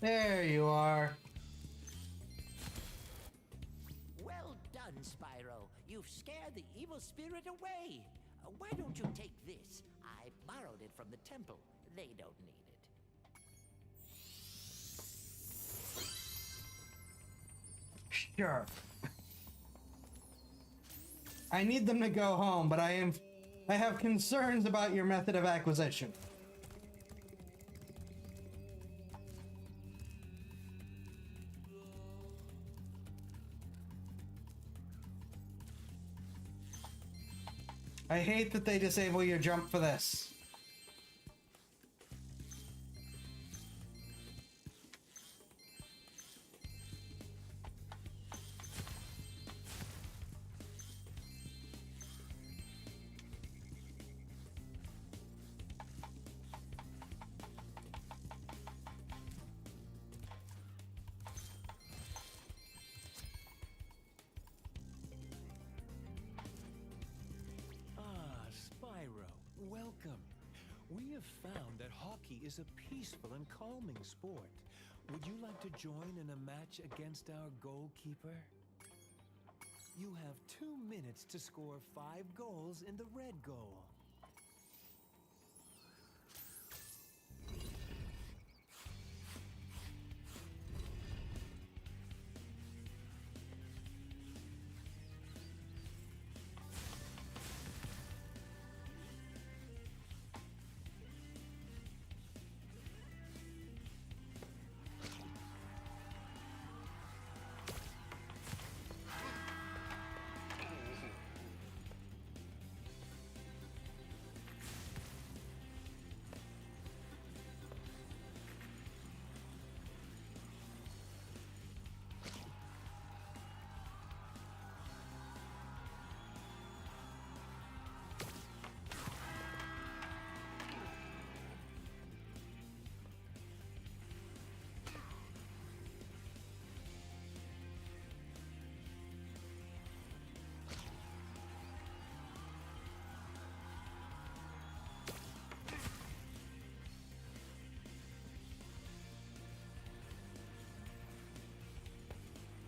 There you are. Well done, Spyro. You've scared the evil spirit away. Why don't you take this? I borrowed it from the temple. They don't need it. Sure. I need them to go home, but I have concerns about your method of acquisition. I hate that they disable your jump for this. Welcome. We have found that hockey is a peaceful and calming sport. Would you like to join in a match against our goalkeeper? You have 2 minutes to score 5 goals in the red goal.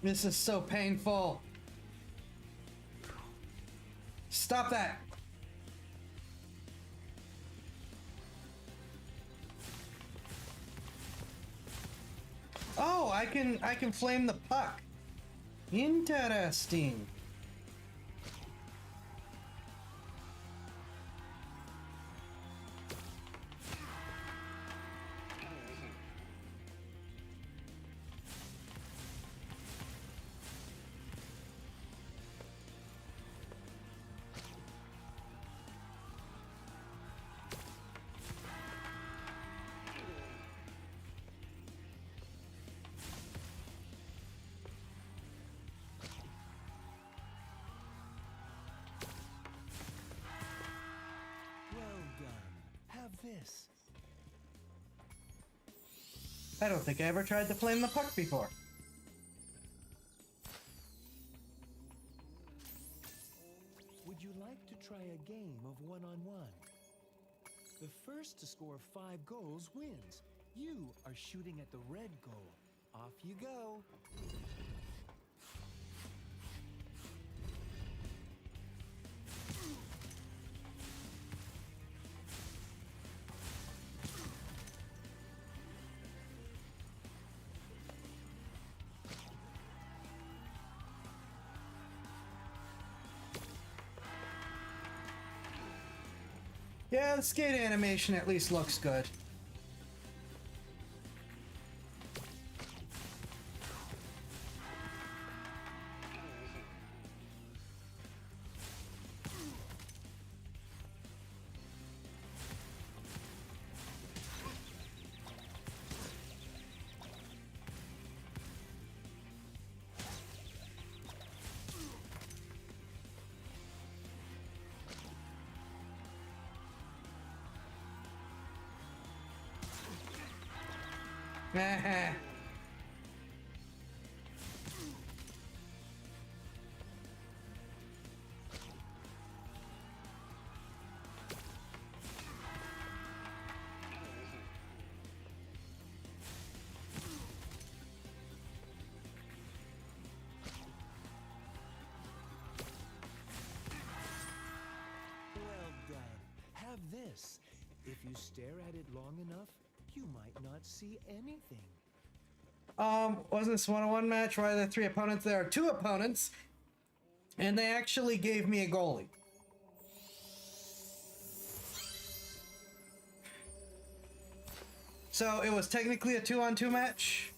This is so painful. Stop that. Oh, I can flame the puck. Interesting. this. I don't think I ever tried to flame the puck before. Would you like to try a game of one-on-one? The first to score 5 goals wins. You are shooting at the red goal. Off you go. Yeah, the skate animation at least looks good. Well done. Have this. If you stare at it long enough, you might not see anything. Wasn't this one-on-one match? Why are there 3 opponents? There are 2 opponents, and they actually gave me a goalie. So it was technically a 2-on-2 match.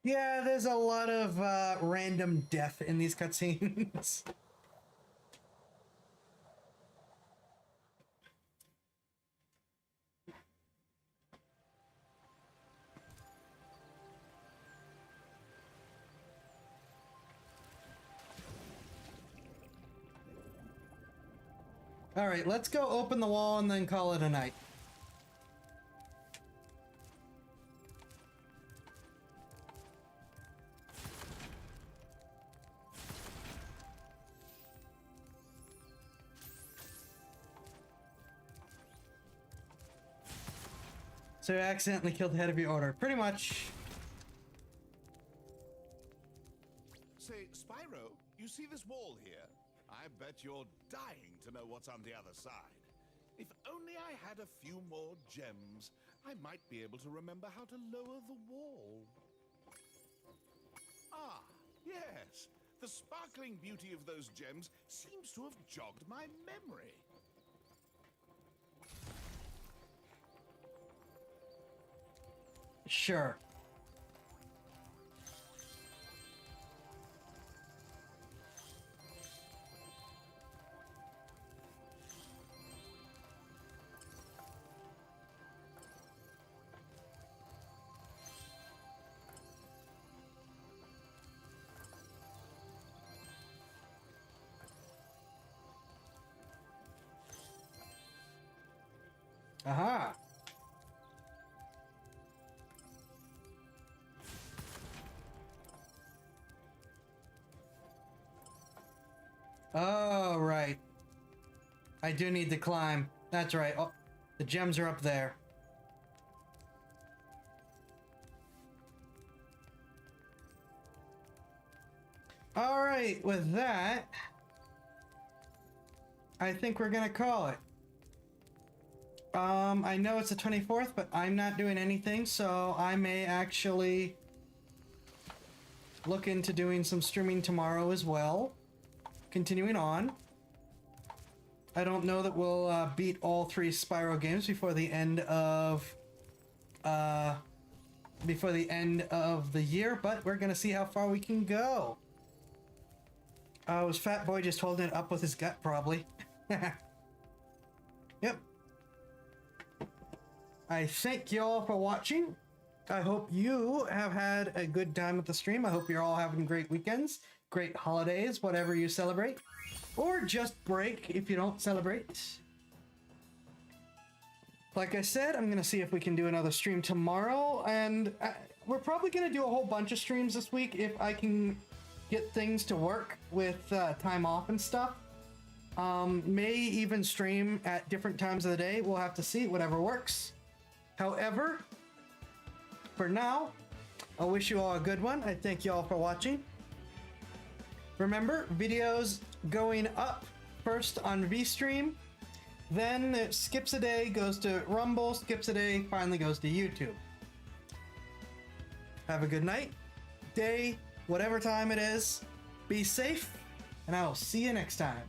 Yeah, there's a lot of random death in these cutscenes. All right, let's go open the wall and then call it a night. So you accidentally killed the head of your order. Pretty much. Say, Spyro, you see this wall here? I bet you're dying to know what's on the other side. If only I had a few more gems, I might be able to remember how to lower the wall. Ah, yes. The sparkling beauty of those gems seems to have jogged my memory. Sure. Aha. Oh, right. I do need to climb. That's right. Oh, the gems are up there. All right, with that, I think we're gonna call it. I know it's the 24th, but I'm not doing anything, so I may actually look into doing some streaming tomorrow as well. Continuing on. I don't know that we'll beat all 3 Spyro games before the end of the year, but we're gonna see how far we can go. Was Fat Boy just holding it up with his gut, probably? Yep. I thank you all for watching. I hope you have had a good time with the stream. I hope you're all having great weekends, great holidays, whatever you celebrate. Or just break if you don't celebrate. Like I said, I'm going to see if we can do another stream tomorrow. And we're probably going to do a whole bunch of streams this week if I can get things to work with time off and stuff. May even stream at different times of the day. We'll have to see, whatever works. However, for now, I wish you all a good one. I thank you all for watching. Remember, videos going up first on VStream, then it skips a day, goes to Rumble, skips a day, finally goes to YouTube. Have a good night, day, whatever time it is. Be safe, and I will see you next time.